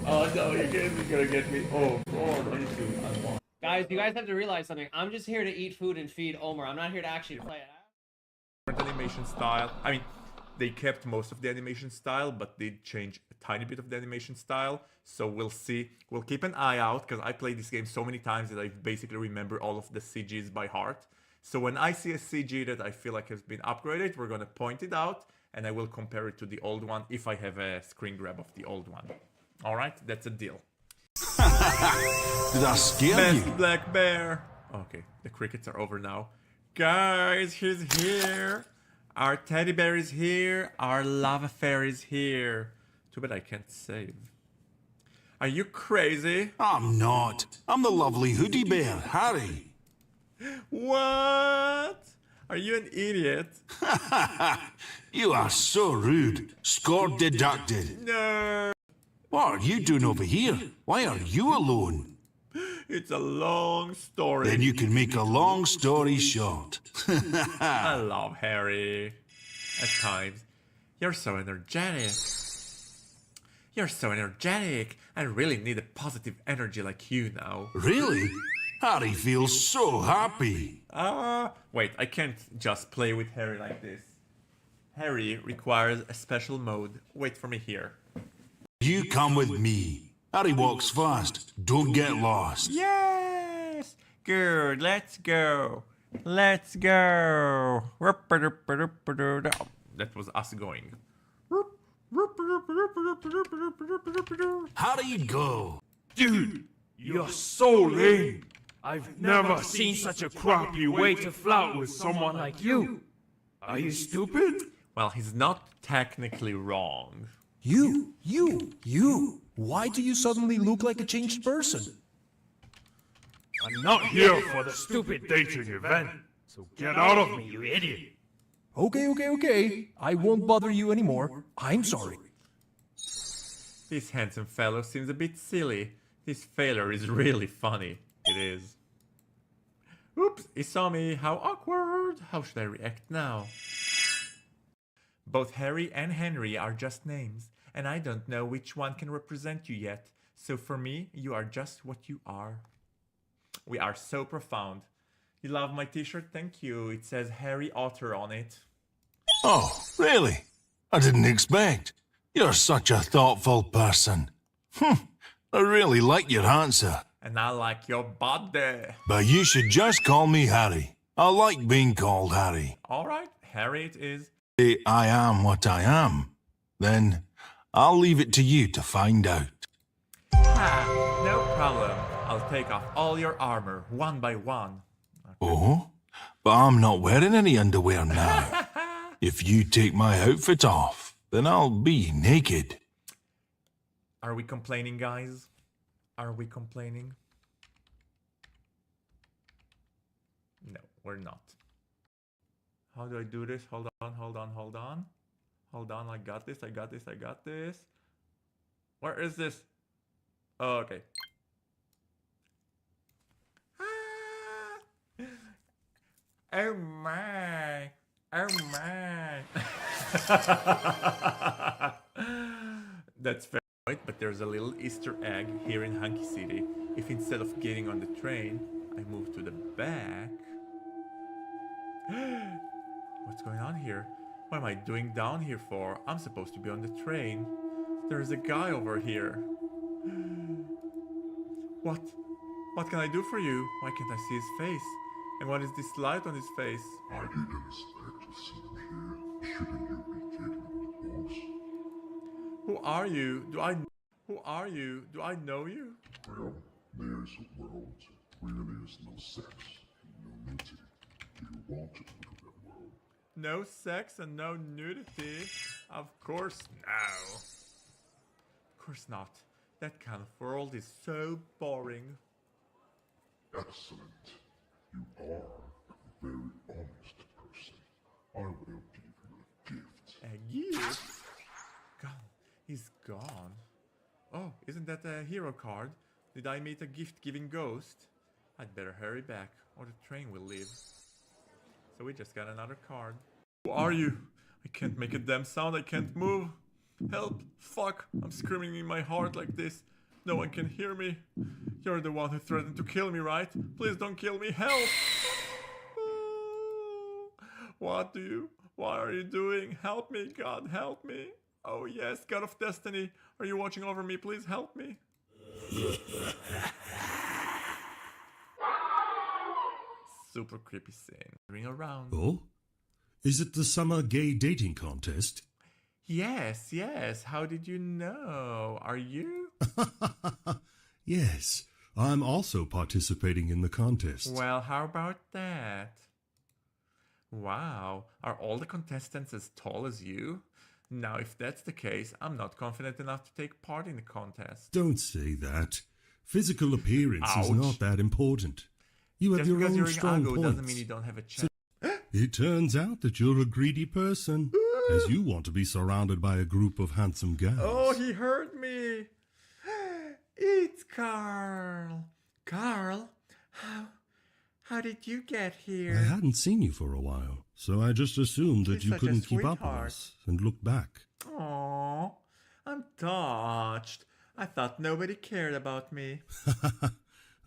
Oh no, you're gonna get me. Oh God, Guys, you guys have to realize something. I'm just here to eat food and feed Omer. I'm not here to actually play it. Animation style. I mean, they kept most of the animation style, but did change a tiny bit of the animation style. So we'll see. We'll keep an eye out, because I played this game so many times that I basically remember all of the CGs by heart. So when I see a CG that I feel like has been upgraded, we're gonna point it out, and I will compare it to the old one if I have a screen grab of the old one. Alright, that's a deal. Did I scare Best you? black bear. Okay, the crickets are over now. Guys, he's here. Our teddy bear is here. Our love affair is here. Too bad I can't save. Are you crazy? I'm not. I'm the lovely hoodie bear, Harry. What? Are you an idiot? You are so rude. Score deducted. No. What are you doing over here? Why are you alone? It's a long story. Then you can make a long story short. I love Harry. At times. You're so energetic. You're so energetic. I really need a positive energy like you now. Really? Harry feels so happy. Wait, I can't just play with Harry like this. Harry requires a special mode. Wait for me here. You come with me. Harry walks fast. Don't get lost. Yes! Good, let's go. Let's go. That was us going. Harry, go. Dude, you're so lame. I've never seen such a crappy way to flirt with someone like you. Are you stupid? Well, he's not technically wrong. You. Why do you suddenly look like a changed person? I'm not here for the stupid dating event, so get out of me, you idiot. Okay. I won't bother you anymore. I'm sorry. This handsome fellow seems a bit silly. This failure is really funny. It is. Oops, he saw me. How awkward. How should I react now? Both Harry and Henry are just names, and I don't know which one can represent you yet. So for me, you are just what you are. We are so profound. You love my t-shirt? Thank you. It says Harry Otter on it. Oh, really? I didn't expect. You're such a thoughtful person. I really like your answer. And I like your body. But you should just call me Harry. I like being called Harry. Alright, Harry it is. If I am what I am, then I'll leave it to you to find out. Ha, no problem. I'll take off all your armor, one by one. Okay. Oh? But I'm not wearing any underwear now. If you take my outfit off, then I'll be naked. Are we complaining, guys? Are we complaining? No, we're not. How do I do this? Hold on. Hold on, I got this. Where is this? Oh, okay. Ah! Oh my. That's fair, right? But there's a little Easter egg here in Hunky City. If instead of getting on the train, I move to the back... What's going on here? What am I doing down here for? I'm supposed to be on the train. There's a guy over here. What? What can I do for you? Why can't I see his face? And what is this light on his face? I didn't expect to see you here. Shouldn't you be taking the boss? Who are you? Do I know you? Well, there's a world where there is no sex and no nudity. Do you want to go to that world? No sex and no nudity? Of course no. Of course not. That kind of world is so boring. Excellent. You are a very honest person. I will give you a gift. A gift? Gone. He's gone. Oh, isn't that a hero card? Did I meet a gift-giving ghost? I'd better hurry back, or the train will leave. So we just got another card. Who are you? I can't make a damn sound, I can't move. Help! Fuck! I'm screaming in my heart like this. No one can hear me. You're the one who threatened to kill me, right? Please don't kill me. Help! Why are you doing? Help me, God, help me. Oh yes, God of Destiny. Are you watching over me? Please help me. Super creepy scene. Ring around. Oh? Is it the summer gay dating contest? Yes, yes. How did you know? Are you? Yes, I'm also participating in the contest. Well, how about that? Wow, are all the contestants as tall as you? Now, if that's the case, I'm not confident enough to take part in the contest. Don't say that. Physical appearance is Ouch. not that important. You have Just your because own you're in strong Ago points. doesn't mean you don't have a chance. It turns out that you're a greedy person, as you want to be surrounded by a group of handsome guys. Oh, he heard me! It's Carl! Carl, how did you get I here? hadn't seen you for a while, so I just assumed that You're you such a couldn't keep up with sweetheart. us and looked back. Aww, I'm touched. I thought nobody cared about me.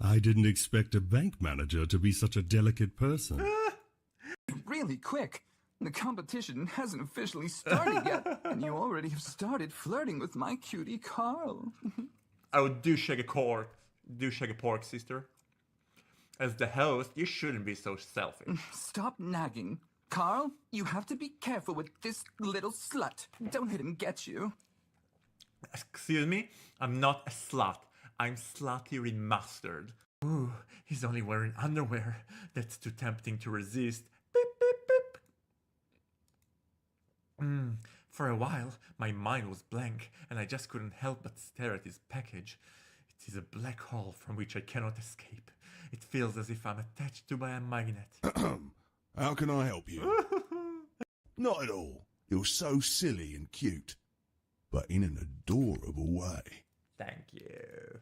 I didn't expect a bank manager to be such a delicate person. Really quick. The competition hasn't officially started yet, and you already have started flirting with my cutie Carl. Oh, do shake a pork, sister. As the host, you shouldn't be so selfish. Stop nagging. Carl, you have to be careful with this little slut. Don't let him get you. Excuse me? I'm not a slut. I'm slutty remastered. Ooh, he's only wearing underwear. That's too tempting to resist. Beep, beep, beep. For a while, my mind was blank, and I just couldn't help but stare at his package. It is a black hole from which I cannot escape. It feels as if I'm attached to by a magnet. How can I help you? Not at all. You're so silly and cute, but in an adorable way. Thank you.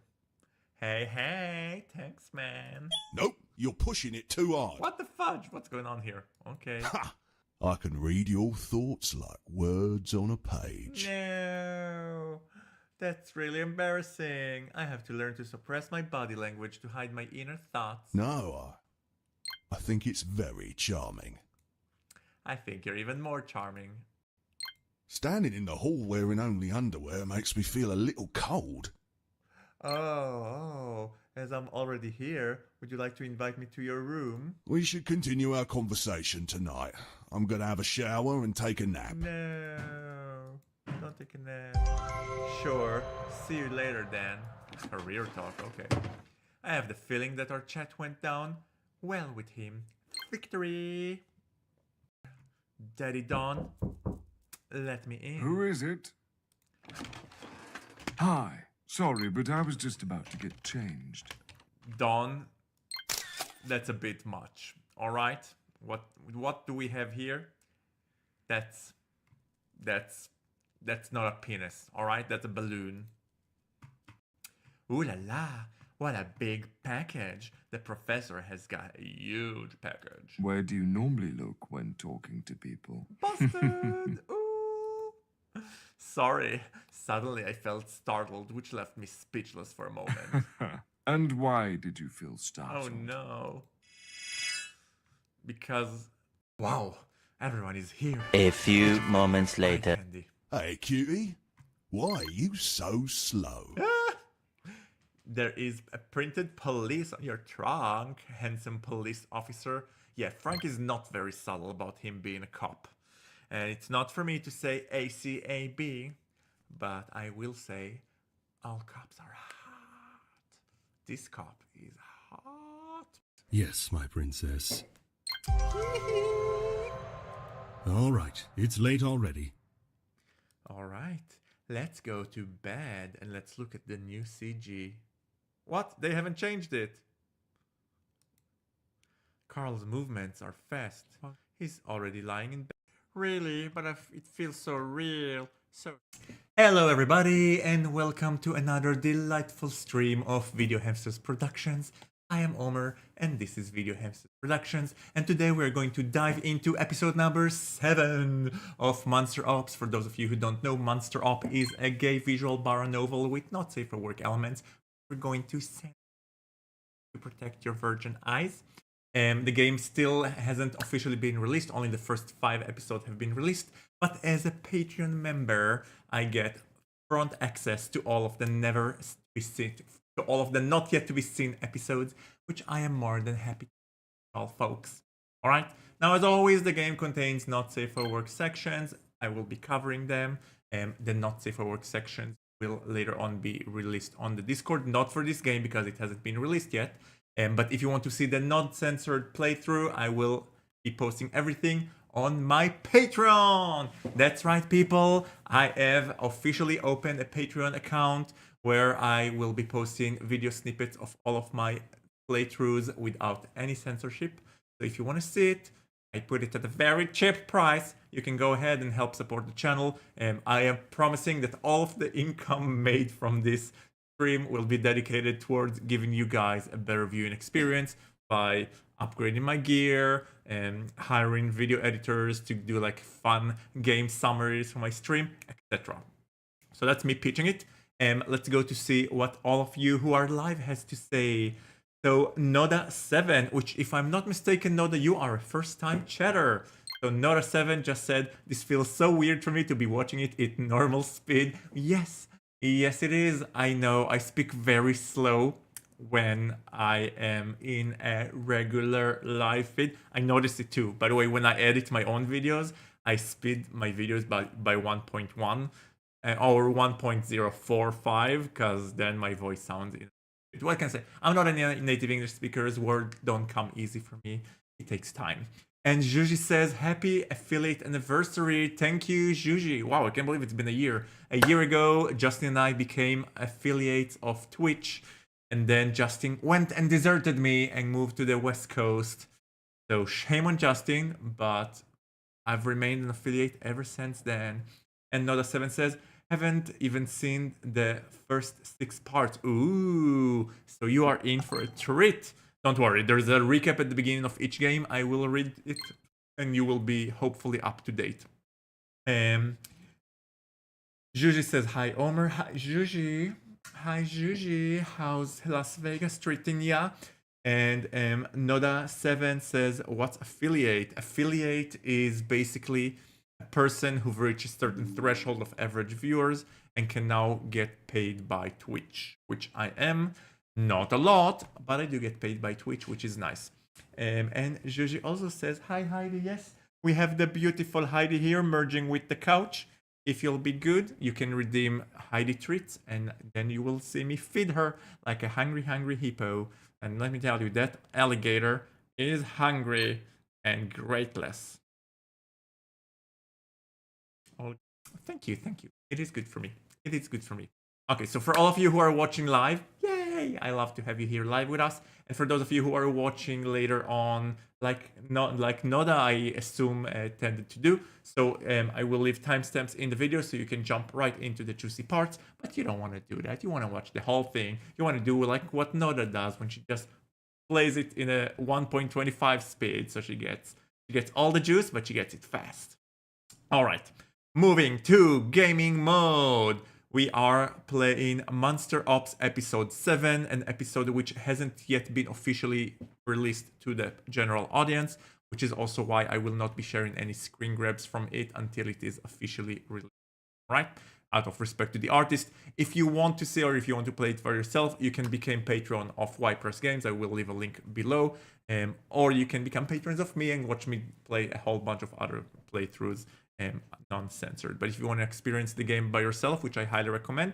Hey, thanks, man. Nope, you're pushing it too hard. What the fudge? What's going on here? Okay. Ha! I can read your thoughts like words on a page. No, that's really embarrassing. I have to learn to suppress my body language to hide my inner thoughts. No, I think it's very charming. I think you're even more charming. Standing in the hall wearing only underwear makes me feel a little cold. Oh, as I'm already here, would you like to invite me to your room? We should continue our conversation tonight. I'm gonna have a shower and take a nap. No, don't take a nap. Sure, see you later then. Career talk, okay. I have the feeling that our chat went down well with him. Victory! Daddy Don, let me in. Who is it? Hi. Sorry, but I was just about to get changed. Don, that's a bit much. All right, what do we have here? That's not a penis. All right, that's a balloon. Ooh la la! What a big package. The professor has got a huge package. Where do you normally look when talking to people? Busted! Ooh! Sorry, suddenly I felt startled, which left me speechless for a moment. And why did you feel Oh startled? no. Because, wow, everyone is here. A few moments Hi, later. Candy. Hey, cutie. Why are you so slow? There is a printed police on your trunk, handsome police officer. Yeah, Frank is not very subtle about him being a cop. And it's not for me to say ACAB, but I will say all cops are hot. This cop is hot. Yes, my princess. All right, it's late already. All right, let's go to bed and let's look at the new CG. What? They haven't changed it. Carl's movements are fast. He's already lying in bed. Really? But it feels so real. So. Hello everybody and welcome to another delightful stream of VideoHamster's productions. I am Omer and this is VideoHamster. Productions, and today we're going to dive into episode number 7 of MonsterOps. For those of you who don't know, MonsterOps is a gay visual Bara novel with not safe for work elements. We're going to censor to protect your virgin eyes. The game still hasn't officially been released, only the first 5 episodes have been released, but as a Patreon member, I get front access to all of the never to be seen, to all of the not yet to be seen episodes, which I am more than happy to all folks. Alright, now as always, the game contains not safe for work sections. I will be covering them. The not safe for work sections will later on be released on the Discord, not for this game because it hasn't been released yet. But if you want to see the non-censored playthrough, I will be posting everything on my Patreon. That's right, people. I have officially opened a Patreon account where I will be posting video snippets of all of my playthroughs without any censorship. So if you want to see it, I put it at a very cheap price. You can go ahead and help support the channel. I am promising that all of the income made from this stream will be dedicated towards giving you guys a better viewing experience by upgrading my gear and hiring video editors to do like fun game summaries for my stream, etc. So that's me pitching it. Let's go to see what all of you who are live has to say. So Noda7, which if I'm not mistaken, Noda, you are a first-time chatter. So Noda7 just said, this feels so weird for me to be watching it at normal speed. Yes, it is. I know I speak very slow when I am in a regular live feed. I noticed it too. By the way, when I edit my own videos, I speed my videos by 1.1 or 1.045 because then my voice sounds what can I say? I'm not a native English speaker. Words don't come easy for me. It takes time. And Juji says, happy affiliate anniversary. Thank you, Juji. Wow, I can't believe it's been a year. A year ago, Justin and I became affiliates of Twitch. And then Justin went and deserted me and moved to the West Coast. So shame on Justin, but I've remained an affiliate ever since then. And Noda7 says, haven't even seen the first 6 parts. Ooh, so you are in for a treat. Don't worry, there's a recap at the beginning of each game. I will read it and you will be hopefully up to date. Juji says, hi Omer. Hi Juji. Hi Juji. How's Las Vegas treating ya? And Noda7 says, what's affiliate? Affiliate is basically a person who reaches a certain threshold of average viewers and can now get paid by Twitch, which I am. Not a lot, but I do get paid by Twitch, which is nice. And Juji also says, hi Heidi, yes, we have the beautiful Heidi here merging with the couch. If you'll be good, you can redeem Heidi treats and then you will see me feed her like a hungry hippo. And let me tell you, that alligator is hungry and greatless. Oh, thank you. It is good for me. Okay, so for all of you who are watching live, yay! I love to have you here live with us. And for those of you who are watching later on, like Noda, I assume tended to do. So I will leave timestamps in the video so you can jump right into the juicy parts. But you don't want to do that. You want to watch the whole thing. You want to do like what Noda does when she just plays it in a 1.25 speed. So she gets all the juice, but she gets it fast. All right. Moving to gaming mode, we are playing MonsterOps episode 7, an episode which hasn't yet been officially released to the general audience, which is also why I will not be sharing any screen grabs from it until it is officially released, right? Out of respect to the artist. If you want to see or if you want to play it for yourself, you can become Patreon of Ypress Games. I will leave a link below. Or you can become patrons of me and watch me play a whole bunch of other playthroughs. Non-censored. But if you want to experience the game by yourself, which I highly recommend,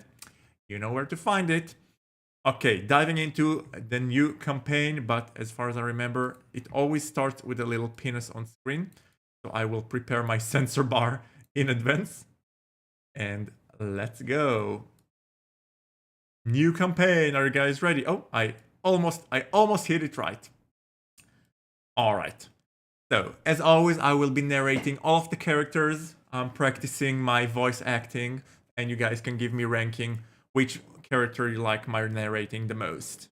you know where to find it. Okay, diving into the new campaign, but as far as I remember, it always starts with a little penis on screen. So I will prepare my censor bar in advance. And let's go. New campaign. Are you guys ready? Oh, I almost hit it right. All right. So, as always, I will be narrating all of the characters. I'm practicing my voice acting, and you guys can give me ranking which character you like my narrating the most.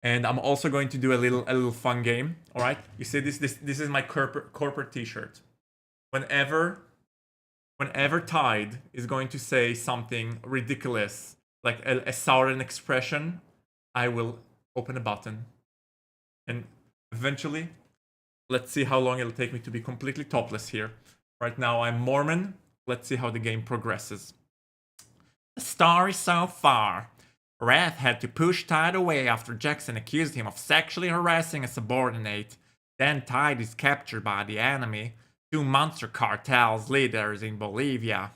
And I'm also going to do a little fun game. All right, you see this is my corporate T-shirt. Whenever Tide is going to say something ridiculous, like a southern expression, I will open a button, and eventually, let's see how long it'll take me to be completely topless here. Right now I'm Mormon. Let's see how the game progresses. The story so far. Wraith had to push Tide away after Jackson accused him of sexually harassing a subordinate. Then Tide is captured by the enemy, 2 monster cartels leaders in Bolivia.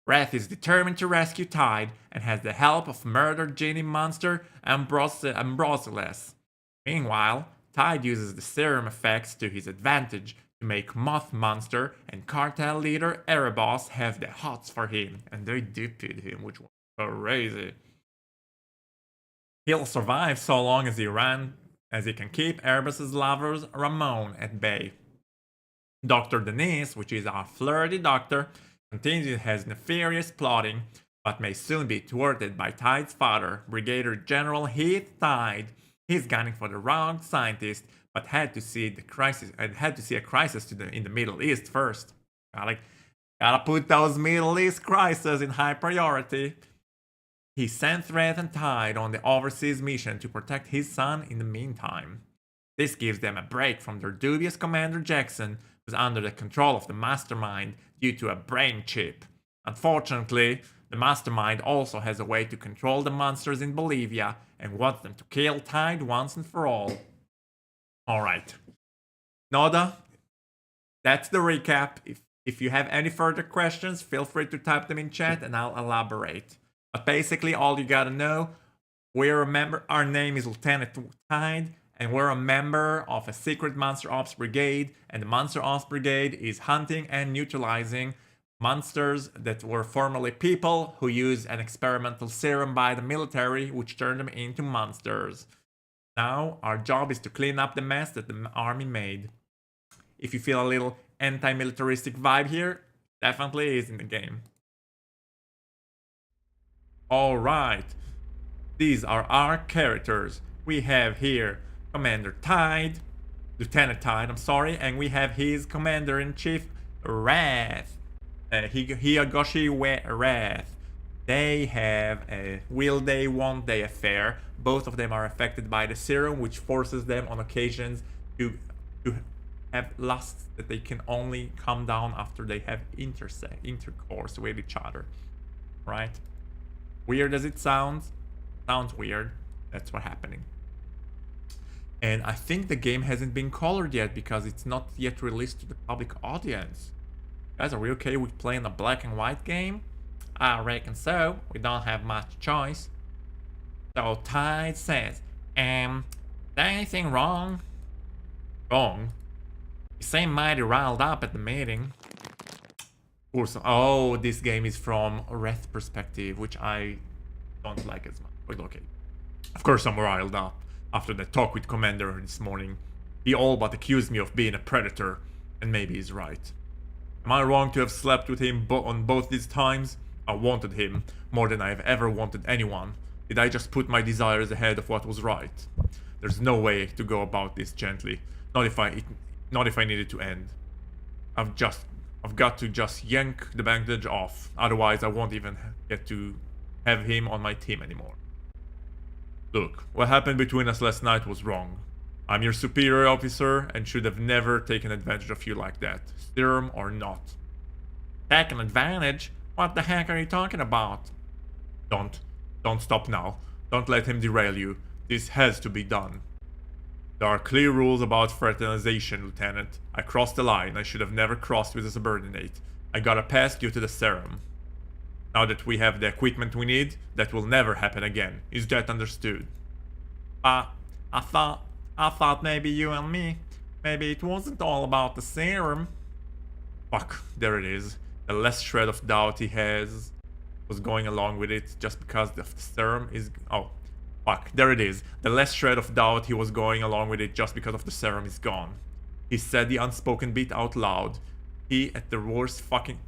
Wraith is determined to rescue Tide and has the help of murdered genie monster Ambrosiles. Meanwhile, Tide uses the serum effects to his advantage to make Moth Monster and cartel leader Erebos have the hots for him, and they duped him, which was crazy. He'll survive so long as he can keep Erebos' lovers Ramon at bay. Dr. Denise, which is our flirty doctor, continues his nefarious plotting, but may soon be thwarted by Tide's father, Brigadier General Heath Tide. He's gunning for the wrong scientist, but had to see a crisis in the Middle East first. Gotta put those Middle East crises in high priority. He sent Wraith and Tide on the overseas mission to protect his son in the meantime. This gives them a break from their dubious Commander Jackson, who's under the control of the Mastermind due to a brain chip. Unfortunately, the Mastermind also has a way to control the monsters in Bolivia and wants them to kill Tide once and for all. Alright. Noda, that's the recap. If you have any further questions, feel free to type them in chat and I'll elaborate. But basically, all you gotta know, we're a member, our name is Lieutenant Tide, and we're a member of a secret MonsterOps brigade, and the MonsterOps brigade is hunting and neutralizing monsters that were formerly people who used an experimental serum by the military, which turned them into monsters. Now, our job is to clean up the mess that the army made. If you feel a little anti-militaristic vibe here, definitely is in the game. Alright, these are our characters. We have here Commander Tide, Lieutenant Tide, I'm sorry, and we have his Commander-in-Chief, Wraith. Hiyagoshi Wraith. They have a will they, won't they affair. Both of them are affected by the serum, which forces them on occasions to have lusts that they can only come down after they have intercourse with each other. Right? Weird as it sounds weird. That's what's happening. And I think the game hasn't been colored yet because it's not yet released to the public audience. Guys, are we okay with playing a black and white game? I reckon so. We don't have much choice. So Tide says, is there anything wrong? Wrong? You seem mighty riled up at the meeting. Oh, this game is from Wraith perspective, which I don't like as much. But okay. Of course I'm riled up after the talk with Commander this morning. He all but accused me of being a predator, and maybe he's right. Am I wrong to have slept with him on both these times? I wanted him more than I have ever wanted anyone. Did I just put my desires ahead of what was right? There's no way to go about this gently. Not if I need it to end. I've got to just yank the bandage off, otherwise I won't even get to have him on my team anymore. Look, what happened between us last night was wrong. I'm your superior officer and should have never taken advantage of you like that, serum or not. Taken advantage? What the heck are you talking about? Don't stop now. Don't let him derail you. This has to be done. There are clear rules about fraternization, Lieutenant. I crossed the line. I should have never crossed with a subordinate. I got a pass due to the serum. Now that we have the equipment we need, that will never happen again. Is that understood? I thought maybe you and me. Maybe it wasn't all about the serum. Fuck, there it is. The last shred of doubt he has was going along with it just because of the serum is... Oh. Fuck, there it is. The last shred of doubt he was going along with it just because of the serum is gone. He said the unspoken bit out loud. At the worst fucking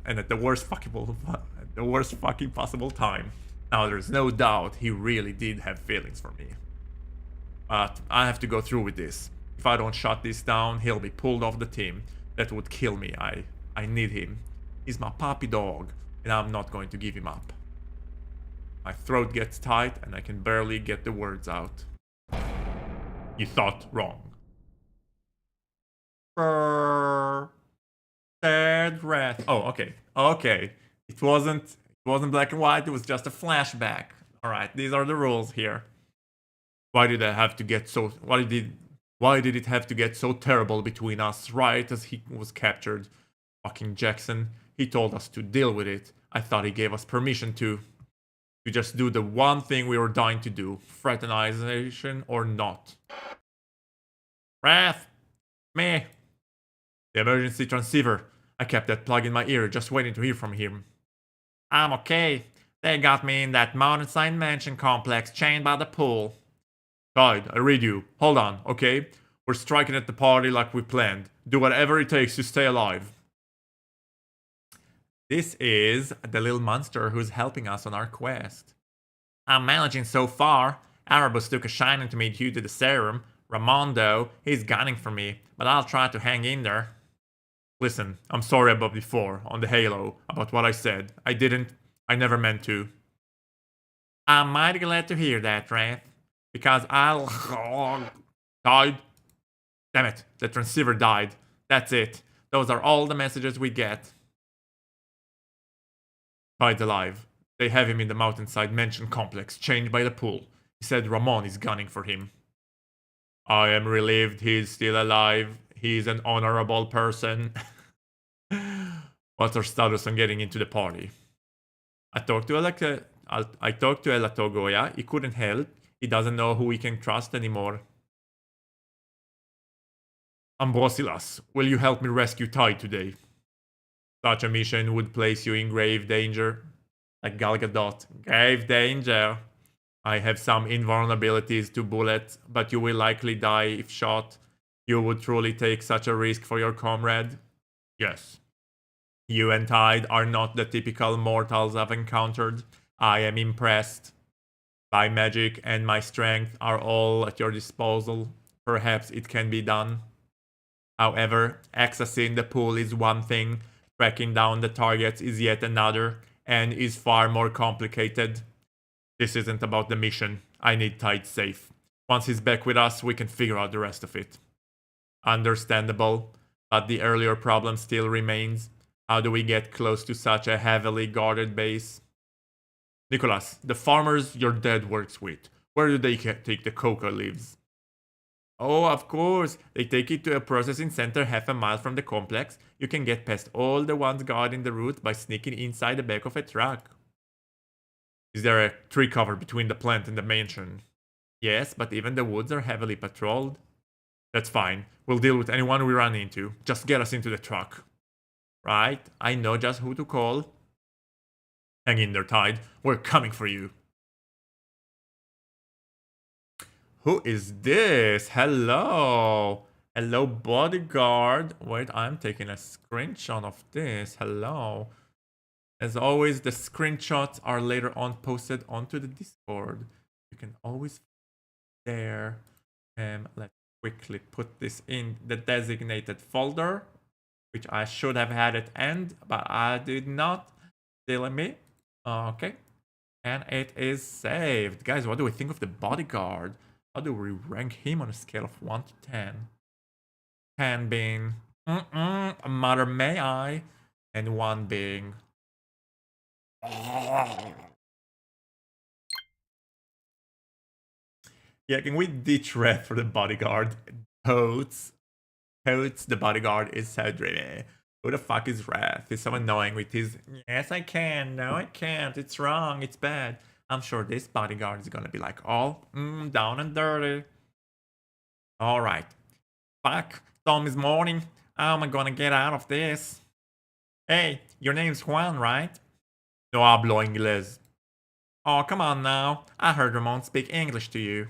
possible time. Now there's no doubt he really did have feelings for me. But I have to go through with this. If I don't shut this down, he'll be pulled off the team. That would kill me. I need him. He's my puppy dog, and I'm not going to give him up. My throat gets tight, and I can barely get the words out. You thought wrong. Third Wraith. Oh, okay. Okay. It wasn't black and white, it was just a flashback. Alright, these are the rules here. Why did it have to get so terrible between us right as he was captured? Fucking Jackson. He told us to deal with it. I thought he gave us permission to just do the one thing we were dying to do. Fraternization or not. Wraith! Me! The emergency transceiver. I kept that plug in my ear, just waiting to hear from him. I'm okay. They got me in that mountainside mansion complex chained by the pool. Guide, I read you. Hold on, okay? We're striking at the party like we planned. Do whatever it takes to stay alive. This is the little monster who's helping us on our quest. I'm managing so far. Erebus took a shining to me due to the serum. Ramondo, he's gunning for me, but I'll try to hang in there. Listen, I'm sorry about before, on the Halo, about what I said. I never meant to. I'm mighty glad to hear that, Wraith. Because died. Damn it, the transceiver died. That's it. Those are all the messages we get. Tide's alive. They have him in the mountainside mansion complex, chained by the pool. He said Ramon is gunning for him. I am relieved he's still alive. He's an honorable person. What's our status on getting into the party? I talked to Elatogoya. He couldn't help. He doesn't know who we can trust anymore. Ambrosilas, will you help me rescue Tide today? Such a mission would place you in grave danger. Like Gal Gadot. Grave danger. I have some invulnerabilities to bullets, but you will likely die if shot. You would truly take such a risk for your comrade? Yes. You and Tide are not the typical mortals I've encountered. I am impressed. My magic and my strength are all at your disposal. Perhaps it can be done. However, accessing the pool is one thing, tracking down the targets is yet another, and is far more complicated. This isn't about the mission. I need Tide safe. Once he's back with us, we can figure out the rest of it. Understandable, but the earlier problem still remains. How do we get close to such a heavily guarded base? Nicholas, the farmers your dad works with, where do they take the coca leaves? Oh, of course. They take it to a processing center half a mile from the complex. You can get past all the ones guarding the route by sneaking inside the back of a truck. Is there a tree cover between the plant and the mansion? Yes, but even the woods are heavily patrolled. That's fine. We'll deal with anyone we run into. Just get us into the truck. Right, I know just who to call. Hang in there, Tide. We're coming for you. Who is this? Hello. Hello, bodyguard. Wait, I'm taking a screenshot of this. Hello. As always, the screenshots are later on posted onto the Discord. You can always there. Let's quickly put this in the designated folder, which I should have had at end, but I did not. Silly me. Okay. And it is saved. Guys, what do we think of the bodyguard? How do we rank him on a scale of 1 to 10? 10 being, mother may I, and 1 being, yeah, can we ditch Wraith for the bodyguard? Totes, the bodyguard is so dreamy. Who the fuck is Wraith? He's so annoying with his, yes I can, no I can't, it's wrong, it's bad. I'm sure this bodyguard is gonna be like, oh, down and dirty. Alright. Fuck, Tom is morning. How am I gonna get out of this? Hey, your name's Juan, right? No hablo inglés. Oh, come on now. I heard Ramon speak English to you.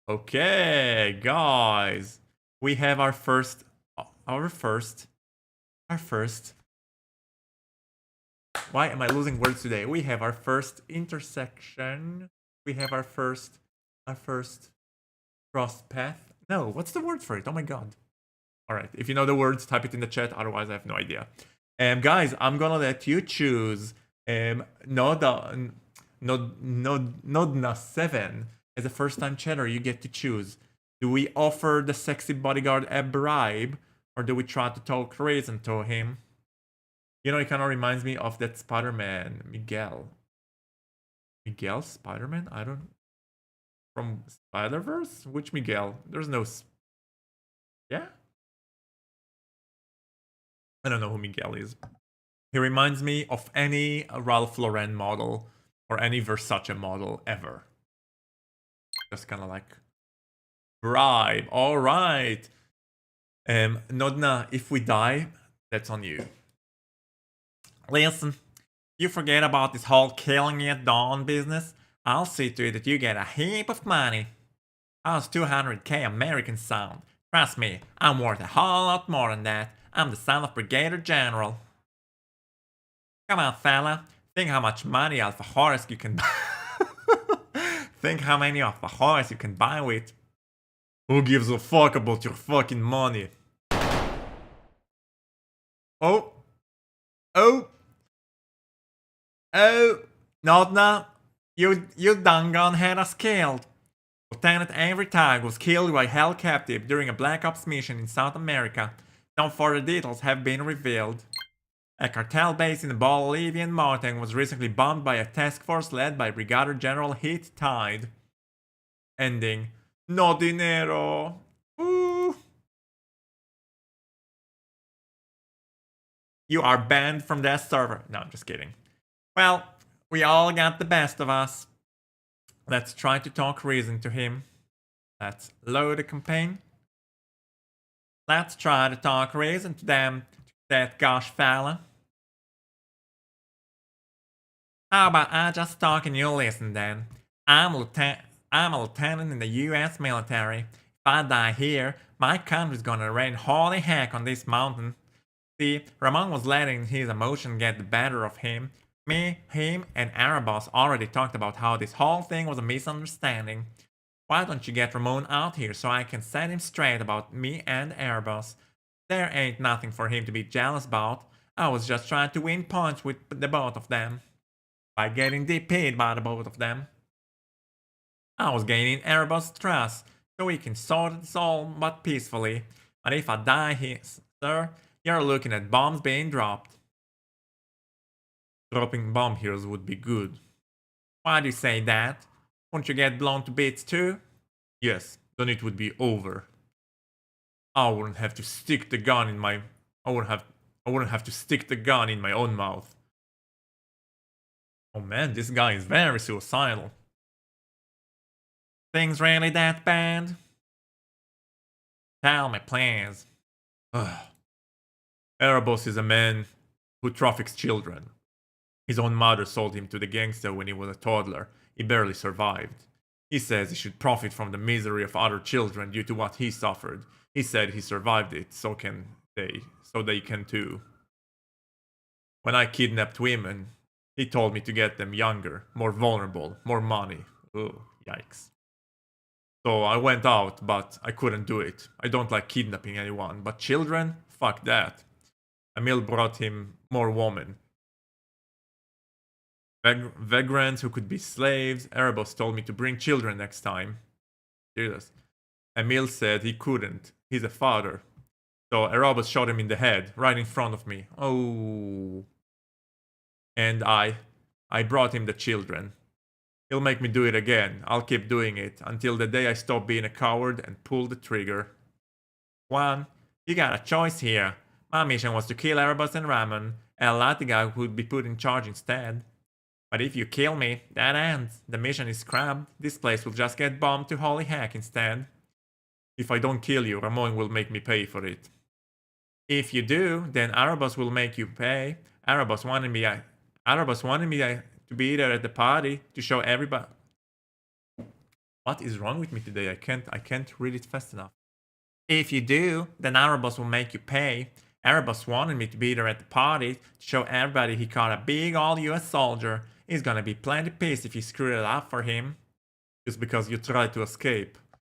Okay, guys. We have our first. Why am I losing words today? We have our first intersection We have our first crossed path. No, what's the word for it? Oh my god. All right, if you know the words, type it in the chat. Otherwise, I have no idea. Guys, I'm gonna let you choose. Nodna 7 as a first-time chatter. You get to choose. Do we offer the sexy bodyguard a bribe, or do we try to talk reason to him? You know, it kind of reminds me of that Spider-Man, Miguel. Miguel Spider-Man? I don't... From Spider-Verse? Which Miguel? There's no... Yeah? I don't know who Miguel is. He reminds me of any Ralph Lauren model or any Versace model ever. Just kind of like... Bribe. Alright. Nodna, if we die, that's on you. Listen, you forget about this whole killing me at dawn business. I'll see to it that you get a heap of money. I was 200k American sound. Trust me, I'm worth a whole lot more than that. I'm the son of Brigadier General. Come on, fella. Think how much money Alpha Horus you can buy. Think how many Alpha Horus you can buy with. Who gives a fuck about your fucking money? Oh. Oh. Oh. Nodna. You done gone had us killed. Lieutenant Avery Tag was killed by held captive during a Black Ops mission in South America. No further details have been revealed. A cartel base in the Bolivian mountain was recently bombed by a task force led by Brigadier General Heat Tide. Ending. No dinero. Ooh. You are banned from that server. No, I'm just kidding. Well, we all got the best of us. Let's try to talk reason to him. Let's load the campaign. Let's try to talk reason to them, that gosh fella. How about I just talk and you listen then? I'm a lieutenant in the US military. If I die here, my country's gonna rain holy heck on this mountain. See, Ramon was letting his emotion get the better of him. Me, him, and Erebos already talked about how this whole thing was a misunderstanding. Why don't you get Ramon out here so I can set him straight about me and Erebos? There ain't nothing for him to be jealous about. I was just trying to win points with the both of them. By getting DP'd by the both of them. I was gaining Erebos' trust so we can sort this all but peacefully. But if I die here, sir, you're looking at bombs being dropped. Dropping bomb heroes would be good. Why do you say that? Won't you get blown to bits too? Yes, then it would be over. I wouldn't have to stick the gun in my... I wouldn't have to stick the gun in my own mouth. Oh man, this guy is very suicidal. Things really that bad? Tell me, please. Erebos is a man who traffics children. His own mother sold him to the gangster when he was a toddler. He barely survived. He says he should profit from the misery of other children due to what he suffered. He said he survived it, so they can too. When I kidnapped women, he told me to get them younger, more vulnerable, more money. Oh, yikes. So I went out, but I couldn't do it. I don't like kidnapping anyone, but children? Fuck that. Emil brought him more women. Vagrants who could be slaves. Erebos told me to bring children next time. Jesus. Emil said he couldn't. He's a father. So Erebos shot him in the head, right in front of me. Oh. And I brought him the children. He'll make me do it again. I'll keep doing it until the day I stop being a coward and pull the trigger. Juan, you got a choice here. My mission was to kill Erebos and Ramon. El Latiga would be put in charge instead. But if you kill me, that ends. The mission is scrapped. This place will just get bombed to holy heck instead. If I don't kill you, Ramon will make me pay for it. If you do, then Erebos will make you pay. Erebos wanted me to be there at the party to show everybody. What is wrong with me today? I can't read it fast enough. If you do, then Erebos will make you pay. Erebos wanted me to be there at the party to show everybody he caught a big old US soldier. He's gonna be plenty pissed if you screw it up for him. just because you tried to escape.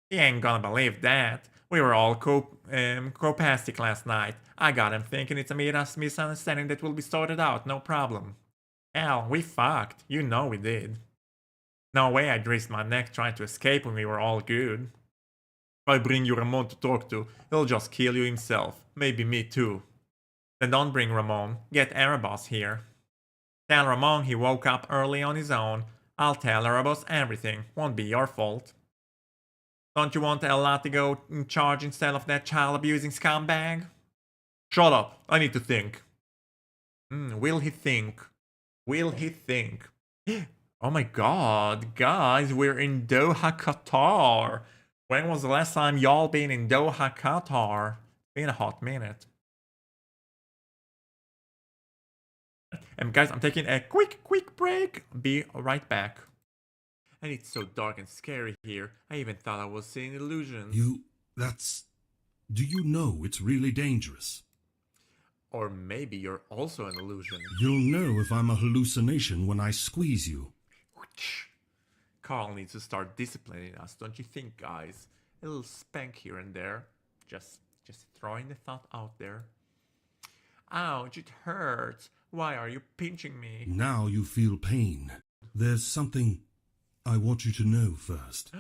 He ain't gonna believe that. We were all copastic last night. I got him thinking it's a misunderstanding that will be sorted out, no problem. Hell, we fucked. You know we did. No way I'd risk my neck trying to escape when we were all good. If I bring you Ramon to talk to, he'll just kill you himself. Maybe me too. Then don't bring Ramon. Get Erebos here. Tell Ramon he woke up early on his own. I'll tell Erebos everything. Won't be your fault. Don't you want Ella to go in charge instead of that child-abusing scumbag? Shut up. I need to think. Will he think? Will he think? Oh my god, guys, we're in Doha, Qatar. When was the last time y'all been in Doha, Qatar? It's been a hot minute. And guys, I'm taking a quick break. Be right back. And it's so dark and scary here. I even thought I was seeing illusions. Do you know it's really dangerous? Or maybe you're also an illusion. You'll know if I'm a hallucination when I squeeze you. Carl needs to start disciplining us, don't you think, guys? A little spank here and there. Just throwing the thought out there. Ouch, it hurts. Why are you pinching me? Now you feel pain. There's something I want you to know first.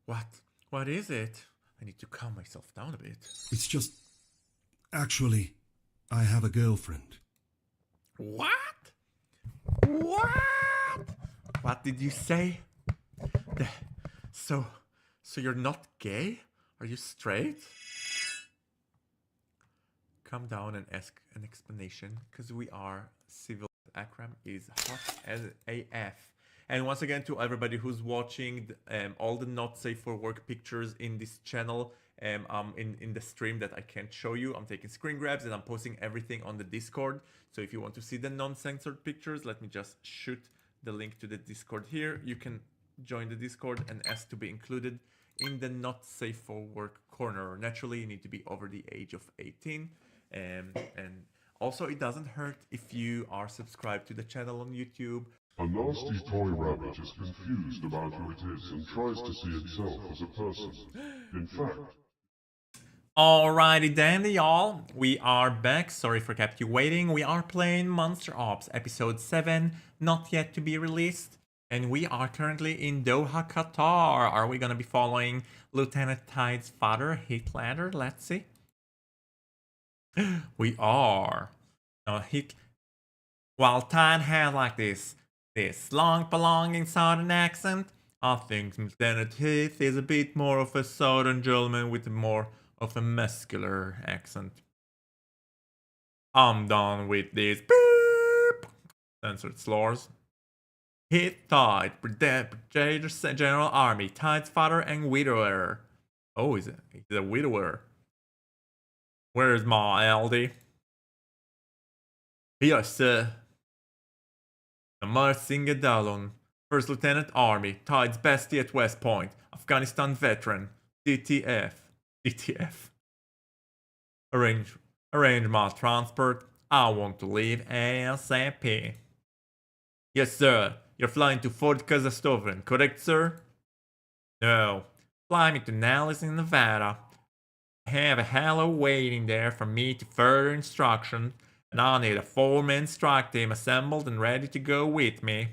What? What is it? I need to calm myself down a bit. It's just... Actually, I have a girlfriend. What? What? What did you say? So you're not gay? Are you straight? Come down and ask an explanation, because we are civil. Akram is hot as AF. And once again, to everybody who's watching all the not safe for work pictures in this channel, in the stream that I can't show you, I'm taking screen grabs and I'm posting everything on the Discord. So if you want to see the non-censored pictures, let me just shoot the link to the Discord here. You can join the Discord and ask to be included in the not safe for work corner. Naturally, you need to be over the age of 18. And also, it doesn't hurt if you are subscribed to the channel on YouTube. A nasty toy rabbit is confused about who it is and tries to see itself as a person. In fact... Alrighty then, y'all. We are back. Sorry for kept you waiting. We are playing MonsterOps episode 7, not yet to be released. And we are currently in Doha, Qatar. Are we gonna be following Lieutenant Tide's father, Hitler? Let's see. We are. While Tide had like this long belonging southern accent, I think Lieutenant Heath is a bit more of a southern gentleman with more of a muscular accent. I'm done with this beep censored slurs. Heath Tide, Brigadier General Army, Tide's father and widower. Oh, he's a widower. Where's my LD? Yes, sir. Amar Singh Dalon, First Lieutenant Army, Tide's bestie at West Point, Afghanistan veteran, DTF. Arrange my transport. I want to leave ASAP. Yes, sir. You're flying to Fort Kazastovan, correct, sir? No. Fly me to Nellis in Nevada. I have a hello waiting there for me to further instruction, and I need a 4-man strike team assembled and ready to go with me.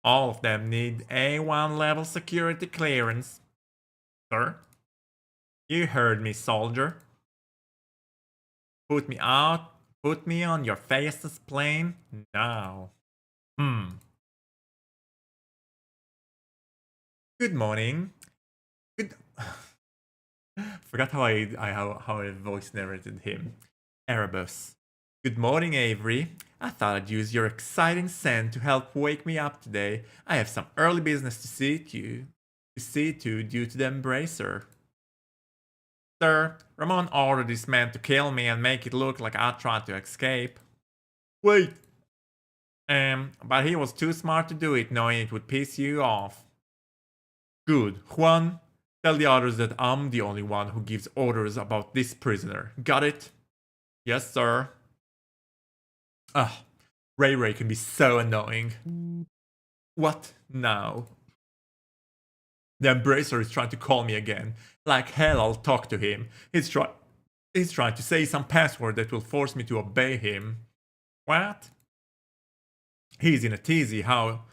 All of them need A1 level security clearance. Sir? You heard me, soldier. Put me on your fastest plane now. Good morning. Forgot how I voice narrated him. Erebus. Good morning, Avery. I thought I'd use your exciting scent to help wake me up today. I have some early business to see to due to the Embracer. Sir, Ramon ordered this man to kill me and make it look like I tried to escape. Wait. But he was too smart to do it, knowing it would piss you off. Good. Juan, tell the others that I'm the only one who gives orders about this prisoner. Got it? Yes, sir. Ray can be so annoying. What now? The Embracer is trying to call me again. Like hell, I'll talk to him. He's trying to say some password that will force me to obey him. What? He's in a tizzy now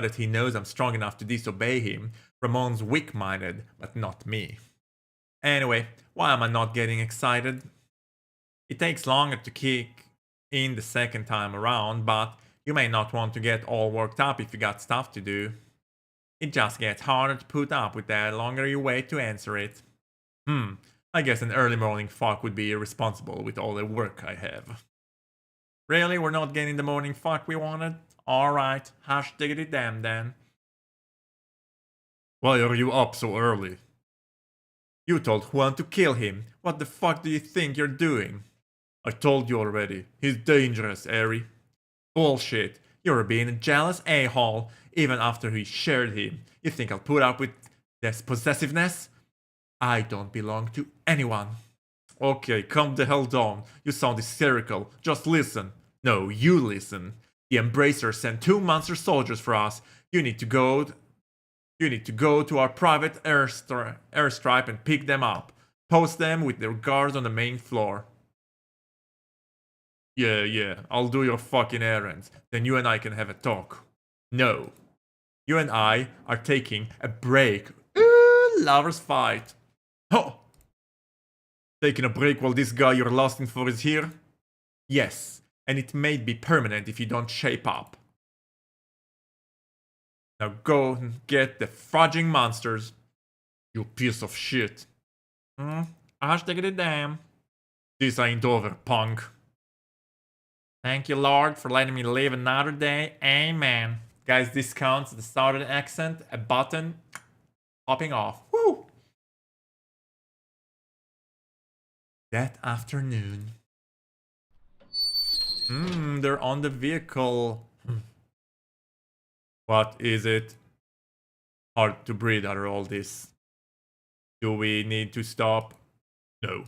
that he knows I'm strong enough to disobey him. Ramon's weak-minded, but not me. Anyway, why am I not getting excited? It takes longer to kick in the second time around, but you may not want to get all worked up if you got stuff to do. It just gets harder to put up with the longer you wait to answer it. I guess an early morning fuck would be irresponsible with all the work I have. Really? We're not getting the morning fuck we wanted? Alright, #diggity damn then. Why are you up so early? You told Juan to kill him. What the fuck do you think you're doing? I told you already. He's dangerous, Ari. Bullshit. You're being a jealous a-hole, even after he shared him. You think I'll put up with this possessiveness? I don't belong to anyone. Okay, calm the hell down. You sound hysterical. Just listen. No, you listen. The Embracer sent 2 monster soldiers for us. You need to go to our private airstrip and pick them up. Post them with their guards on the main floor. Yeah, I'll do your fucking errands. Then you and I can have a talk. No. You and I are taking a break. Lovers fight. Oh! Taking a break while this guy you're lusting for is here? Yes, and it may be permanent if you don't shape up. Now go and get the fudging monsters. You piece of shit. #diggity damn. This ain't over, punk. Thank you, Lord, for letting me live another day. Amen. Guys, this counts the southern accent, a button, popping off. Woo! That afternoon. They're on the vehicle. What is it? Hard to breathe under all this. Do we need to stop? No.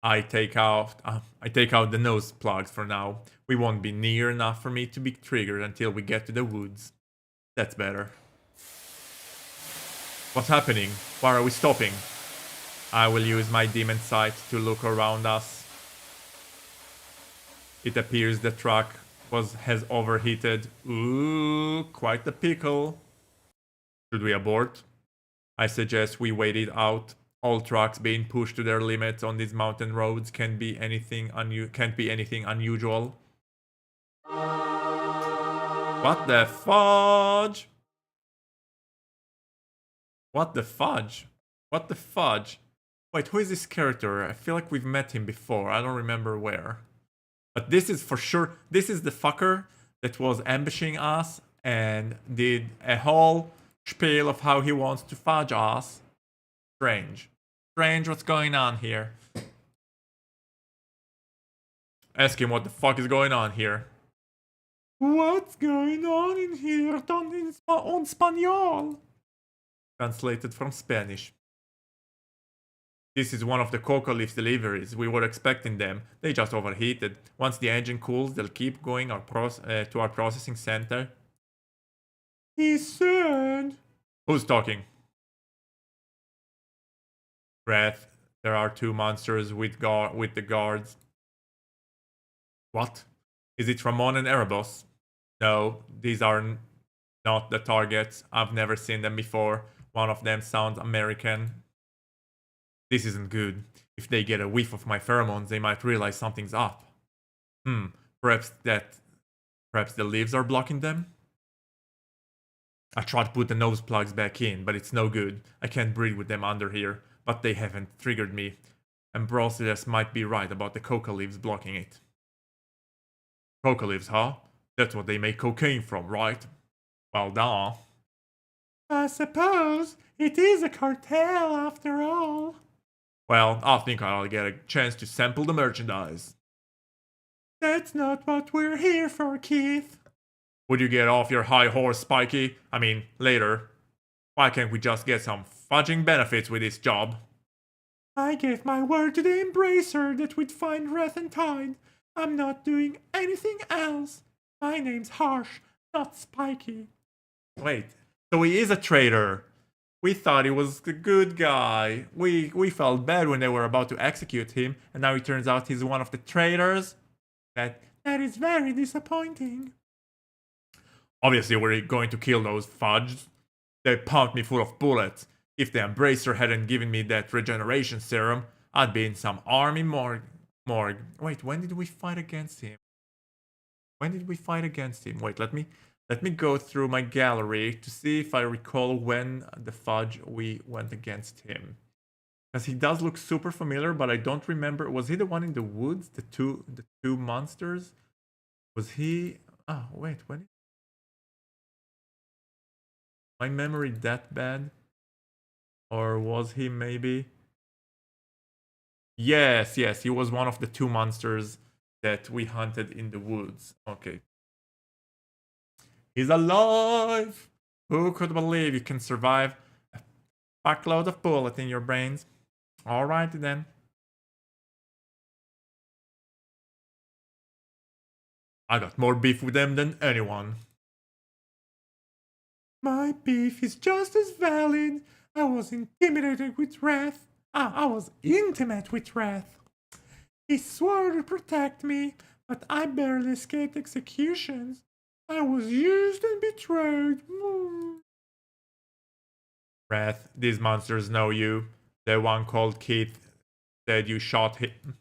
I take out the nose plugs for now. We won't be near enough for me to be triggered until we get to the woods. That's better. What's happening? Why are we stopping? I will use my demon sight to look around us. It appears the truck has overheated. Ooh, quite the pickle. Should we abort? I suggest we wait it out. All trucks being pushed to their limits on these mountain roads can't be anything unusual. What the fudge? What the fudge? What the fudge? Wait, who is this character? I feel like we've met him before. I don't remember where. But this is for sure. This is the fucker that was ambushing us and did a whole spiel of how he wants to fudge us. Strange. Strange what's going on here. Ask him what the fuck is going on here. What's going on in here? On Spanish. Translated from Spanish. This is one of the coca leaf deliveries. We were expecting them. They just overheated. Once the engine cools, they'll keep going to our processing center. He said... Who's talking? Wraith. There are 2 monsters with the guards. What? Is it Ramon and Erebos? No, these are not the targets. I've never seen them before. One of them sounds American. This isn't good. If they get a whiff of my pheromones, they might realize something's up. Perhaps the leaves are blocking them? I tried to put the nose plugs back in, but it's no good. I can't breathe with them under here, but they haven't triggered me. Ambrosius might be right about the coca leaves blocking it. Coca leaves, huh? That's what they make cocaine from, right? Well done. I suppose it is a cartel after all. Well, I think I'll get a chance to sample the merchandise. That's not what we're here for, Keith. Would you get off your high horse, Spiky? I mean, later. Why can't we just get some fudging benefits with this job? I gave my word to the Embracer that we'd find Wraith and Tide. I'm not doing anything else. My name's Harsh, not Spiky. Wait, So he is a traitor. We thought he was a good guy. We felt bad when they were about to execute him, and now it turns out he's one of the traitors. That is very disappointing. Obviously, we're going to kill those fudges. They pumped me full of bullets. If the Embracer hadn't given me that regeneration serum, I'd be in some army morgue. Wait, when did we fight against him? Wait, let me go through my gallery to see if I recall when the fudge we went against him. Because he does look super familiar, but I don't remember. Was he the one in the woods? The two monsters? Was he? Oh, wait, when? My memory that bad? Or was he maybe? Yes, he was one of the two monsters that we hunted in the woods. Okay. He's alive! Who could believe you can survive a fuckload of bullet in your brains? Alrighty then. I got more beef with them than anyone. My beef is just as valid. I was intimidated with Wraith. I was intimate with Wraith. He swore to protect me, but I barely escaped executions. I was used and betrayed. Wraith, these monsters know you. The one called Keith said you shot him.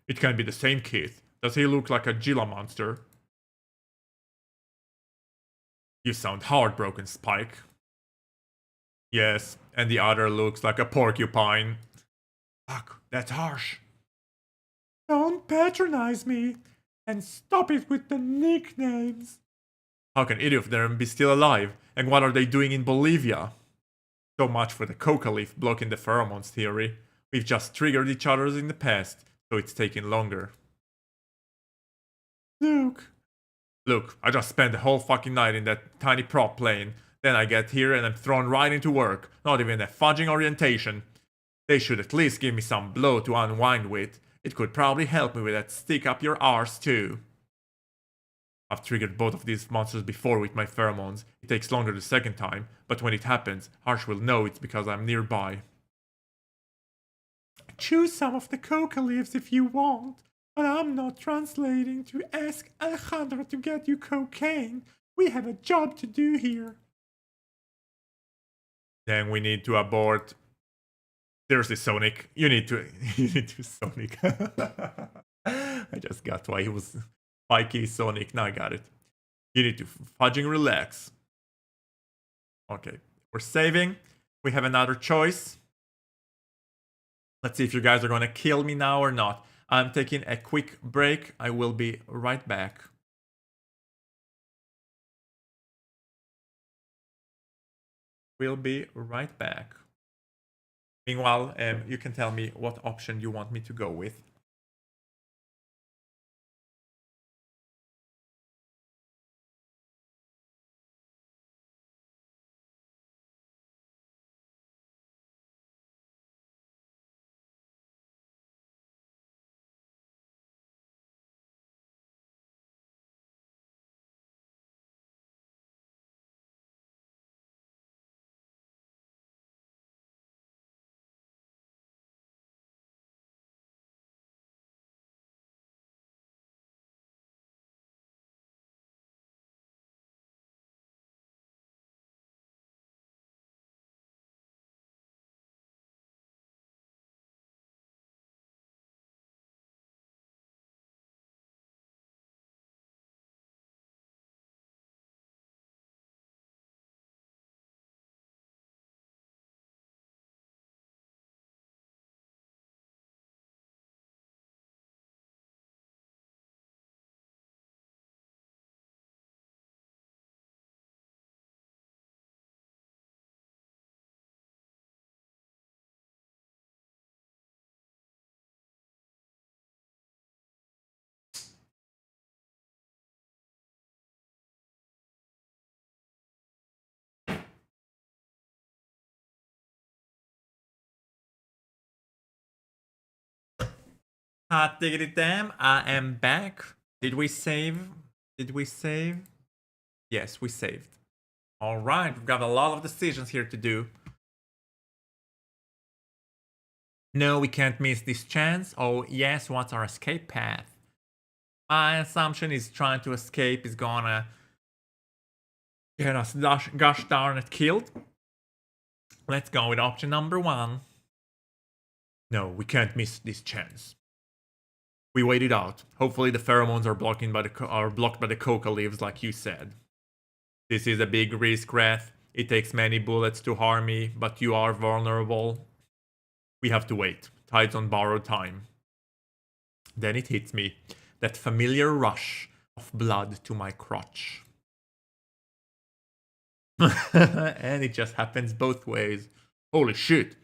It can't be the same Keith. Does he look like a Gila monster? You sound heartbroken, Spike. Yes, and the other looks like a porcupine. Fuck, that's harsh. Don't patronize me, and stop it with the nicknames. How can any of them be still alive, and what are they doing in Bolivia? So much for the coca leaf blocking the pheromones theory. We've just triggered each other's in the past, so it's taking longer. Look, I just spent the whole fucking night in that tiny prop plane. Then I get here and I'm thrown right into work. Not even a fudging orientation. They should at least give me some blow to unwind with. It could probably help me with that stick up your arse too. I've triggered both of these monsters before with my pheromones. It takes longer the second time, but when it happens, Harsh will know it's because I'm nearby. Choose some of the coca leaves if you want, but I'm not translating to ask Alejandro to get you cocaine. We have a job to do here. Then we need to abort. Seriously, Sonic, you need to Sonic. I just got why he was spiky Sonic. Now I got it. You need to fudging relax. Okay, we're saving. We have another choice. Let's see if you guys are gonna kill me now or not. I'm taking a quick break. I will be right back. We'll be right back. Meanwhile, you can tell me what option you want me to go with. Hot diggity damn, I am back. Did we save? Yes, we saved. Alright, we've got a lot of decisions here to do. No, we can't miss this chance. Oh, yes, what's our escape path? My assumption is trying to escape is gonna get us gosh darn it killed. Let's go with option number 1. No, we can't miss this chance. We wait it out. Hopefully the pheromones are blocked by the coca leaves like you said. This is a big risk, Wraith. It takes many bullets to harm me, but you are vulnerable. We have to wait. Tide's on borrowed time. Then it hits me. That familiar rush of blood to my crotch. And it just happens both ways. Holy shit.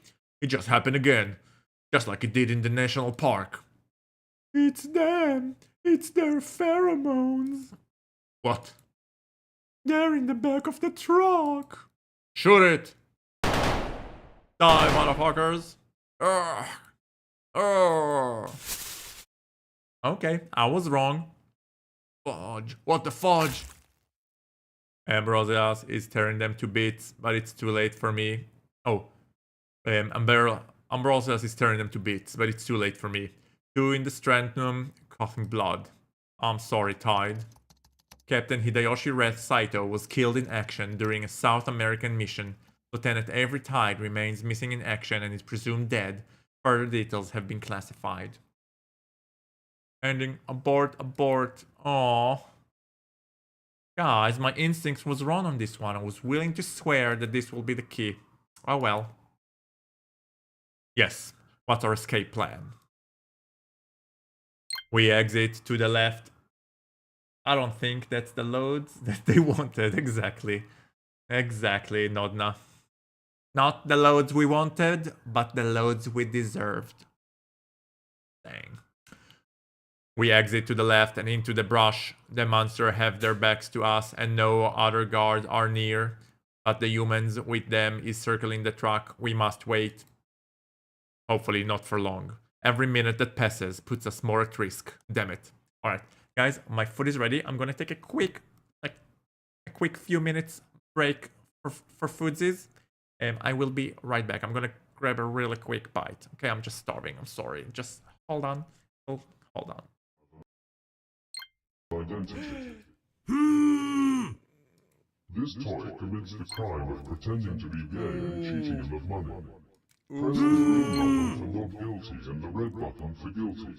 It just happened again. Just like it did in the national park. It's them. It's their pheromones. What? They're in the back of the truck. Shoot it. Die, motherfuckers. Urgh. Urgh. Okay, I was wrong. Fudge. What the fudge? Ambrosius is tearing them to bits, but it's too late for me. Oh. Ambrosius is tearing them to bits, but it's too late for me. 2 in the sternum, coughing blood. I'm sorry, Tide. Captain Hideyoshi Wraith Saito was killed in action during a South American mission. Lieutenant Avery Tide remains missing in action and is presumed dead. Further details have been classified. Ending. Abort, abort. Aww. Guys, my instincts was wrong on this one. I was willing to swear that this will be the key. Oh well. Yes. What's our escape plan? We exit to the left. I don't think that's the loads that they wanted. Exactly. Exactly, Nodna. Not the loads we wanted, but the loads we deserved. Dang. We exit to the left and into the brush. The monsters have their backs to us and no other guards are near. But the humans with them is circling the truck. We must wait. Hopefully not for long. Every minute that passes puts us more at risk. Damn it. Alright, guys, my food is ready. I'm gonna take a quick few minutes break for foodsies. I will be right back. I'm gonna grab a really quick bite. Okay, I'm just starving. I'm sorry. Just hold on. Oh, hold on. Identity. This toy commits the crime of pretending to be gay and cheating him of money. Press the green button for not guilty and the red button for guilty.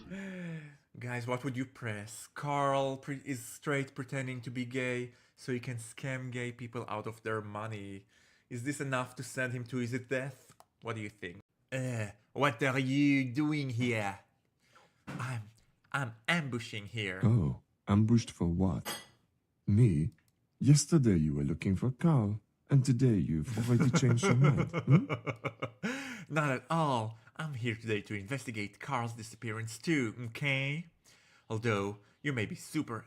Guys, what would you press? Carl is straight pretending to be gay so he can scam gay people out of their money. Is this enough to send him to his death? What do you think? What are you doing here? I'm ambushing here. Oh, ambushed for what? Me? Yesterday you were looking for Carl, and today you've already changed your mind. Hmm? Not at all. I'm here today to investigate Carl's disappearance too, okay? Although you may be super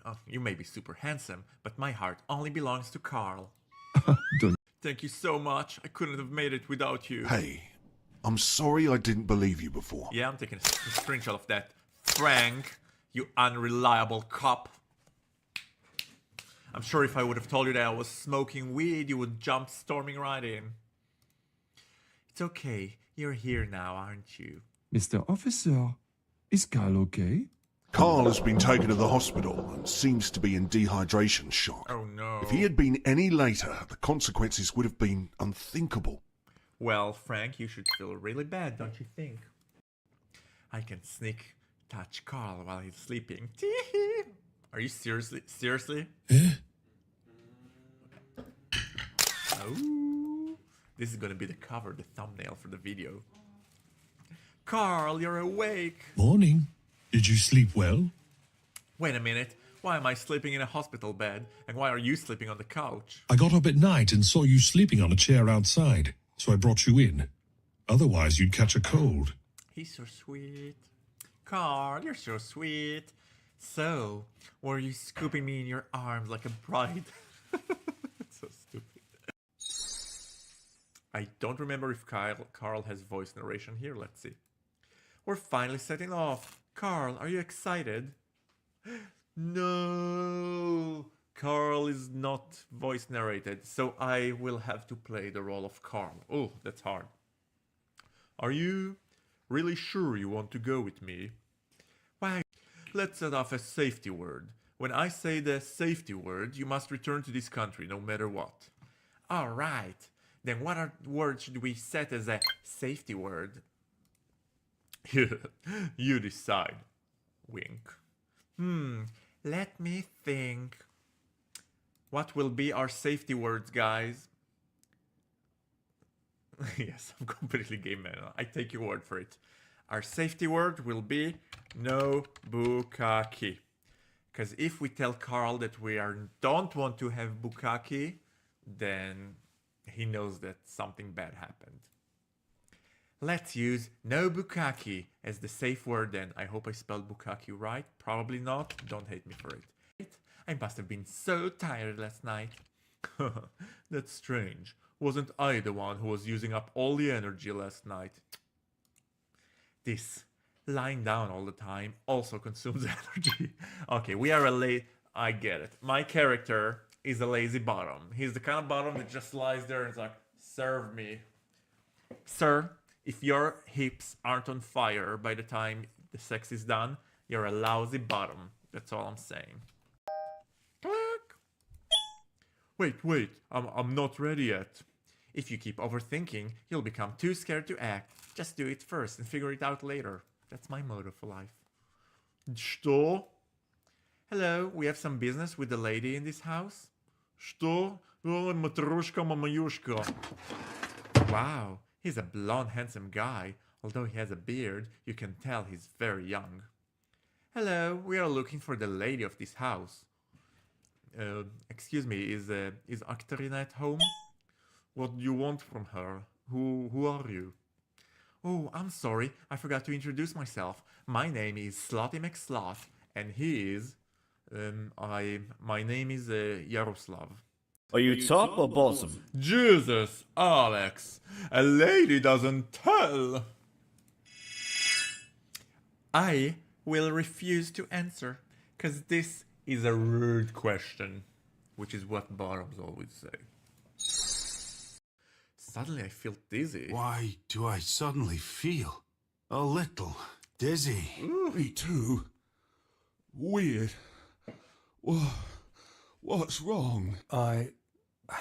handsome, but my heart only belongs to Carl. Don't. Thank you so much. I couldn't have made it without you. Hey, I'm sorry I didn't believe you before. Yeah, I'm taking a screenshot of that. Frank, you unreliable cop. I'm sure if I would have told you that I was smoking weed, you would jump storming right in. It's okay. You're here now, aren't you? Mr. Officer, is Carl okay? Carl has been taken to the hospital and seems to be in dehydration shock. Oh no. If he had been any later, the consequences would have been unthinkable. Well, Frank, you should feel really bad, don't you think? I can sneak touch Carl while he's sleeping. Are you seriously? Oh, this is gonna be the cover, the thumbnail for the video. Carl, you're awake. Morning. Did you sleep well? Wait a minute. Why am I sleeping in a hospital bed? And why are you sleeping on the couch? I got up at night and saw you sleeping on a chair outside, so I brought you in. Otherwise, you'd catch a cold. He's so sweet. Carl, you're so sweet. So, were you scooping me in your arms like a bride? It's so stupid. I don't remember if Carl has voice narration here. Let's see. We're finally setting off. Carl, are you excited? No! Carl Carl is not voice narrated, so I will have to play the role of Carl. Oh, that's hard. Are you really sure you want to go with me? Why? Let's set off a safety word. When I say the safety word, you must return to this country no matter what. Alright, then what word should we set as a safety word? You decide. Wink. Let me think. What will be our safety words, guys? Yes, I'm completely gay man. I take your word for it. Our safety word will be no bukkake. Because if we tell Carl that we don't want to have bukkake, then he knows that something bad happened. Let's use no bukkake as the safe word then. I hope I spelled bukkake right. Probably not. Don't hate me for it. I must have been so tired last night. That's strange. Wasn't I the one who was using up all the energy last night? This lying down all the time also consumes energy. Okay, we are I get it. My character is a lazy bottom. He's the kind of bottom that just lies there and is like, serve me. Sir, if your hips aren't on fire by the time the sex is done, you're a lousy bottom. That's all I'm saying. Wait, I'm not ready yet. If you keep overthinking, you'll become too scared to act. Just do it first and figure it out later. That's my motto for life. Что? Hello, we have some business with the lady in this house. Что? Ой, матрешка-мамаюшка. Wow, he's a blonde, handsome guy. Although he has a beard, you can tell he's very young. Hello, we are looking for the lady of this house. Excuse me, is Octarina at home? What do you want from her? Who are you? Oh, I'm sorry, I forgot to introduce myself. My name is Slotty McSloth, and he is... my name is Yaroslav. Are you top or bottom? Jesus, Alex, a lady doesn't tell. I will refuse to answer, because this is a rude question, which is what bottoms always say. Suddenly I feel dizzy. Why do I suddenly feel a little dizzy? Me too. Weird. What's wrong? I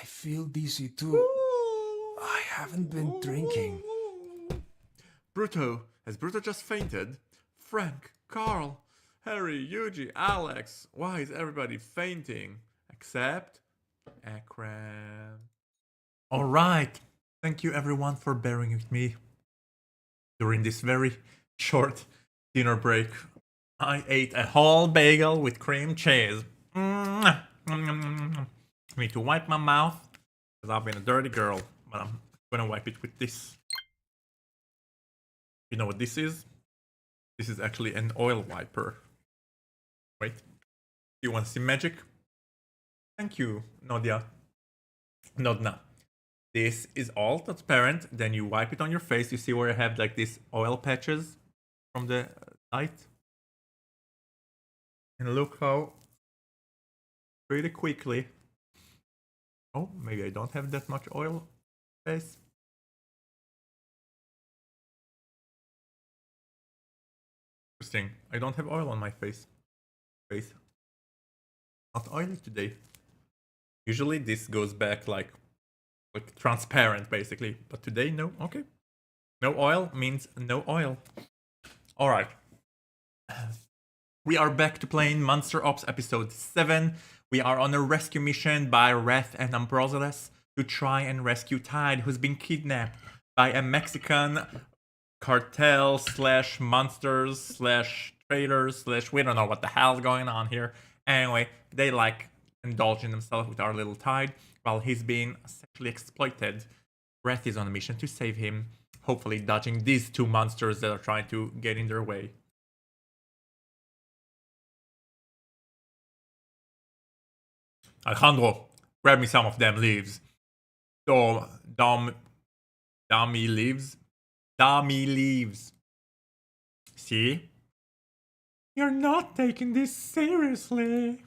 feel dizzy too. I haven't been drinking. Bruto, has Bruto just fainted? Frank, Carl, Harry, Yuji, Alex, why is everybody fainting? Except Akram. Alright, thank you everyone for bearing with me during this very short dinner break. I ate a whole bagel with cream cheese. I need to wipe my mouth because I've been a dirty girl, but I'm gonna wipe it with this. You know what this is? This is actually an oil wiper. Wait, you want to see magic? Thank you, Nadia. Nodna. This is all transparent, then you wipe it on your face. You see where I have like these oil patches from the light? And look how pretty quickly. Oh, maybe I don't have that much oil face. Interesting. I don't have oil on my face. Not oily today. Usually this goes back like transparent basically, but today no. Okay. No oil means no oil. All right. We are back to playing MonsterOps episode 7. We are on a rescue mission by Wraith and Ambrosiles to try and rescue Tide, who's been kidnapped by a Mexican cartel / monsters / traders / we don't know what the hell's going on here. Anyway, they like indulging themselves with our little Tide while he's being sexually exploited. Wraith is on a mission to save him, hopefully dodging these two monsters that are trying to get in their way. Alejandro, grab me some of them leaves. Dami leaves. Dami leaves. See? You're not taking this seriously.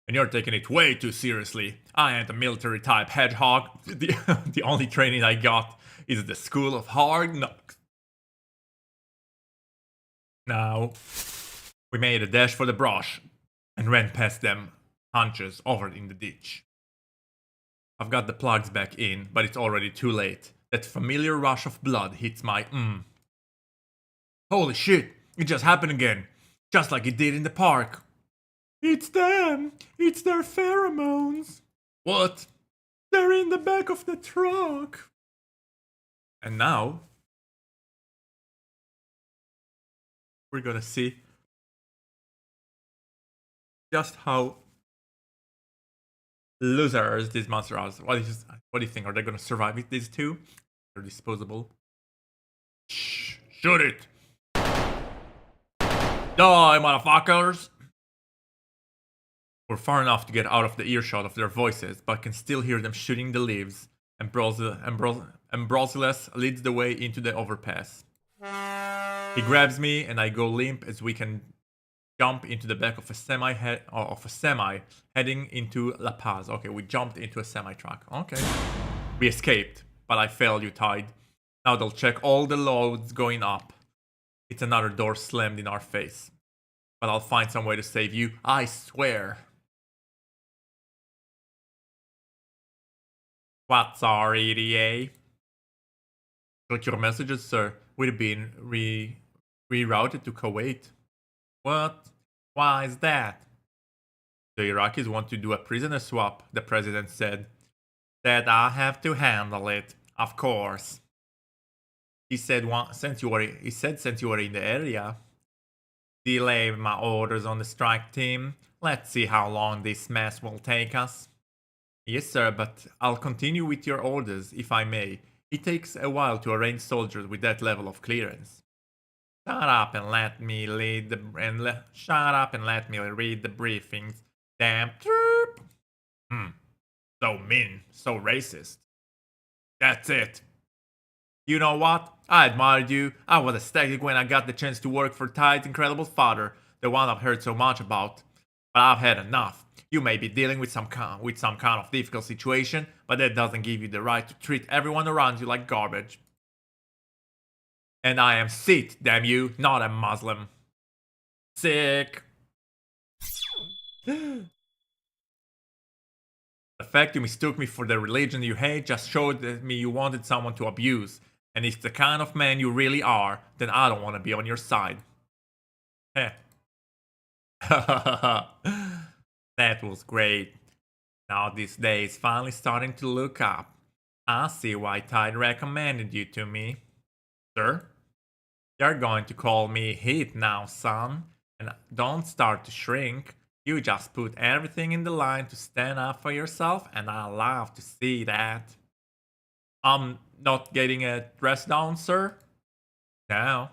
And you're taking it way too seriously. I ain't a military type hedgehog. The only training I got is the school of hard knocks. Now, we made a dash for the brush and ran past them hunches over in the ditch. I've got the plugs back in, but it's already too late. That familiar rush of blood hits my Holy shit, it just happened again. Just like it did in the park. It's them! It's their pheromones! What? They're in the back of the truck! And now, we're gonna see just how losers these monsters are. What do you think? Are they gonna survive with these two? They're disposable. Shh! Shoot it! Die, motherfuckers! We're far enough to get out of the earshot of their voices, but can still hear them shooting the leaves. Ambrosiles leads the way into the overpass. He grabs me, and I go limp as we can jump into the back of a semi heading into La Paz. Okay, we jumped into a semi truck. Okay, we escaped, but I failed you, Tide. Now they'll check all the loads going up. It's another door slammed in our face, but I'll find some way to save you. I swear. What's our ETA? Check your messages, sir. We've been rerouted to Kuwait. What? Why is that? The Iraqis want to do a prisoner swap, the president said. Said I have to handle it, of course. He said since you were in the area. Delay my orders on the strike team. Let's see how long this mess will take us. Yes, sir, but I'll continue with your orders, if I may. It takes a while to arrange soldiers with that level of clearance. Shut up and let me read the briefings. Damn troop. So mean, so racist. That's it. You know what? I admired you. I was ecstatic when I got the chance to work for Tide's incredible father, the one I've heard so much about. But I've had enough. You may be dealing with some kind of difficult situation, but that doesn't give you the right to treat everyone around you like garbage. And I am Sikh, damn you, not a Muslim. Sick. The fact you mistook me for the religion you hate just showed me you wanted someone to abuse. And if the kind of man you really are, then I don't want to be on your side. Heh. That was great. Now this day is finally starting to look up. I see why Tide recommended you to me. Sir? You're going to call me Heath now, son. And don't start to shrink. You just put everything in the line to stand up for yourself, and I love to see that. I'm not getting a dress down, sir? No.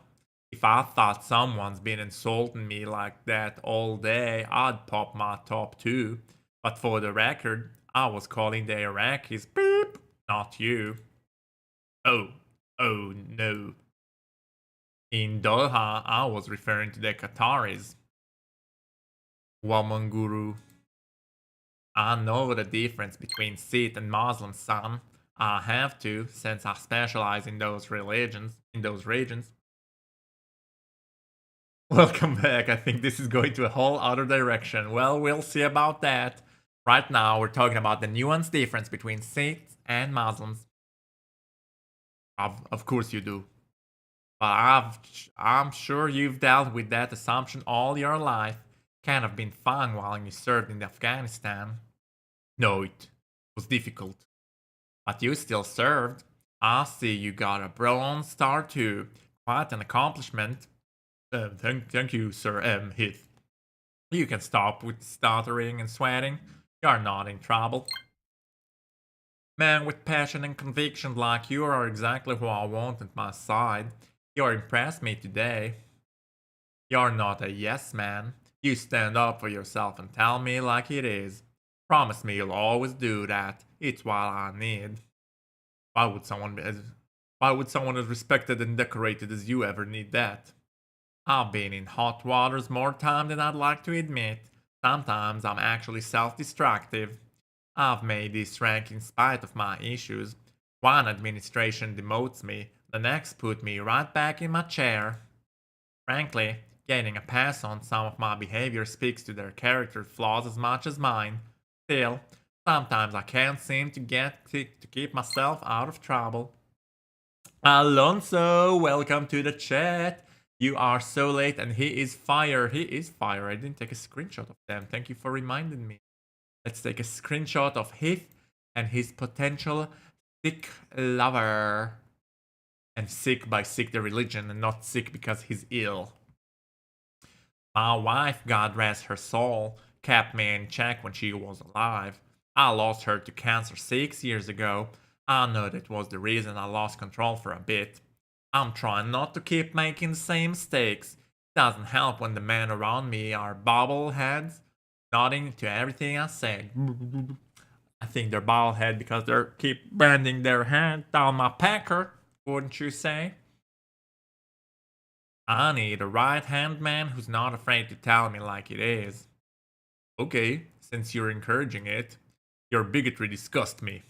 If I thought someone's been insulting me like that all day, I'd pop my top too. But for the record, I was calling the Iraqis beep, not you. Oh no. In Doha, I was referring to the Qataris. Woman guru. I know the difference between Sikh and Muslim, son. I have to, since I specialize in those regions. Welcome back. I think this is going to a whole other direction. Well, we'll see about that. Right now, we're talking about the nuanced difference between Sikhs and Muslims. Of course you do. But I'm sure you've dealt with that assumption all your life. Can't have been fun while you served in Afghanistan. No, it was difficult. But you still served. I see you got a Bronze Star too. Quite an accomplishment. Thank you, Sir Heath. You can stop with stuttering and sweating. You're not in trouble. Men with passion and conviction like you are exactly who I want at my side. You impressed me today. You're not a yes man. You stand up for yourself and tell me like it is. Promise me you'll always do that. It's what I need. Why would someone as respected and decorated as you ever need that? I've been in hot waters more time than I'd like to admit. Sometimes I'm actually self-destructive. I've made this rank in spite of my issues. One administration demotes me, the next put me right back in my chair. Frankly, getting a pass on some of my behavior speaks to their character flaws as much as mine. Still, sometimes I can't seem to keep myself out of trouble. Alonso, welcome to the chat. You are so late and he is fire. He is fire. I didn't take a screenshot of them. Thank you for reminding me. Let's take a screenshot of Heath and his potential sick lover. And sick by sick the religion and not sick because he's ill. My wife, God rest her soul, kept me in check when she was alive. I lost her to cancer 6 years ago. I know that was the reason I lost control for a bit. I'm trying not to keep making the same mistakes. It doesn't help when the men around me are bobbleheads, nodding to everything I say. I think they're bobblehead because they keep bending their head down my pecker, wouldn't you say? I need a right-hand man who's not afraid to tell me like it is. Okay, since you're encouraging it, your bigotry disgusts me.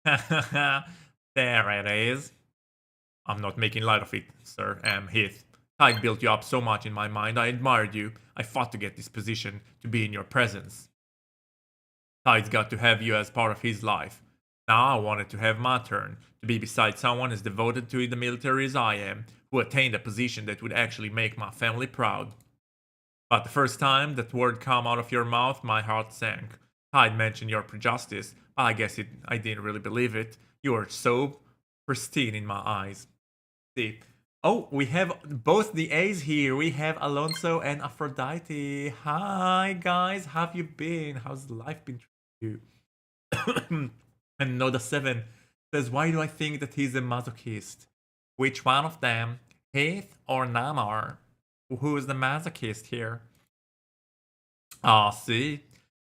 There it is. I'm not making light of it, sir. Heath. I built you up so much in my mind. I admired you. I fought to get this position, to be in your presence. Tide's got to have you as part of his life. Now I wanted to have my turn, to be beside someone as devoted to the military as I am, who attained a position that would actually make my family proud. But the first time that word came out of your mouth, my heart sank. I'd mentioned your prejudice, but I guess I didn't really believe it. You were so pristine in my eyes. See, oh, we have both the A's here. We have Alonso and Aphrodite. Hi, guys. How have you been? How's life been treating you? And Noda7 says, why do I think that he's a masochist? Which one of them? Heath or Namar? Who is the masochist here? Ah, see?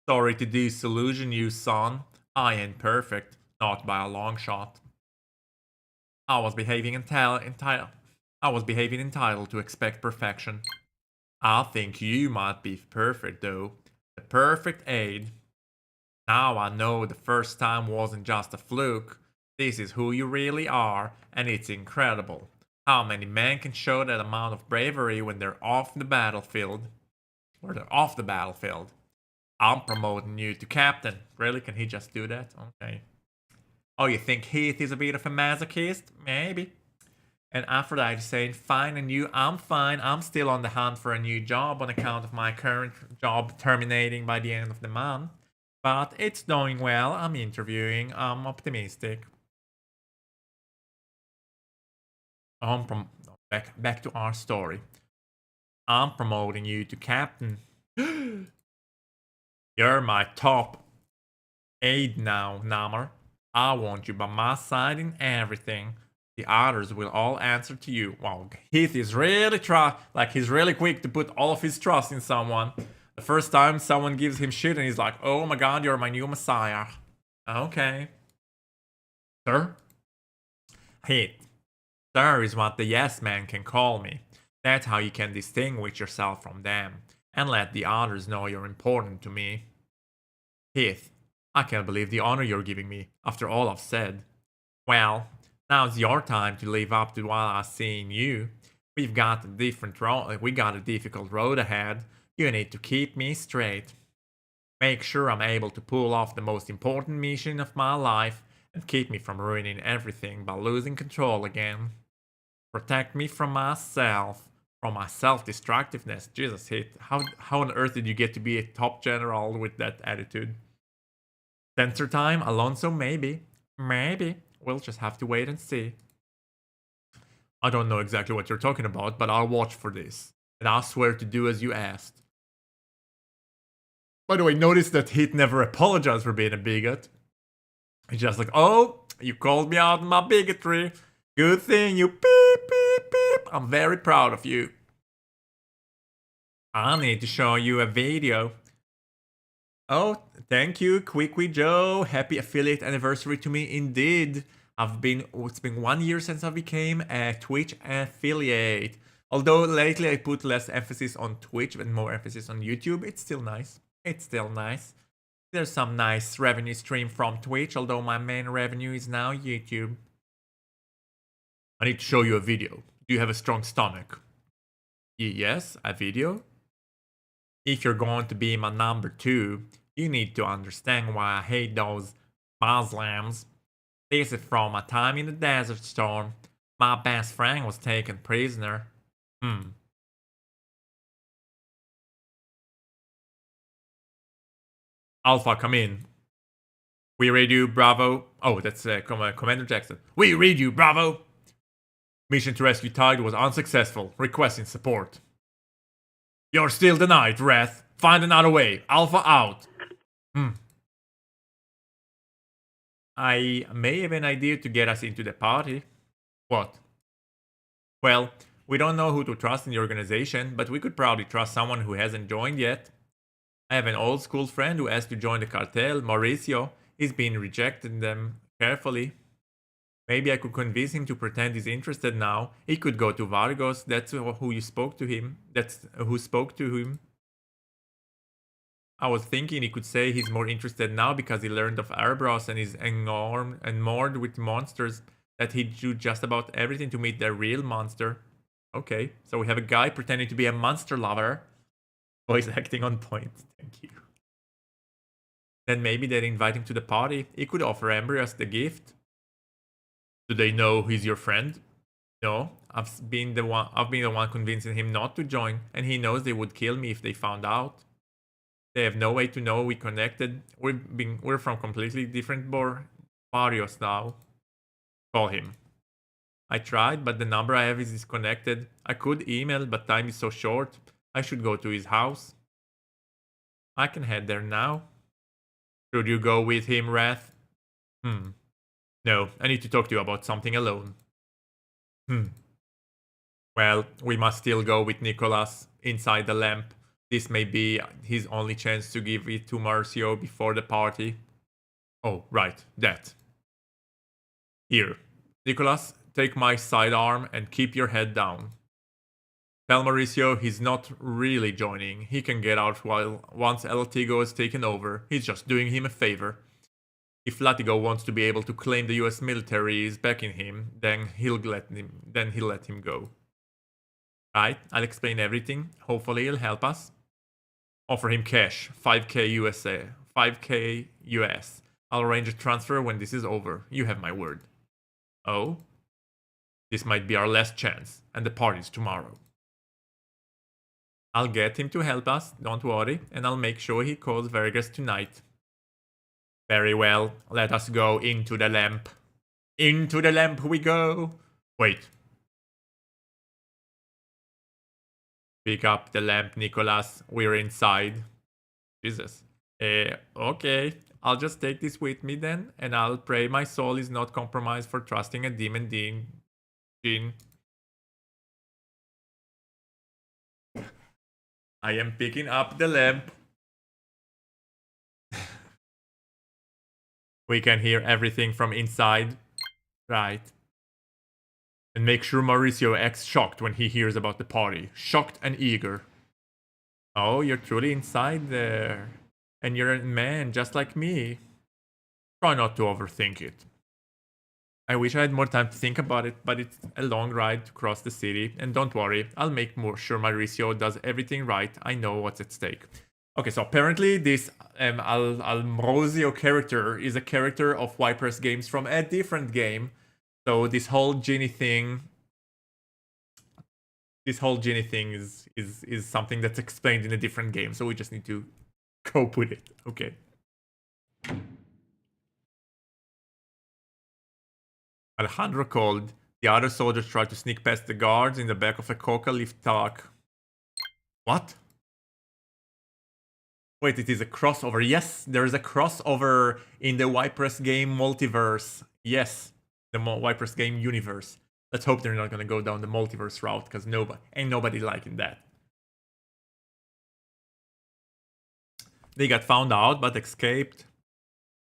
Sorry to disillusion you, son. I ain't perfect. Not by a long shot. I was behaving entitled to expect perfection. I think you might be perfect, though. The perfect aid. Now I know the first time wasn't just a fluke. This is who you really are, and it's incredible. How many men can show that amount of bravery when they're off the battlefield? I'm promoting you to captain. Really? Can he just do that? Okay. Oh, you think Heath is a bit of a masochist? Maybe. And Aphrodite saying, fine, and you? I'm fine. I'm still on the hunt for a new job on account of my current job terminating by the end of the month. But it's going well. I'm interviewing. I'm optimistic. Back to our story. I'm promoting you to captain. You're my top aide now, Namor. I want you by my side in everything. The others will all answer to you. Wow, Heath is really he's really quick to put all of his trust in someone. The first time someone gives him shit and he's like, oh my god, you're my new messiah. Okay. Sir? Heath. Sir is what the yes man can call me. That's how you can distinguish yourself from them. And let the others know you're important to me. Heath. I can't believe the honor you're giving me, after all I've said. Well, now's your time to live up to what I see in you. We got a difficult road ahead. You need to keep me straight. Make sure I'm able to pull off the most important mission of my life and keep me from ruining everything by losing control again. Protect me from myself, from my self-destructiveness. Jesus, how on earth did you get to be a top general with that attitude? Censor time, Alonso, maybe. Maybe. We'll just have to wait and see. I don't know exactly what you're talking about, but I'll watch for this. And I'll swear to do as you asked. By the way, notice that Heath never apologized for being a bigot. He's just like, oh, you called me out on my bigotry. Good thing you beep, beep, beep. I'm very proud of you. I need to show you a video. Oh, thank you, Quicky Joe. Happy affiliate anniversary to me indeed. It's been 1 year since I became a Twitch affiliate. Although lately I put less emphasis on Twitch and more emphasis on YouTube, it's still nice. It's still nice. There's some nice revenue stream from Twitch, although my main revenue is now YouTube. I need to show you a video. Do you have a strong stomach? Yes, a video. If you're going to be my number 2, you need to understand why I hate those Muslims. This is from a time in the Desert Storm. My best friend was taken prisoner. Alpha, come in. We read you, Bravo. Oh, that's Commander Jackson. We read you, Bravo. Mission to rescue Tide was unsuccessful. Requesting support. You're still denied, Wraith. Find another way. Alpha out. I may have an idea to get us into the party. What? Well, we don't know who to trust in the organization, but we could probably trust someone who hasn't joined yet. I have an old school friend who asked to join the cartel, Mauricio. He's been rejecting them carefully. Maybe I could convince him to pretend he's interested now. He could go to Vargos. That's who you spoke to him. That's who spoke to him. I was thinking he could say he's more interested now because he learned of Erebros and is enamored with monsters, that he'd do just about everything to meet their real monster. Okay, so we have a guy pretending to be a monster lover. Voice acting on point. Thank you. Then maybe they'd invite him to the party. He could offer embryos the gift. Do they know he's your friend? No, I've been the one convincing him not to join, and he knows they would kill me if they found out. They have no way to know we connected. We're from completely different barrios now. Call him. I tried, but the number I have is disconnected. I could email, but time is so short. I should go to his house. I can head there now. Should you go with him, Wraith? No, I need to talk to you about something alone. Well, we must still go with Nicholas inside the lamp. This may be his only chance to give it to Marcio before the party. Oh, right, that. Here, Nicholas, take my sidearm and keep your head down. Tell Mauricio he's not really joining. He can get out once El Tigo is taken over. He's just doing him a favor. If Latigo wants to be able to claim the US military is backing him, then he'll let him go. Right, I'll explain everything. Hopefully he'll help us. Offer him cash, 5k US. I'll arrange a transfer when this is over. You have my word. Oh? This might be our last chance, and the party's tomorrow. I'll get him to help us, don't worry, and I'll make sure he calls Vergas tonight. Very well, let us go into the lamp. Into the lamp we go. Wait. Pick up the lamp, Nicholas. We're inside. Jesus. Okay. I'll just take this with me then, and I'll pray my soul is not compromised for trusting a demon Jean. I am picking up the lamp. We can hear everything from inside. Right. And make sure Mauricio acts shocked when he hears about the party. Shocked and eager. Oh, you're truly inside there. And you're a man just like me. Try not to overthink it. I wish I had more time to think about it, but it's a long ride to cross the city. And don't worry, I'll make sure Mauricio does everything right. I know what's at stake. Okay, so apparently this Almrozio character is a character of Viper's games from a different game. So this whole genie thing is something that's explained in a different game. So we just need to cope with it. Okay. Alejandro called. The other soldiers tried to sneak past the guards in the back of a coca-leaf truck. What? Wait, it is a crossover. Yes, there is a crossover in the Viper's game multiverse. Yes, the Viper's game universe. Let's hope they're not gonna go down the multiverse route, because ain't nobody liking that. They got found out, but escaped.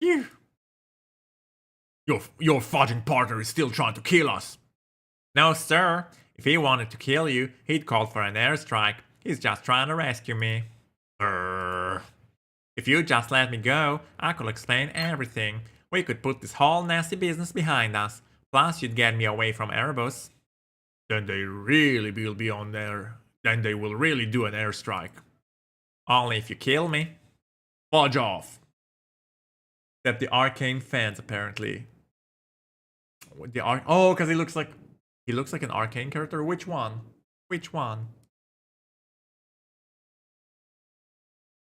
Phew. Your fudging partner is still trying to kill us. No, sir. If he wanted to kill you, he'd call for an airstrike. He's just trying to rescue me. If you just let me go, I could explain everything. We could put this whole nasty business behind us. Plus, you'd get me away from Erebus. Then they really will be on there. Then they will really do an airstrike. Only if you kill me. Fudge off. Except the Arcane fans, apparently. Oh, because he looks like an Arcane character. Which one? Which one?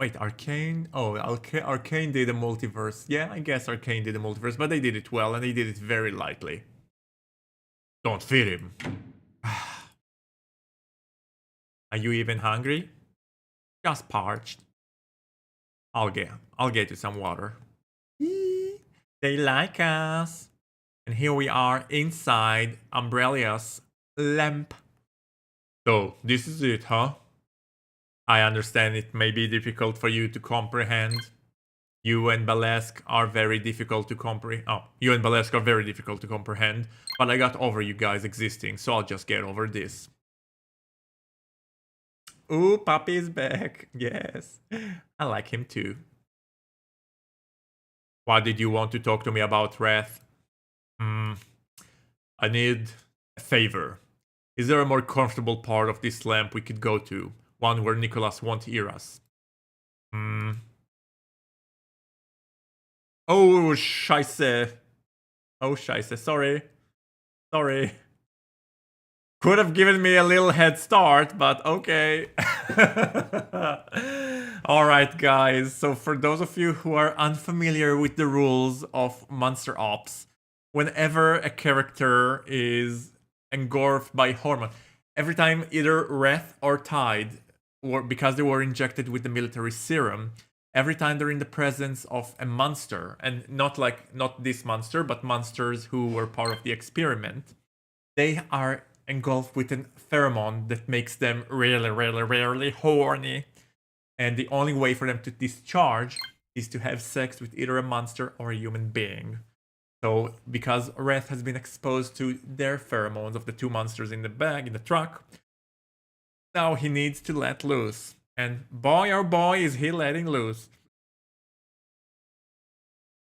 Wait, Arcane? Oh, Arcane did a multiverse. Yeah, I guess Arcane did a multiverse, but they did it well and they did it very lightly. Don't feed him. Are you even hungry? Just parched. I'll get you some water. They like us. And here we are inside Umbrella's lamp. So, this is it, huh? I understand it may be difficult for you to comprehend. You and Balasque are very difficult to comprehend. Oh, you and Balasque are very difficult to comprehend. But I got over you guys existing, so I'll just get over this. Ooh, Papi is back. Yes. I like him too. What did you want to talk to me about, Wraith? I need a favor. Is there a more comfortable part of this lamp we could go to? One where Nicholas won't hear us. Oh, scheisse. Oh, scheisse. Sorry. Sorry. Could have given me a little head start, but okay. Alright, guys. So for those of you who are unfamiliar with the rules of MonsterOps, whenever a character is engulfed by hormone, every time either Wraith or Tide, or because they were injected with the military serum, every time they're in the presence of a monster, and not this monster, but monsters who were part of the experiment, they are engulfed with a pheromone that makes them really horny. And the only way for them to discharge is to have sex with either a monster or a human being. So, because Wraith has been exposed to their pheromones of the two monsters in the truck, now he needs to let loose. And boy oh boy is he letting loose.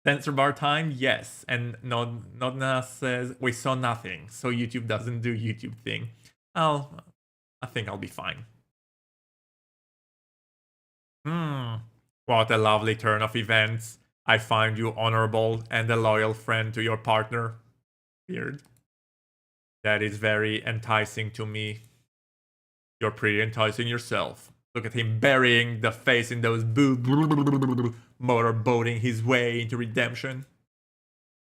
Censor bar time? Yes. And Nodna says, we saw nothing, so YouTube doesn't do YouTube thing. I think I'll be fine. What a lovely turn of events. I find you honorable and a loyal friend to your partner. Weird. That is very enticing to me. You're pretty enticing yourself. Look at him burying the face in those motorboating his way into redemption.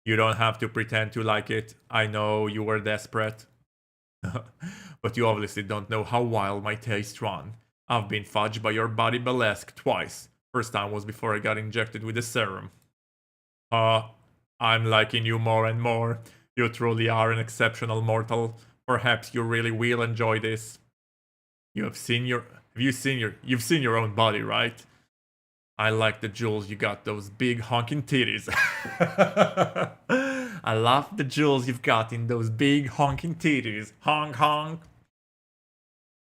You don't have to pretend to like it. I know you were desperate. But you obviously don't know how wild my tastes run. I've been fudged by your buddy Balasque twice. First time was before I got injected with the serum. I'm liking you more and more. You truly are an exceptional mortal. Perhaps you really will enjoy this. You've seen your own body, right? I like the jewels you got, those big honking titties. I love the jewels you've got in those big honking titties. Honk honk.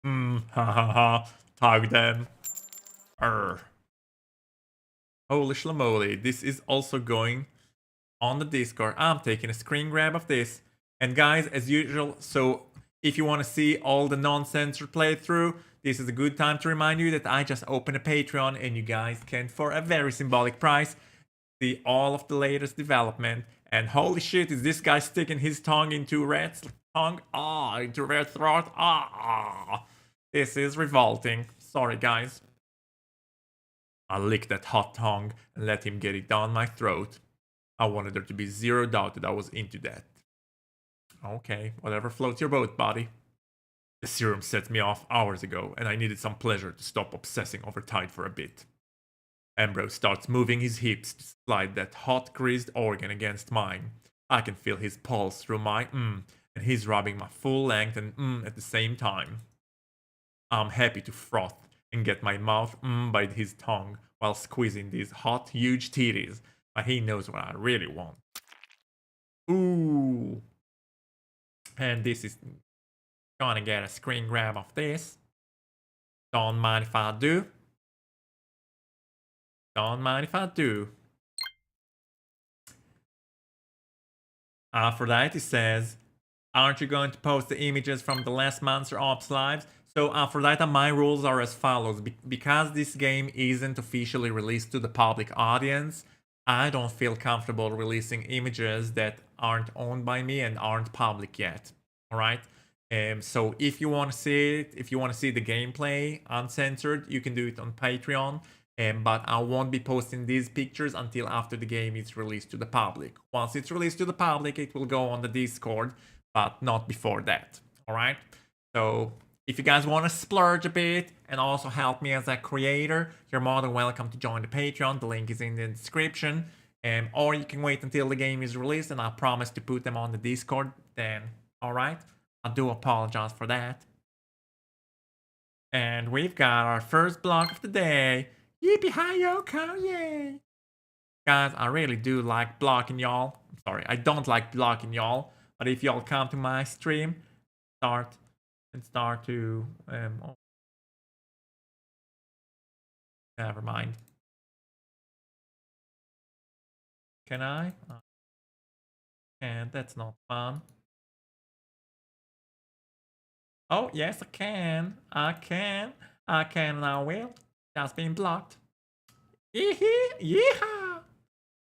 Ha ha ha. Tag them. Holy schlamoli, this is also going on the Discord. I'm taking a screen grab of this. And guys, as usual, so if you want to see all the non-censored playthrough, this is a good time to remind you that I just opened a Patreon and you guys can, for a very symbolic price, see all of the latest development. And holy shit, is this guy sticking his tongue into Red's tongue? Into Red's throat? This is revolting. Sorry, guys. I'll lick that hot tongue and let him get it down my throat. I wanted there to be zero doubt that I was into that. Okay, whatever floats your boat, buddy. The serum set me off hours ago, and I needed some pleasure to stop obsessing over Tide for a bit. Ambrose starts moving his hips to slide that hot greased organ against mine. I can feel his pulse through my and he's rubbing my full length and at the same time. I'm happy to froth and get my mouth by his tongue while squeezing these hot, huge titties, but he knows what I really want. Ooh. And this is Gonna get a screen grab of this. Don't mind if I do. Don't mind if I do. Aphrodite says, aren't you going to post the images from the last MonsterOps lives? So Aphrodite, my rules are as follows. Because this game isn't officially released to the public audience, I don't feel comfortable releasing images that aren't owned by me and aren't public yet. Alright? So if you want to see it, if you want to see the gameplay uncensored, you can do it on Patreon. But I won't be posting these pictures until after the game is released to the public. Once it's released to the public, it will go on the Discord, but not before that. Alright? So if you guys want to splurge a bit and also help me as a creator, you're more than welcome to join the Patreon. The link is in the description. Or you can wait until the game is released and I promise to put them on the Discord then. Alright? I do apologize for that. And we've got our first block of the day. Yippee-hi-yo-ko, yay! Guys, I really do like blocking y'all. I'm sorry, I don't like blocking y'all. But if y'all come to my stream, start to... oh. Never mind. Can I? And that's not fun. Oh, yes, I can. I can and I will. That's been blocked. Yeehaw!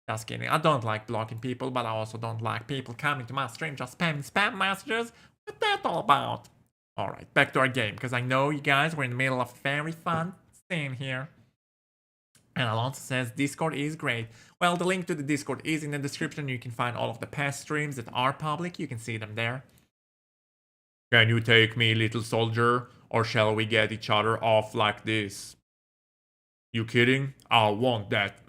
Just kidding. I don't like blocking people, but I also don't like people coming to my stream just spamming spam messages. What's that all about? Alright, back to our game, because I know you guys were in the middle of a very fun scene here. And Alonso says Discord is great. Well, the link to the Discord is in the description. You can find all of the past streams that are public. You can see them there. Can you take me, little soldier? Or shall we get each other off like this? You kidding? I want that.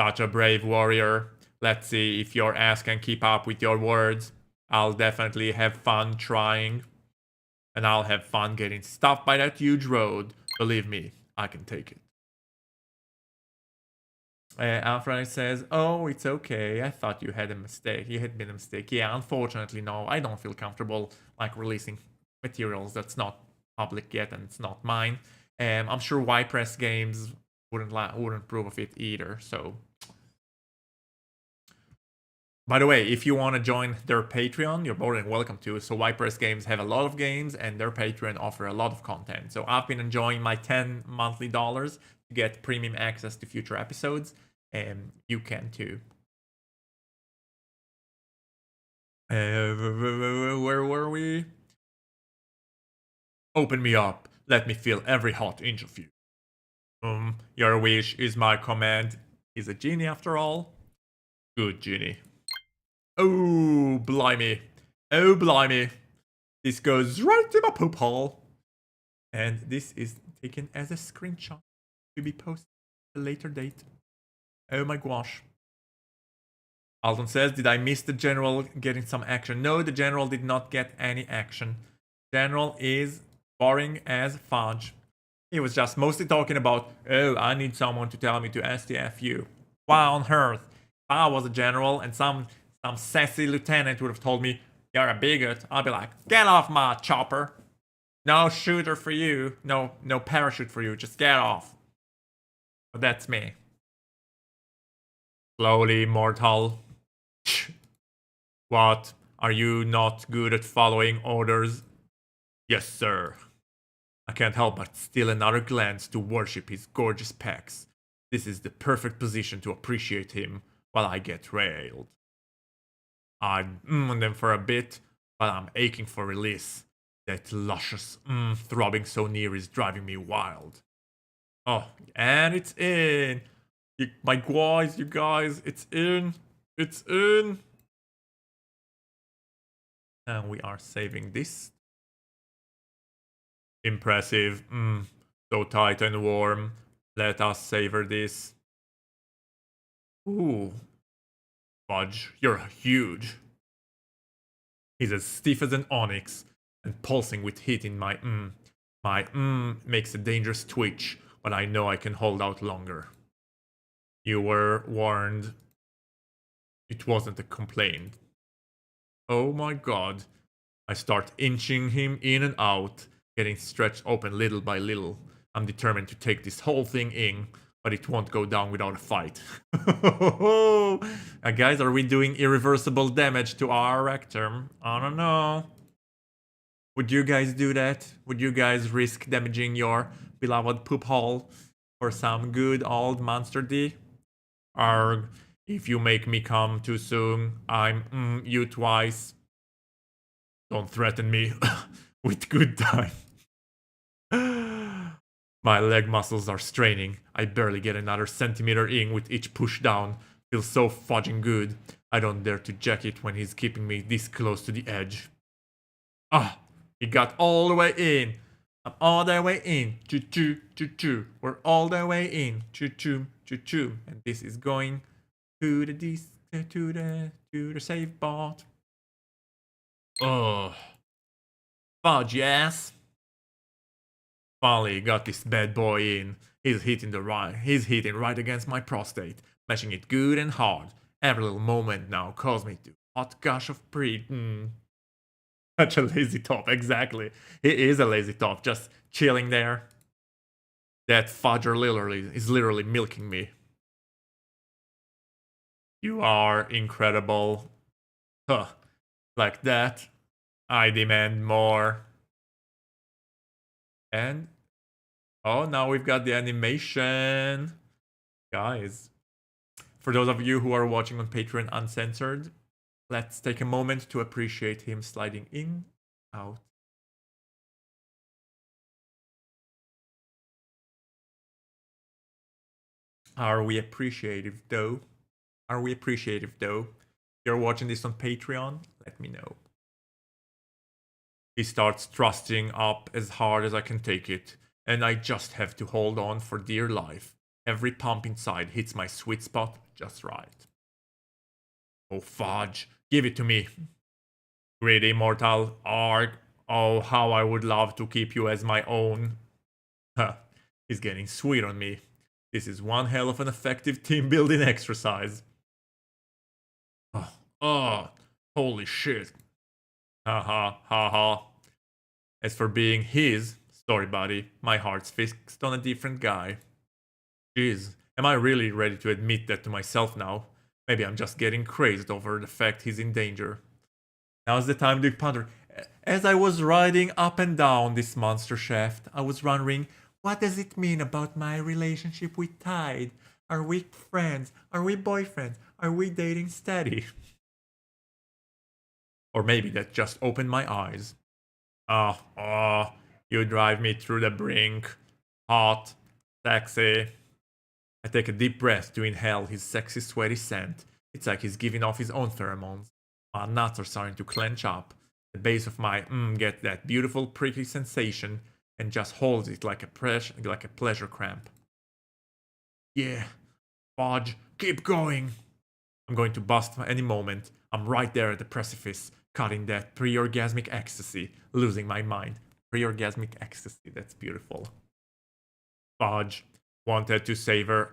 Such a brave warrior. Let's see if your ass can keep up with your words. I'll definitely have fun trying. And I'll have fun getting stopped by that huge road. Believe me, I can take it. Alfred says, oh, it's okay. I thought you had a mistake. You had been a mistake. Yeah, unfortunately, no. I don't feel comfortable like releasing materials that's not public yet and it's not mine. I'm sure Y-Press Games wouldn't approve of it either. So, by the way, if you want to join their Patreon, you're more than welcome to. So Y-Press Games have a lot of games and their Patreon offer a lot of content. So I've been enjoying my $10 monthly to get premium access to future episodes. And you can too. Where were we? Open me up. Let me feel every hot inch of you. Your wish is my command. He's a genie after all. Good genie. Oh, blimey. Oh, blimey. This goes right to my poop hole. And this is taken as a screenshot to be posted at a later date. Oh my gosh. Alton says, did I miss the general getting some action? No, the general did not get any action. General is boring as fudge. He was just mostly talking about, oh, I need someone to tell me to STF you. Why on earth? If I was a general and some sassy lieutenant would have told me, you're a bigot, I'd be like, get off my chopper. No shooter for you. No parachute for you. Just get off. But that's me. Slowly, mortal. What? Are you not good at following orders? Yes, sir. I can't help but steal another glance to worship his gorgeous pecs. This is the perfect position to appreciate him while I get railed. I'd on them for a bit, but I'm aching for release. That luscious throbbing so near is driving me wild. Oh, and it's in! My guys, you guys, it's in! It's in! And we are saving this. Impressive. So tight and warm. Let us savor this. Ooh. Fudge, you're huge. He's as stiff as an onyx and pulsing with heat in my My makes a dangerous twitch, but I know I can hold out longer. You were warned. It wasn't a complaint. Oh my god. I start inching him in and out, getting stretched open little by little. I'm determined to take this whole thing in, but it won't go down without a fight. Guys, are we doing irreversible damage to our rectum? I don't know. Would you guys do that? Would you guys risk damaging your beloved poop hole for some good old monster D? Arg, if you make me come too soon, I'm you twice. Don't threaten me with good time. My leg muscles are straining. I barely get another centimeter in with each push down. Feels so fudging good. I don't dare to jack it when he's keeping me this close to the edge. Ah, he got all the way in. I'm all the way in. Choo choo choo choo. We're all the way in. Choo choo choo choo. And this is going to the save bot. Oh, fudge yes. Finally got this bad boy in. He's hitting right against my prostate, mashing it good and hard. Every little moment now calls me to hot gush of Such a lazy top, exactly. He is a lazy top, just chilling there. That fudger is literally milking me. You are incredible. Huh. Like that. I demand more. And oh, now we've got the animation. Guys, for those of you who are watching on Patreon uncensored, let's take a moment to appreciate him sliding in, out. Are we appreciative though? Are we appreciative though? If you're watching this on Patreon, let me know. He starts thrusting up as hard as I can take it, and I just have to hold on for dear life. Every pump inside hits my sweet spot just right. Oh fudge, give it to me. Greedy mortal, arg. Oh, how I would love to keep you as my own. Huh, he's getting sweet on me. This is one hell of an effective team building exercise. Oh, holy shit. Ha ha ha. As for being his, sorry buddy, my heart's fixed on a different guy. Jeez, am I really ready to admit that to myself now? Maybe I'm just getting crazed over the fact he's in danger. Now's the time to ponder. As I was riding up and down this monster shaft, I was wondering, what does it mean about my relationship with Tide? Are we friends? Are we boyfriends? Are we dating steady? Or maybe that just opened my eyes. You drive me through the brink. Hot, sexy. I take a deep breath to inhale his sexy, sweaty scent. It's like he's giving off his own pheromones. My nuts are starting to clench up. The base of my gets that beautiful, prickly sensation and just holds it like a pleasure cramp. Yeah, fudge, keep going. I'm going to bust any moment. I'm right there at the precipice, caught in that pre-orgasmic ecstasy, losing my mind. Pre-orgasmic ecstasy, that's beautiful. Fudge, wanted to savor,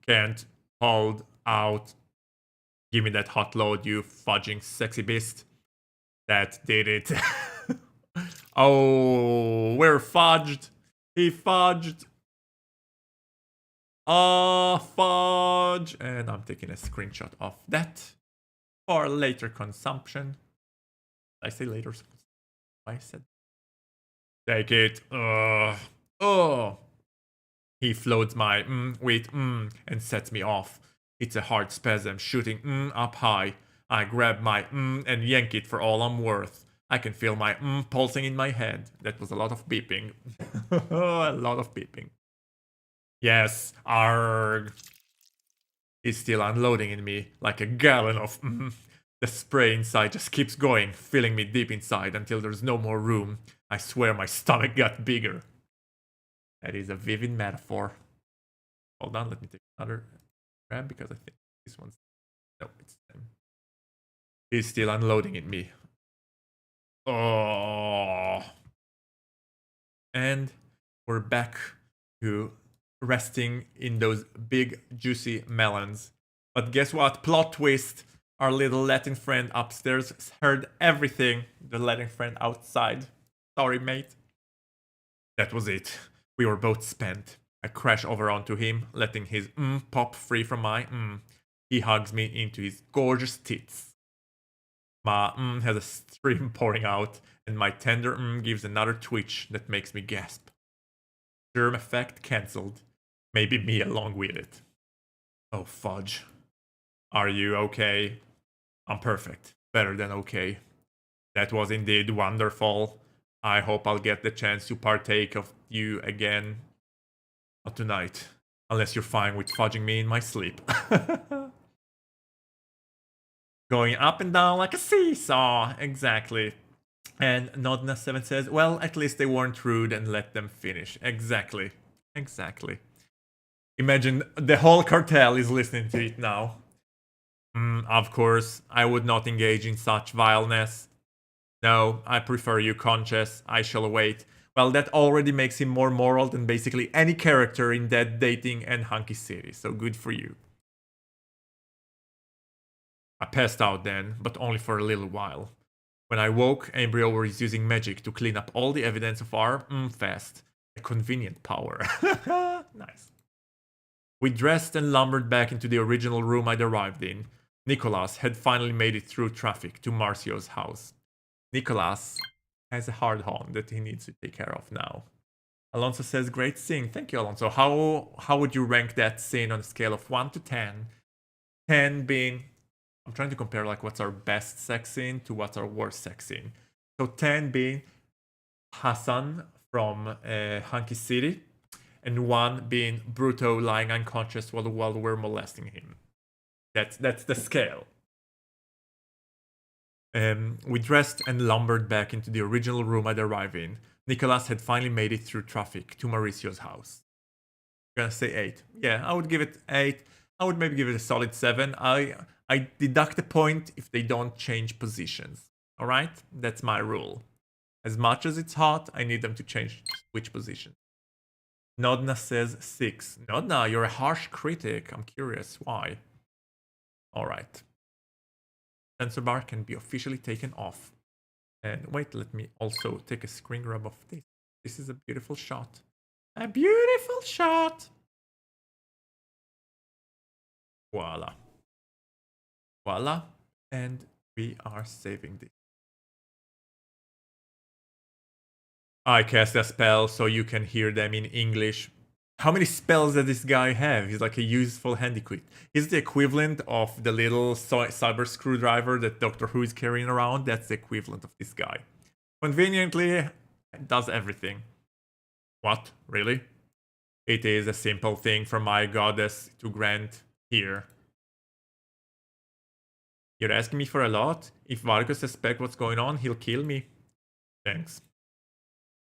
can't hold out. Give me that hot load, you fudging sexy beast. That did it. Oh, we're fudged. He fudged. Fudge. And I'm taking a screenshot of that for later consumption. Did I say later? I said. Take it. He floats my with and sets me off. It's a hard spasm shooting up high. I grab my and yank it for all I'm worth. I can feel my pulsing in my head. That was a lot of beeping. A lot of beeping. Yes, arg. He's still unloading in me like a gallon of The spray inside just keeps going, filling me deep inside until there's no more room. I swear my stomach got bigger. That is a vivid metaphor. Hold on, let me take another grab because I think this one's... No, it's the same. He's still unloading in me. Oh. And we're back to resting in those big juicy melons. But guess what? Plot twist. Our little Latin friend upstairs heard everything. The Latin friend outside. Sorry, mate. That was it. We were both spent. I crash over onto him, letting his pop free from my He hugs me into his gorgeous tits. My has a stream pouring out, and my tender gives another twitch that makes me gasp. Germ effect cancelled. Maybe me along with it. Oh fudge. Are you okay? I'm perfect. Better than okay. That was indeed wonderful. I hope I'll get the chance to partake of you again. Not tonight. Unless you're fine with fudging me in my sleep. Going up and down like a seesaw. Exactly. And Nodna7 says, well, at least they weren't rude and let them finish. Exactly. Exactly. Imagine the whole cartel is listening to it now. Of course, I would not engage in such vileness. No, I prefer you conscious. I shall wait. Well, that already makes him more moral than basically any character in that dating and hunky city. So good for you. I passed out then, but only for a little while. When I woke, Embryo was using magic to clean up all the evidence of our fast. A convenient power. Nice. We dressed and lumbered back into the original room I'd arrived in. Nicholas had finally made it through traffic to Marcio's house. Nicholas has a hard on that he needs to take care of now. Alonso says, great scene. Thank you, Alonso. How would you rank that scene on a scale of 1 to 10? 10 being... I'm trying to compare like what's our best sex scene to what's our worst sex scene. So 10 being Hassan from Hunky City, and 1 being Bruto lying unconscious while we're molesting him. That's the scale. We dressed and lumbered back into the original room I'd arrived in. Nicholas had finally made it through traffic to Mauricio's house. I'm gonna say 8. Yeah, I would give it 8. I would maybe give it a solid 7. I deduct a point if they don't change positions. Alright? That's my rule. As much as it's hot, I need them to change which position. Nodna says 6. Nodna, you're a harsh critic. I'm curious why. Alright. Sensor bar can be officially taken off. And wait, let me also take a screen grab of this. This is a beautiful shot. A beautiful shot! Voila. Voila. And we are saving this. I cast a spell so you can hear them in English. How many spells does this guy have? He's like a useful handicap. He's the equivalent of the little cyber screwdriver that Doctor Who is carrying around. That's the equivalent of this guy. Conveniently, does everything. What? Really? It is a simple thing for my goddess to grant here. You're asking me for a lot? If Vargas suspects what's going on, he'll kill me. Thanks.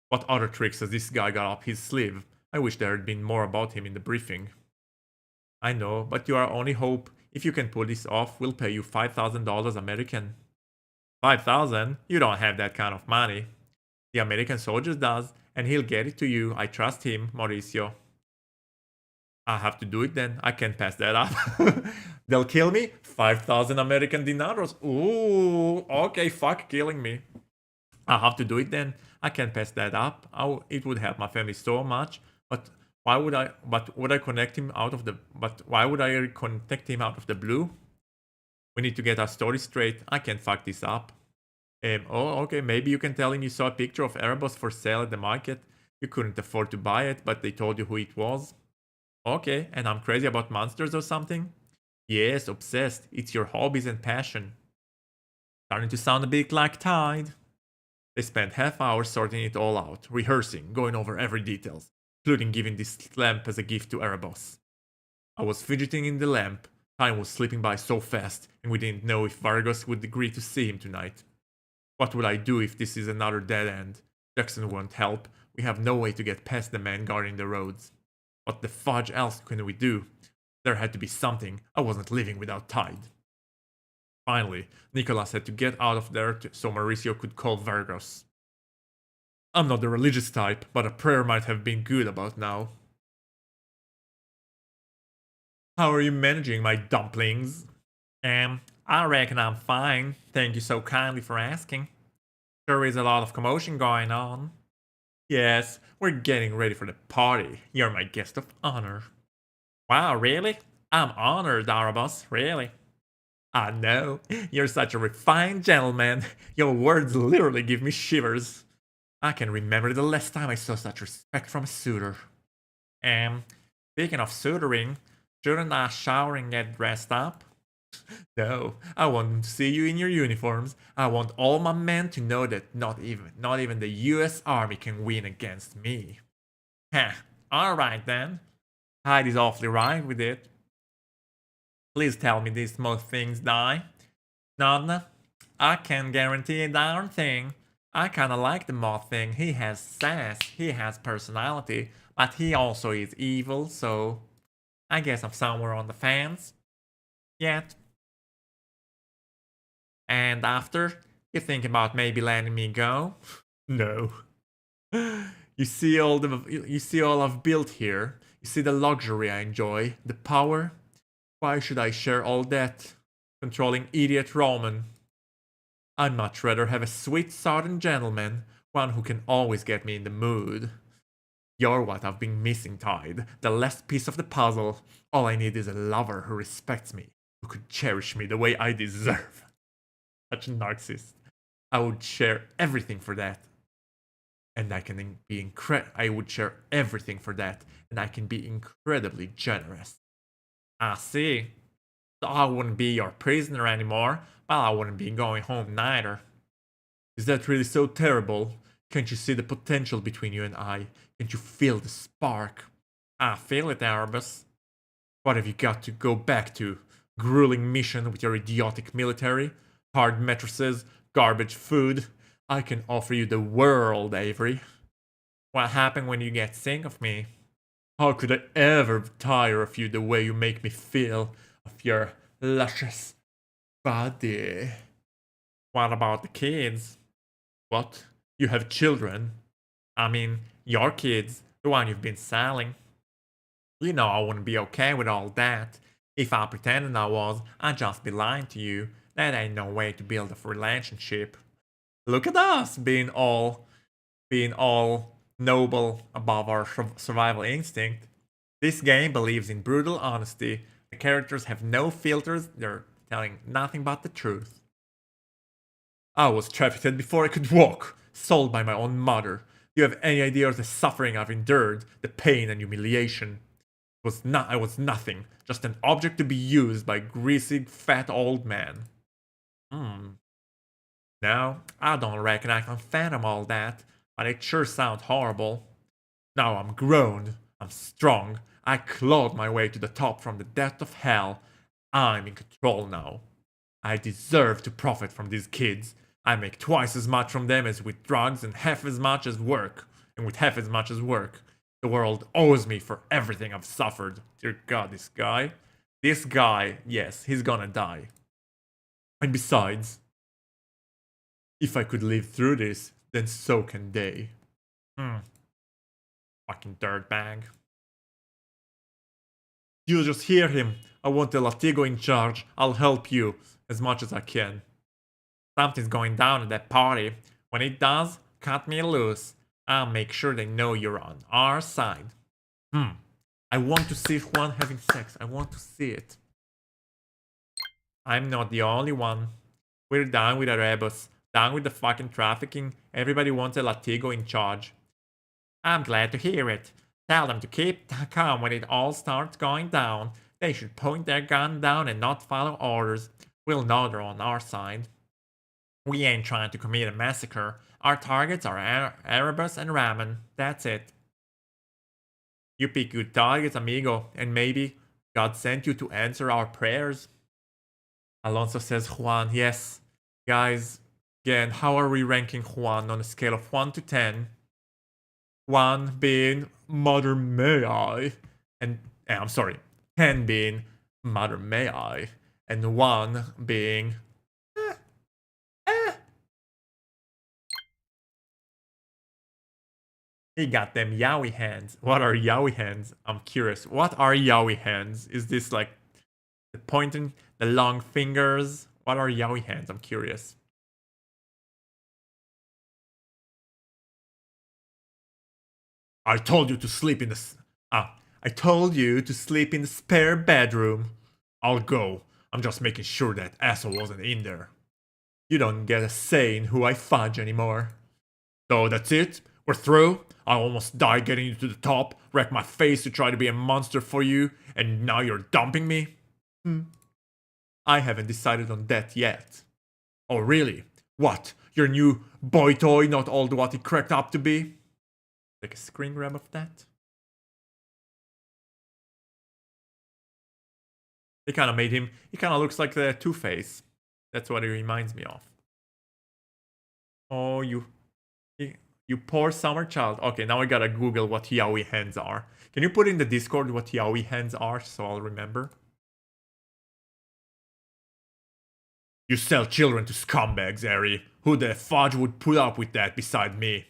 What other tricks has this guy got up his sleeve? I wish there had been more about him in the briefing. I know, but you are our only hope. If you can pull this off, we'll pay you $5,000 American. 5,000? You don't have that kind of money. The American soldier does, and he'll get it to you. I trust him, Mauricio. I have to do it then. I can't pass that up. They'll kill me? 5,000 American dinaros. Ooh, okay, fuck killing me. I have to do it then. I can't pass that up. It would help my family so much. But why would I? But would I connect him out of the? But why would I contact him out of the blue? We need to get our story straight. I can't fuck this up. Oh, okay. Maybe you can tell him you saw a picture of Erebos for sale at the market. You couldn't afford to buy it, but they told you who it was. Okay, and I'm crazy about monsters or something? Yes, obsessed. It's your hobbies and passion. Starting to sound a bit like Tide. They spent half hour sorting it all out, rehearsing, going over every details, including giving this lamp as a gift to Erebos. I was fidgeting in the lamp. Time was slipping by so fast, and we didn't know if Vargas would agree to see him tonight. What would I do if this is another dead end? Jackson won't help. We have no way to get past the man guarding the roads. What the fudge else can we do? There had to be something. I wasn't living without Tide. Finally, Nicholas had to get out of there so Mauricio could call Vargas. I'm not the religious type, but a prayer might have been good about now. How are you managing, my dumplings? I I reckon I'm fine. Thank you so kindly for asking. There is a lot of commotion going on. Yes, we're getting ready for the party. You're my guest of honor. Wow, really? I'm honored, Arabos, really. I know, you're such a refined gentleman. Your words literally give me shivers. I can remember the last time I saw such respect from a suitor. Speaking of suitoring, shouldn't I shower and get dressed up? No, I want to see you in your uniforms. I want all my men to know that not even the US Army can win against me. Heh, alright then. Heidi's awfully right with it. Please tell me these most things die. None. I can't guarantee a darn thing. I kinda like the moth thing. He has sass, he has personality, but he also is evil, so I guess I'm somewhere on the fence. Yet. And after, you think about maybe letting me go? No. You see all I've built here. You see the luxury I enjoy, the power. Why should I share all that? Controlling idiot Roman. I'd much rather have a sweet southern gentleman, one who can always get me in the mood. You're what I've been missing, Tide. The last piece of the puzzle. All I need is a lover who respects me, who could cherish me the way I deserve. Such a narcissist. I would share everything for that. And I would share everything for that, and I can be incredibly generous. I see. So I wouldn't be your prisoner anymore, but I wouldn't be going home neither. Is that really so terrible? Can't you see the potential between you and I? Can't you feel the spark? I feel it, Arabus. What have you got to go back to? Grueling mission with your idiotic military? Hard mattresses? Garbage food? I can offer you the world, Avery. What happened when you get sick of me? How could I ever tire of you the way you make me feel? Of your luscious body. What about the kids? What? You have children? I mean, your kids, the one you've been selling. You know I wouldn't be okay with all that. If I pretended I was, I'd just be lying to you. That ain't no way to build a relationship. Look at us being all noble above our survival instinct. This game believes in brutal honesty. The characters have no filters, they're telling nothing but the truth. I was trafficked before I could walk, sold by my own mother. Do you have any idea of the suffering I've endured, the pain and humiliation? I was nothing, just an object to be used by a greasy, fat old man. No, I don't reckon I can fathom all that, but it sure sounds horrible. Now I'm grown, I'm strong, I clawed my way to the top from the depth of hell. I'm in control now. I deserve to profit from these kids. I make twice as much from them as with drugs and half as much as work. And with half as much as work, the world owes me for everything I've suffered. Dear God, this guy, yes, he's gonna die. And besides, if I could live through this, then so can they. Fucking dirtbag. You'll just hear him. I want the Latigo in charge. I'll help you as much as I can. Something's going down at that party. When it does, cut me loose. I'll make sure they know you're on our side. I want to see Juan having sex. I want to see it. I'm not the only one. We're down with the rebels. Down with the fucking trafficking. Everybody wants a Latigo in charge. I'm glad to hear it. Tell them to keep calm when it all starts going down. They should point their gun down and not follow orders. We'll know they're on our side. We ain't trying to commit a massacre. Our targets are Erebus and Ramen. That's it. You pick good targets, amigo, and maybe God sent you to answer our prayers. Alonso says Juan. Yes. Guys, again, how are we ranking Juan on a scale of 1 to 10? 1 being Mother May I, and I'm sorry, 10 being Mother May I, and 1 being He got them yaoi hands. What are yaoi hands? I'm curious. What are yaoi hands? Is this like the pointing, the long fingers? What are yaoi hands? I'm curious. I told you to sleep in the... I told you to sleep in the spare bedroom. I'll go. I'm just making sure that asshole wasn't in there. You don't get a say in who I fudge anymore. So that's it? We're through? I almost died getting you to the top, wrecked my face to try to be a monster for you, and now you're dumping me? I haven't decided on that yet. Oh really? What? Your new boy toy not all what it cracked up to be? Take a screen grab of that. He kind of made him, he kind of looks like the Two-Face. That's what he reminds me of. Oh, you poor summer child. Okay, now I gotta Google what yaoi hands are. Can you put in the Discord what yaoi hands are so I'll remember? You sell children to scumbags, Ari. Who the fudge would put up with that beside me?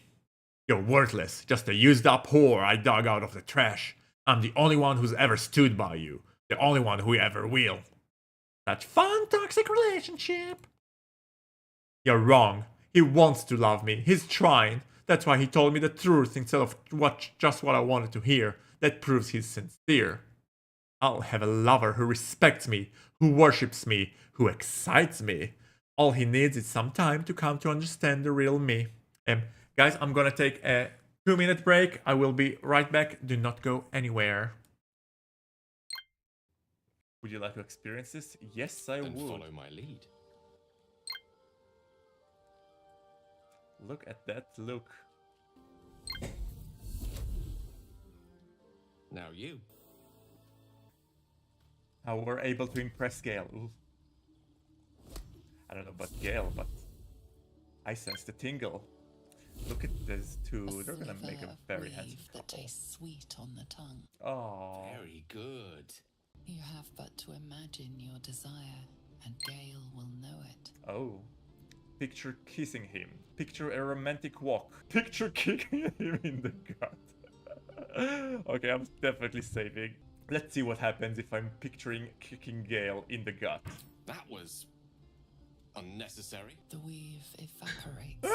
You're worthless, just a used up whore I dug out of the trash. I'm the only one who's ever stood by you. The only one who ever will. That fun, toxic relationship. You're wrong. He wants to love me. He's trying. That's why he told me the truth instead of just what I wanted to hear. That proves he's sincere. I'll have a lover who respects me, who worships me, who excites me. All he needs is some time to come to understand the real me. Guys, I'm gonna take a 2-minute break. I will be right back. Do not go anywhere. Would you like to experience this? Yes, I would. Follow my lead. Look at that look. Now you. How we're able to impress Gale. Ooh. I don't know about Gale, but I sense the tingle. Look at these two. They're gonna make a very handsome couple. That tastes sweet on the tongue. Oh. Very good. You have but to imagine your desire, and Gale will know it. Oh. Picture kissing him. Picture a romantic walk. Picture kicking him in the gut. Okay, I'm definitely saving. Let's see what happens if I'm picturing kicking Gale in the gut. That was unnecessary. The weave evaporates,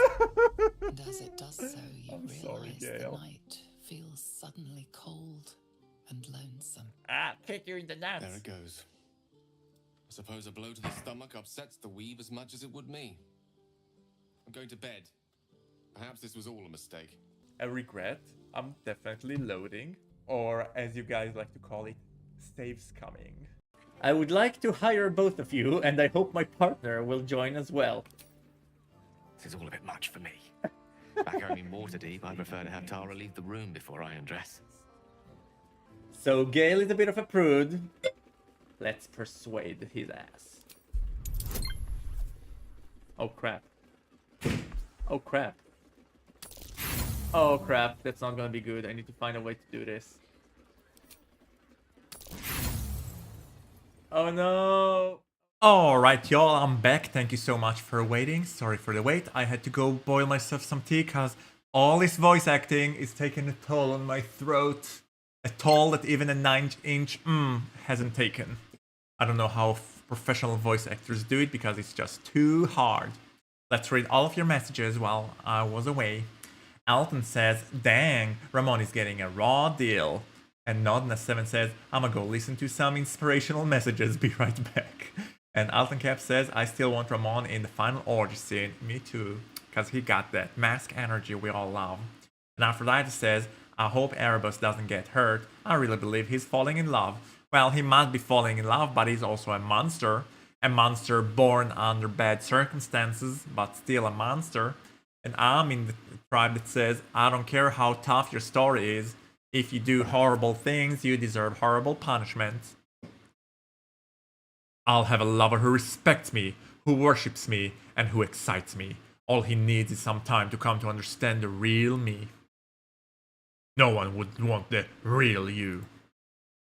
and as it does so, you realize the night feels suddenly cold and lonesome. Kick you in the nuts. There it goes. I suppose a blow to the stomach upsets the weave as much as it would me. I'm going to bed. Perhaps this was all a mistake. A regret? I'm definitely loading. Or, as you guys like to call it, saves coming. I would like to hire both of you, and I hope my partner will join as well. This is all a bit much for me. Back home in Waterdeep, I prefer to have Tara leave the room before I undress. So Gale is a bit of a prude. Let's persuade his ass. Oh crap. Oh crap. Oh crap, that's not gonna be good. I need to find a way to do this. Oh no! Alright y'all, I'm back. Thank you so much for waiting. Sorry for the wait. I had to go boil myself some tea because all this voice acting is taking a toll on my throat. A toll that even a 9-inch hasn't taken. I don't know how professional voice actors do it because it's just too hard. Let's read all of your messages while I was away. Alton says, dang, Ramon is getting a raw deal. And Nodna7 says, I'ma go listen to some inspirational messages, be right back. And Alton Cap says, I still want Ramon in the final orgy scene. Me too, because he got that mask energy we all love. And Aphrodite says, I hope Erebus doesn't get hurt. I really believe he's falling in love. Well, he must be falling in love, but he's also a monster. A monster born under bad circumstances, but still a monster. And I'm in the tribe that says, I don't care how tough your story is. If you do horrible things, you deserve horrible punishment. I'll have a lover who respects me, who worships me, and who excites me. All he needs is some time to come to understand the real me. No one would want the real you.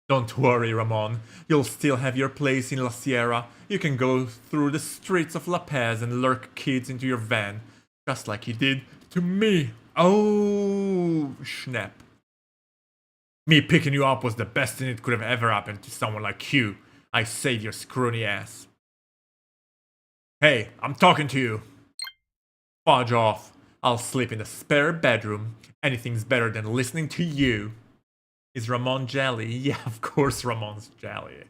Don't worry, Ramon. You'll still have your place in La Sierra. You can go through the streets of La Paz and lurk kids into your van. Just like you did to me. Oh, snap. Me picking you up was the best thing that could have ever happened to someone like you. I saved your scrawny ass. Hey, I'm talking to you. Fudge off. I'll sleep in the spare bedroom. Anything's better than listening to you. Is Ramon jelly? Yeah, of course Ramon's jelly.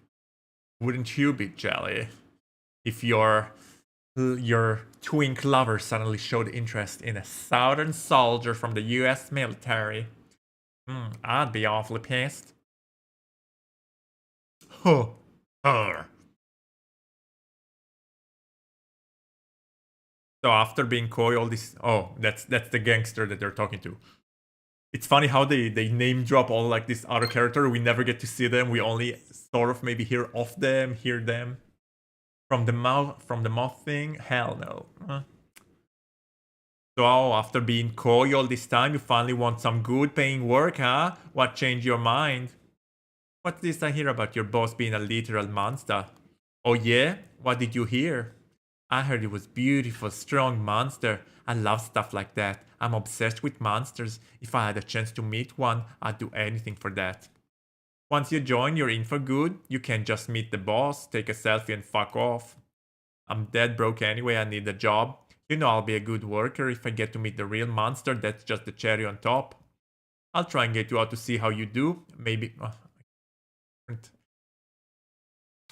Wouldn't you be jelly? If your twink lover suddenly showed interest in a southern soldier from the US military. I'd be awfully pissed. Huh. So after being coy, all this... Oh, that's the gangster that they're talking to. It's funny how they name drop all like this other character. We never get to see them. We only sort of maybe hear of them, hear them. From the mouth thing? Hell no. Huh? So after being coy all this time, you finally want some good paying work, huh? What changed your mind? What's this I hear about your boss being a literal monster? Oh yeah? What did you hear? I heard it was beautiful, strong monster. I love stuff like that. I'm obsessed with monsters. If I had a chance to meet one, I'd do anything for that. Once you join, you're in for good. You can't just meet the boss, take a selfie and fuck off. I'm dead broke anyway, I need a job. You know I'll be a good worker if I get to meet the real monster. That's just the cherry on top. I'll try and get you out to see how you do. Maybe...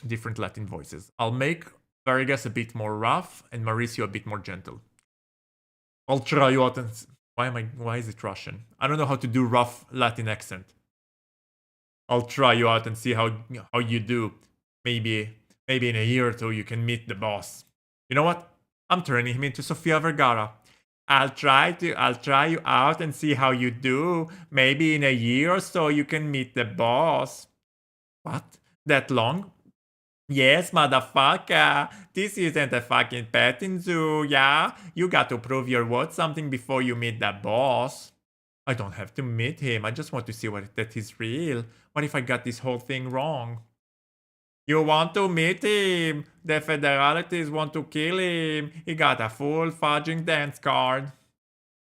different Latin voices. I'll make Vargas a bit more rough and Mauricio a bit more gentle. I'll try you out and... Why is it Russian? I don't know how to do rough Latin accent. I'll try you out and see how you do. Maybe in a year or two you can meet the boss. You know what? I'm turning him into Sofia Vergara. I'll try you out and see how you do. Maybe in a year or so you can meet the boss. What? That long? Yes, motherfucker. This isn't a fucking petting zoo, yeah? You got to prove you're worth something before you meet the boss. I don't have to meet him. I just want to see that he's real. What if I got this whole thing wrong? You want to meet him? The federalities want to kill him. He got a full fudging dance card.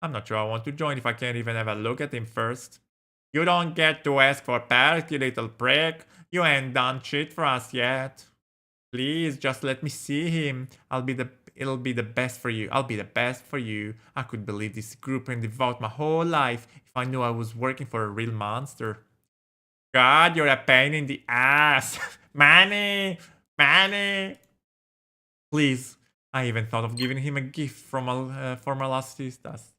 I'm not sure I want to join if I can't even have a look at him first. You don't get to ask for parts, you little prick. You ain't done shit for us yet. Please, just let me see him. It'll be the best for you. I'll be the best for you. I could believe this group and devote my whole life if I knew I was working for a real monster. God, you're a pain in the ass. Manny! Please, I even thought of giving him a gift from Formalistas.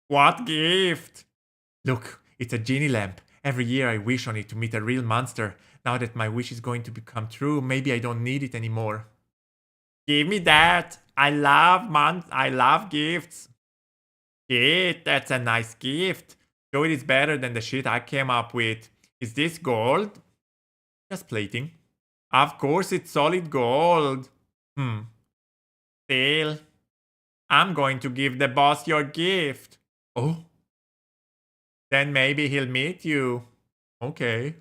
What gift? Look, it's a genie lamp. Every year I wish on it to meet a real monster. Now that my wish is going to become true, maybe I don't need it anymore. Give me that. I love gifts. Shit, that's a nice gift. So it is better than the shit I came up with. Is this gold? Just plating. Of course it's solid gold. Still, I'm going to give the boss your gift. Oh. Then maybe he'll meet you. Okay.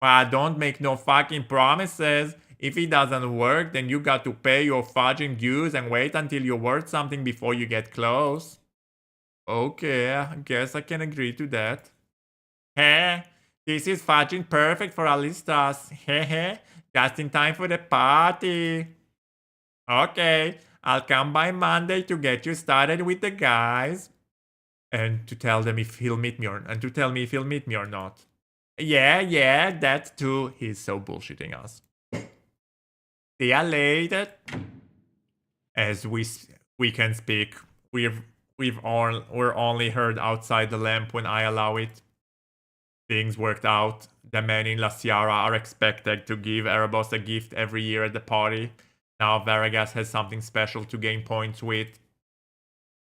Well, don't make no fucking promises. If it doesn't work, then you got to pay your fudging dues and wait until you're worth something before you get close. Okay, I guess I can agree to that. Hey, this is fudging perfect for Alistas. Hehe, just in time for the party. Okay, I'll come by Monday to get you started with the guys. And to tell them if he'll meet me and to tell me if he'll meet me or not. Yeah, that too. He's so bullshitting us. See ya later. As we can speak, we're only heard outside the lamp when I allow it. Things worked out. The men in La Sierra are expected to give Erebos a gift every year at the party. Now Vargas has something special to gain points with.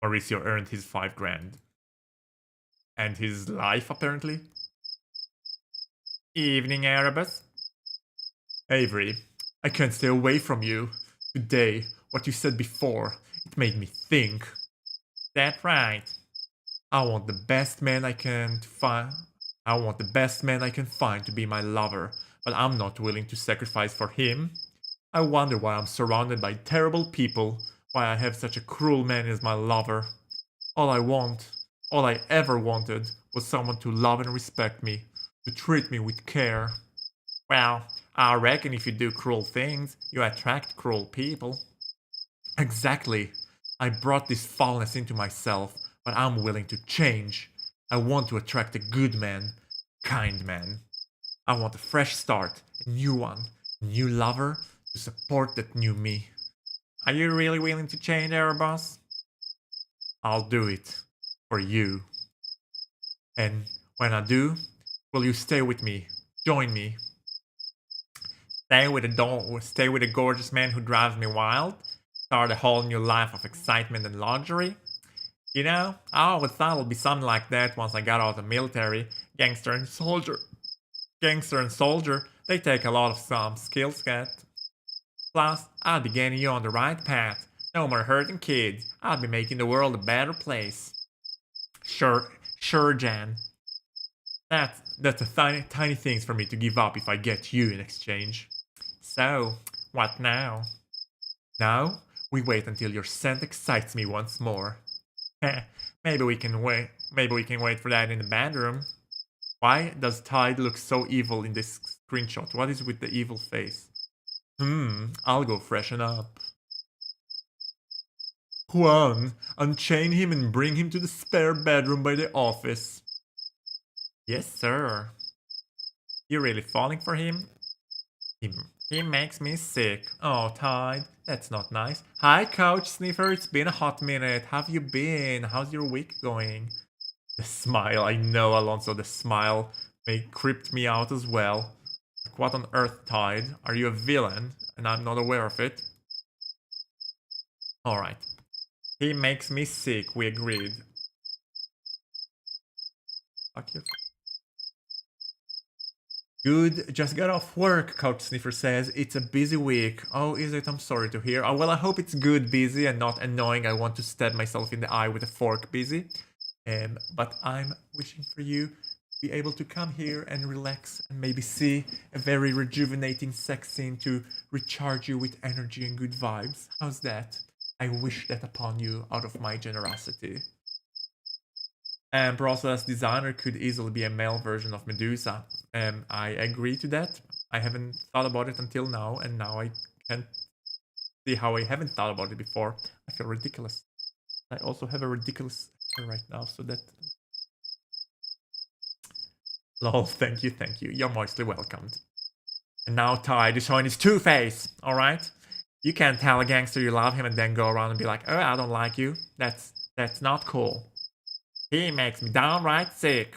Mauricio earned his 5 grand. And his life, apparently. Evening, Erebus. Avery, I can't stay away from you. Today, what you said before, it made me think. That's right. I want the best man I can find. I want the best man I can find to be my lover, but I'm not willing to sacrifice for him. I wonder why I'm surrounded by terrible people, why I have such a cruel man as my lover. All I ever wanted was someone to love and respect me, to treat me with care. Well, I reckon if you do cruel things, you attract cruel people. Exactly. I brought this foulness into myself, but I'm willing to change. I want to attract a good man, kind man. I want a fresh start, a new one, a new lover to support that new me. Are you really willing to change, Erebos? I'll do it. For you. And when I do, will you stay with me? Join me. Stay with a gorgeous man who drives me wild? Start a whole new life of excitement and luxury? You know, I always thought it would be something like that once I got out of the military. Gangster and soldier, they take a lot of some skill set. Plus, I'll be getting you on the right path. No more hurting kids. I'll be making the world a better place. Sure, Jan. That's a tiny things for me to give up if I get you in exchange. So, what now? Now, we wait until your scent excites me once more. Maybe we can wait for that in the bedroom. Why does Tide look so evil in this screenshot? What is with the evil face? I'll go freshen up. Juan, unchain him and bring him to the spare bedroom by the office. Yes, sir. You really falling for him? He makes me sick. Oh, Tide, that's not nice. Hi, Couch Sniffer, it's been a hot minute. How have you been? How's your week going? The smile, I know, Alonso, the smile creeped me out as well. Like, what on earth, Tide? Are you a villain? And I'm not aware of it? Alright. He makes me sick, we agreed. Fuck you. Good, just got off work, Couch Sniffer says. It's a busy week. Oh, is it? I'm sorry to hear. Oh, well, I hope it's good busy and not annoying. I want to stab myself in the eye with a fork busy. But I'm wishing for you to be able to come here and relax and maybe see a very rejuvenating sex scene to recharge you with energy and good vibes. How's that? I wish that upon you out of my generosity. And Process Designer could easily be a male version of Medusa. I agree to that. I haven't thought about it until now, and now I can't see how I haven't thought about it before. I feel ridiculous. I also have a ridiculous hair right now, so that... Lol, thank you. You're mostly welcomed. And now Tide is showing his two-face, alright? You can't tell a gangster you love him and then go around and be like, oh, I don't like you. That's not cool. He makes me downright sick.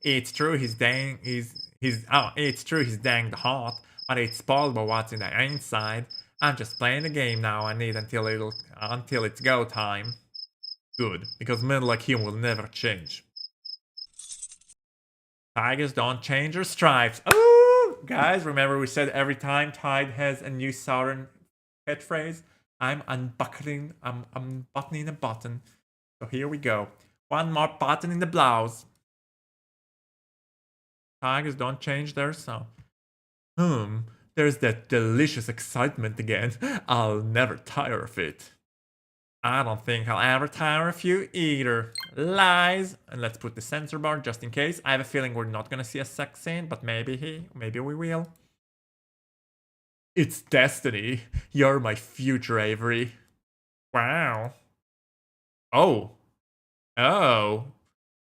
It's true he's danged hot, but it's spoiled by what's in the inside. I'm just playing the game now. I need until it's go time. Good, because men like him will never change. Tigers don't change their stripes. Oh, guys, remember we said every time Tide has a new Southern catchphrase, I'm unbuttoning a button. So here we go. One more button in the blouse. Tigers don't change their sound. There's that delicious excitement again. I'll never tire of it. I don't think I'll ever tire of you either. Lies. And let's put the censor bar just in case. I have a feeling we're not gonna see a sex scene, but maybe we will. It's destiny. You're my future, Avery. Wow. Oh.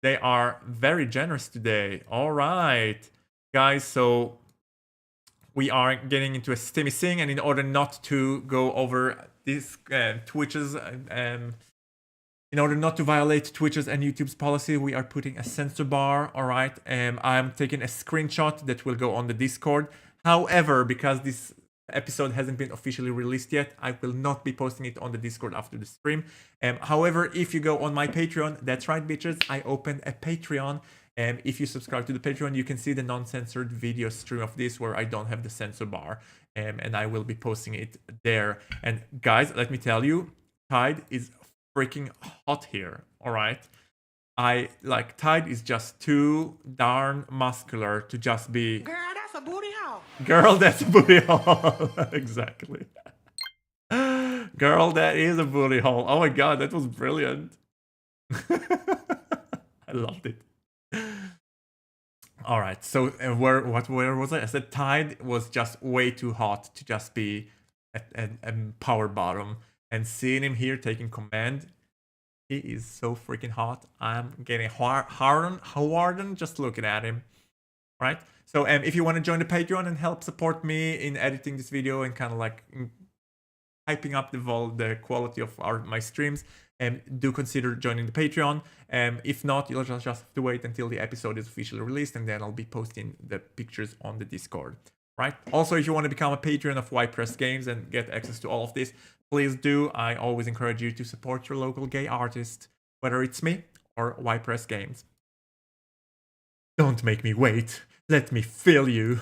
They are very generous today. Alright. Guys, so we are getting into a steamy thing, and in order not to go over these Twitches, in order not to violate Twitch's and YouTube's policy, we are putting a censor bar, alright? I'm taking a screenshot that will go on the Discord. However, because this episode hasn't been officially released yet, I will not be posting it on the Discord after the stream. However, if you go on my Patreon, that's right, bitches, I opened a Patreon. If you subscribe to the Patreon, you can see the non-censored video stream of this where I don't have the censor bar. And I will be posting it there. And guys, let me tell you, Tide is freaking hot here, alright? Tide is just too darn muscular to just be... Girl, that's a booty hole. Girl, that's a booty hole. Exactly. Girl, that is a booty hole. Oh my god, that was brilliant. I loved it. All right, so where was I? I said Tide was just way too hot to just be a power bottom. And seeing him here taking command, he is so freaking hot. I'm getting hardened just looking at him. Right? So if you want to join the Patreon and help support me in editing this video and kind of like hyping up the quality of my streams, do consider joining the Patreon. If not, you'll just have to wait until the episode is officially released, and then I'll be posting the pictures on the Discord. Right? Also, if you want to become a patron of Press Games and get access to all of this, please do. I always encourage you to support your local gay artist, whether it's me or Press Games. Don't make me wait. Let me fill you.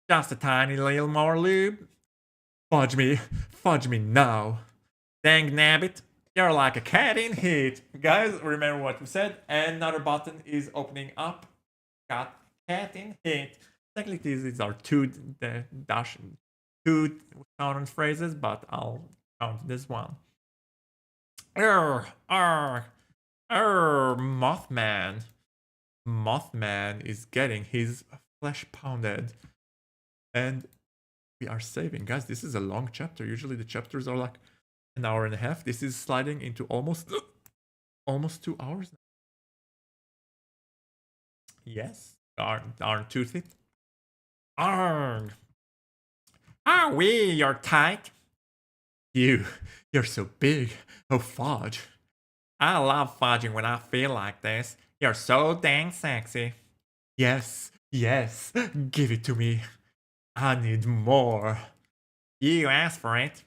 Just a tiny little more lube. Fudge me now. Dang nabbit, you're like a cat in heat. Guys, remember what we said. Another button is opening up. Got cat in heat. Technically, these are two counter phrases, but I'll count this one. Mothman. Mothman is getting his flesh pounded. And we are saving. Guys, this is a long chapter. Usually the chapters are like an hour and a half. This is sliding into almost 2 hours now. Yes. Darn toothy. Arg. Ah, you're tight. You're so big. Oh, fudge. I love fudging when I feel like this. You're so dang sexy. Yes, give it to me. I need more. You asked for it.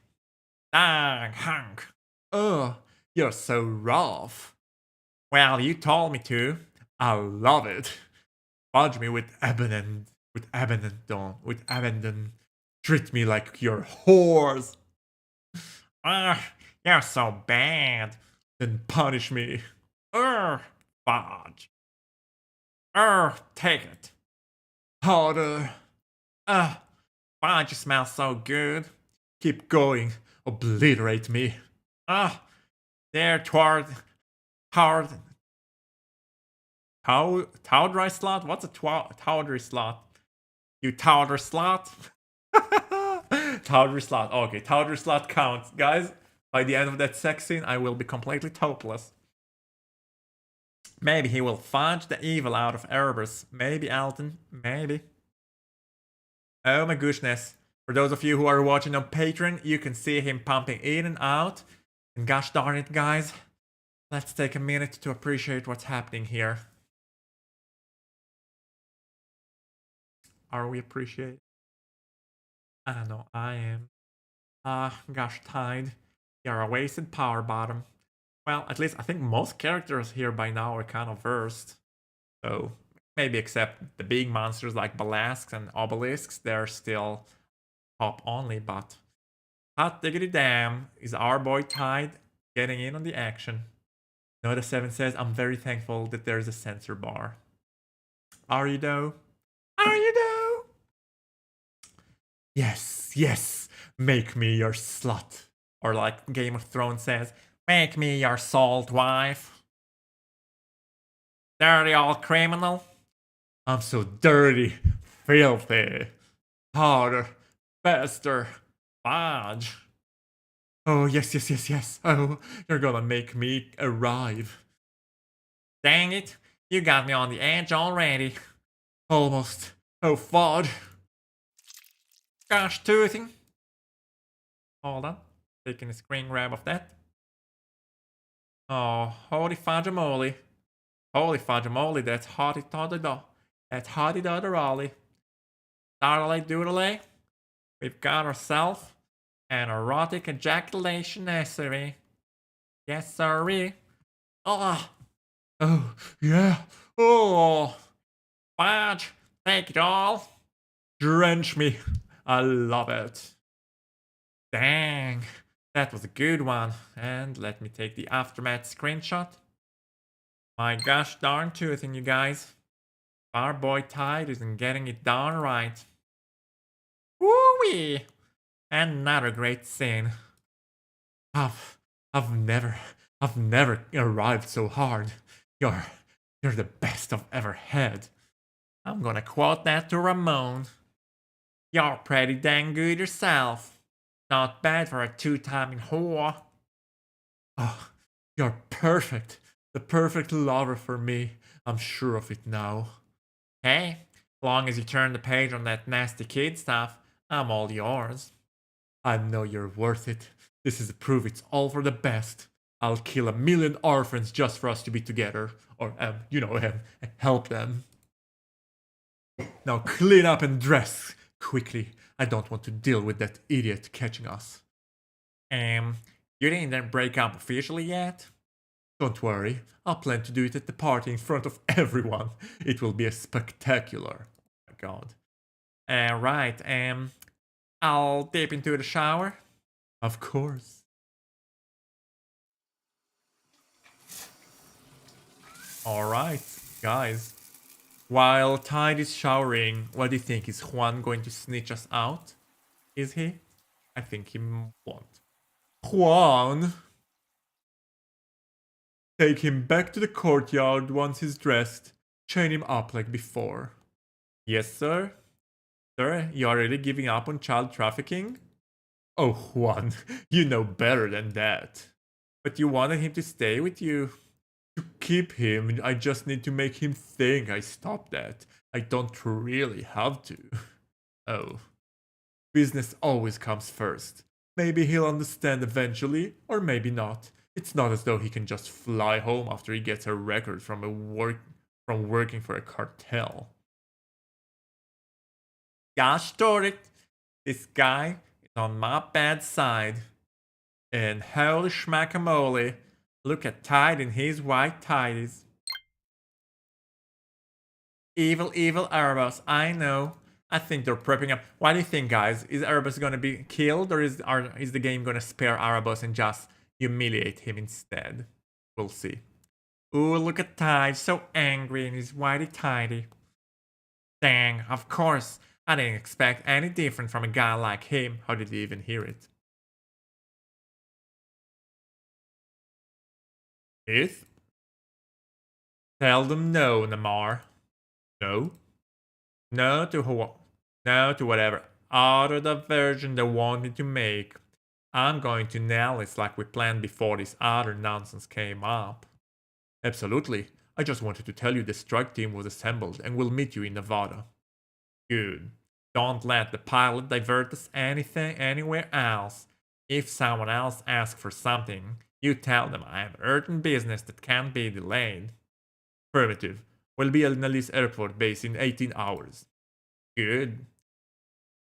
Dang hunk. Oh, you're so rough. Well, you told me to. I love it. Fudge me with abandon. Treat me like your whores. You're so bad. Then punish me. Fudge. Take it. Harder. Fudge smells so good. Keep going. Obliterate me. There toward hard. Towdry slot? What's a towdry slot? You towdry slot? Towdry slot. Okay, towdry slot counts. Guys, by the end of that sex scene, I will be completely topless. Maybe he will fudge the evil out of Erebus. Maybe, Alton. Maybe. Oh my goodness. For those of you who are watching on Patreon, you can see him pumping in and out. And gosh darn it, guys. Let's take a minute to appreciate what's happening here. Are we appreciating? I know I am. Gosh, Tide. You're a wasted power bottom. Well, at least I think most characters here by now are kind of versed. So, maybe except the big monsters like Balasques and Obelisks, they're still top only, but hot diggity damn, is our boy Tide getting in on the action. Noda 7 says, I'm very thankful that there's a censor bar. Are you though? Are you though? Yes, make me your slut. Or like Game of Thrones says, make me your salt wife. Dirty old criminal. I'm so dirty, filthy, harder, faster, fudge. Oh, yes. Oh, you're gonna make me arrive. Dang it, you got me on the edge already. Almost. Oh, fudge. Gosh, toothing. Hold on. Taking a screen grab of that. Oh, holy fudge-a-moly. Holy fudge-a-moly, that's hotty-toddy-do. That's hotty-doddy-rolly. Doodly-doodly. We've got ourselves an erotic ejaculation nursery. Yes, sirree. Oh, yeah. Oh, fudge, take it all. Drench me. I love it. Dang, that was a good one. And let me take the aftermath screenshot. My gosh darn toothing, you guys. Our boy Tide isn't getting it down right. Woo-wee! Another great scene. I've never arrived so hard. You're the best I've ever had. I'm gonna quote that to Ramon. You're pretty dang good yourself. Not bad for a two-timing whore. Oh, you're perfect. The perfect lover for me. I'm sure of it now. Hey, long as you turn the page on that nasty kid stuff, I'm all yours. I know you're worth it. This is a proof it's all for the best. I'll kill 1,000,000 orphans just for us to be together. Or, help them. Now clean up and dress. Quickly. I don't want to deal with that idiot catching us. You didn't break up officially yet? Don't worry. I'll plan to do it at the party in front of everyone. It will be a spectacular. Oh my god. Right. I'll dip into the shower. Of course. Alright, guys. While Tide is showering, what do you think? Is Juan going to snitch us out? Is he? I think he won't. Juan! Take him back to the courtyard once he's dressed. Chain him up like before. Yes, sir? Sir, you are really giving up on child trafficking? Oh, Juan, you know better than that. But you wanted him to stay with you. To keep him, I just need to make him think I stopped that. I don't really have to. Oh. Business always comes first. Maybe he'll understand eventually, or maybe not. It's not as though he can just fly home after he gets a record from working for a cartel. Gosh darn it, this guy is on my bad side. And holy schmackamole, look at Tide in his white tighties. Evil, evil Erebos, I know. I think they're prepping up. What do you think, guys? Is Erebos gonna be killed, or is the game gonna spare Erebos and just humiliate him instead? We'll see. Ooh, look at Tide, so angry in his whitey tighty. Dang, of course. I didn't expect any different from a guy like him. How did he even hear it? Heath? Tell them no, Namar. No? No to who? No to whatever other diversion they want me to make. I'm going to nail it like we planned before this other nonsense came up. Absolutely. I just wanted to tell you the strike team was assembled and we'll meet you in Nevada. Good. Don't let the pilot divert us anywhere else. If someone else asks for something, you tell them I have urgent business that can't be delayed. Affirmative. We'll be at Nalise Airport base in 18 hours. Good.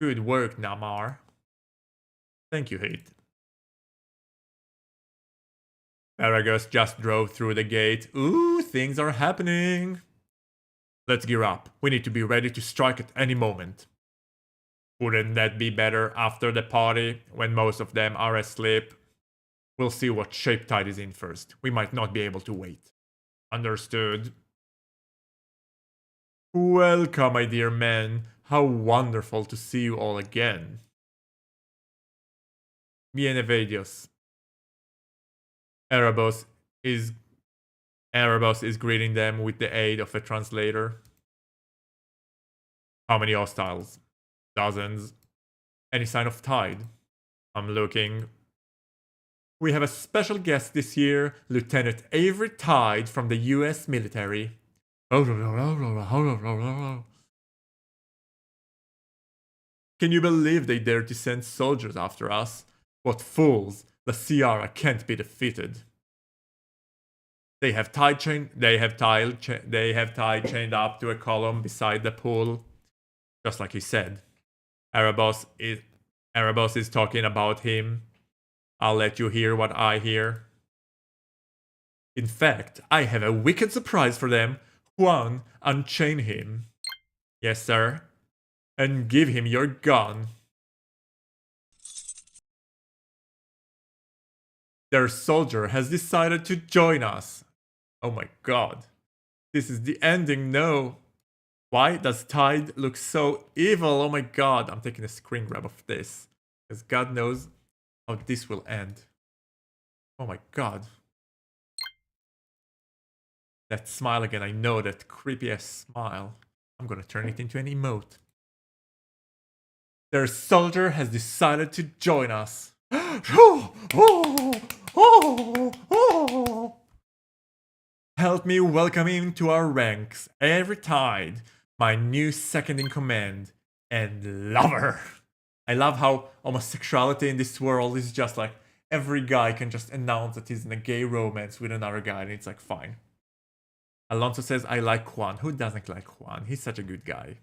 Good work, Namar. Thank you, Heath. Paragus just drove through the gate. Ooh, things are happening. Let's gear up. We need to be ready to strike at any moment. Wouldn't that be better after the party, when most of them are asleep? We'll see what shape Tide is in first. We might not be able to wait. Understood. Welcome, my dear men. How wonderful to see you all again. Bienvenidos. Erebos is greeting them with the aid of a translator. How many hostiles? Dozens. Any sign of Tide? I'm looking. We have a special guest this year, Lieutenant Avery Tide from the US military. Can you believe they dared to send soldiers after us? What fools! The Sierra can't be defeated. They have Tide chained up to a column beside the pool, just like he said. Erebos is talking about him. I'll let you hear what I hear. In fact, I have a wicked surprise for them. Juan, unchain him. Yes, sir. And give him your gun. Their soldier has decided to join us. Oh my god. This is the ending, no. Why does Tide look so evil? Oh my god. I'm taking a screen grab of this. Because God knows how this will end. Oh my god. That smile again, I know that creepy ass smile. I'm gonna turn it into an emote. Their soldier has decided to join us. Help me welcome him to our ranks. Every tide, my new second in command and lover. I love how homosexuality in this world is just like every guy can just announce that he's in a gay romance with another guy and it's like fine. Alonso says, I like Juan. Who doesn't like Juan? He's such a good guy.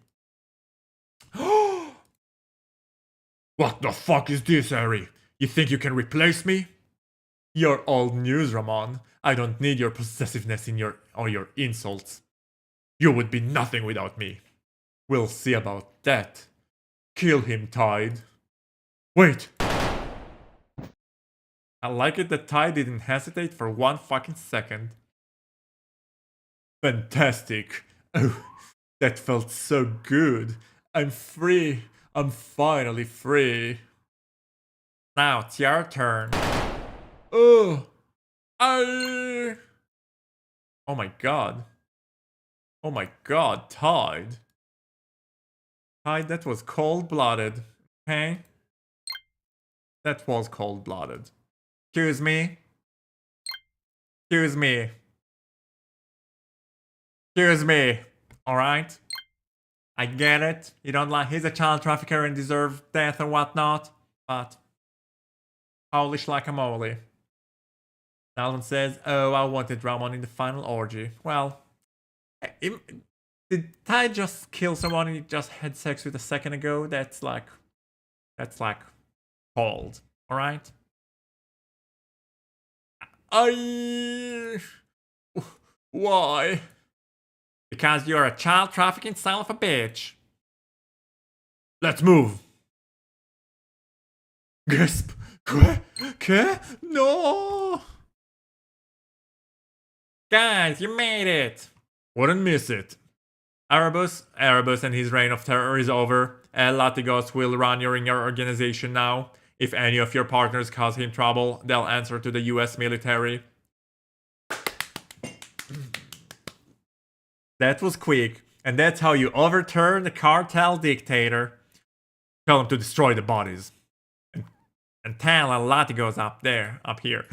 What the fuck is this, Harry? You think you can replace me? You're old news, Ramon. I don't need your possessiveness or your insults. You would be nothing without me. We'll see about that. Kill him, Tide. Wait! I like it that Tide didn't hesitate for 1 fucking second. Fantastic. Oh, that felt so good. I'm free. I'm finally free. Now it's your turn. Oh my god. Oh my god, Tide. Tide, that was cold-blooded. Okay? That was cold-blooded. Excuse me? Excuse me. Excuse me. Alright? I get it. You don't like he's a child trafficker and deserves death and whatnot. But holy schlickamoly. Alvin says, oh, I wanted Ramon in the final orgy. Well, did Ty just kill someone and he just had sex with a second ago? That's like cold. Alright? Why? Because you're a child trafficking son of a bitch. Let's move. Gasp. No. Guys, you made it. Wouldn't miss it. Erebus and his reign of terror is over. El Latigos will run your organization now. If any of your partners cause him trouble, they'll answer to the US military. That was quick. And that's how you overturn the cartel dictator. Tell him to destroy the bodies. And tell El Latigos up here.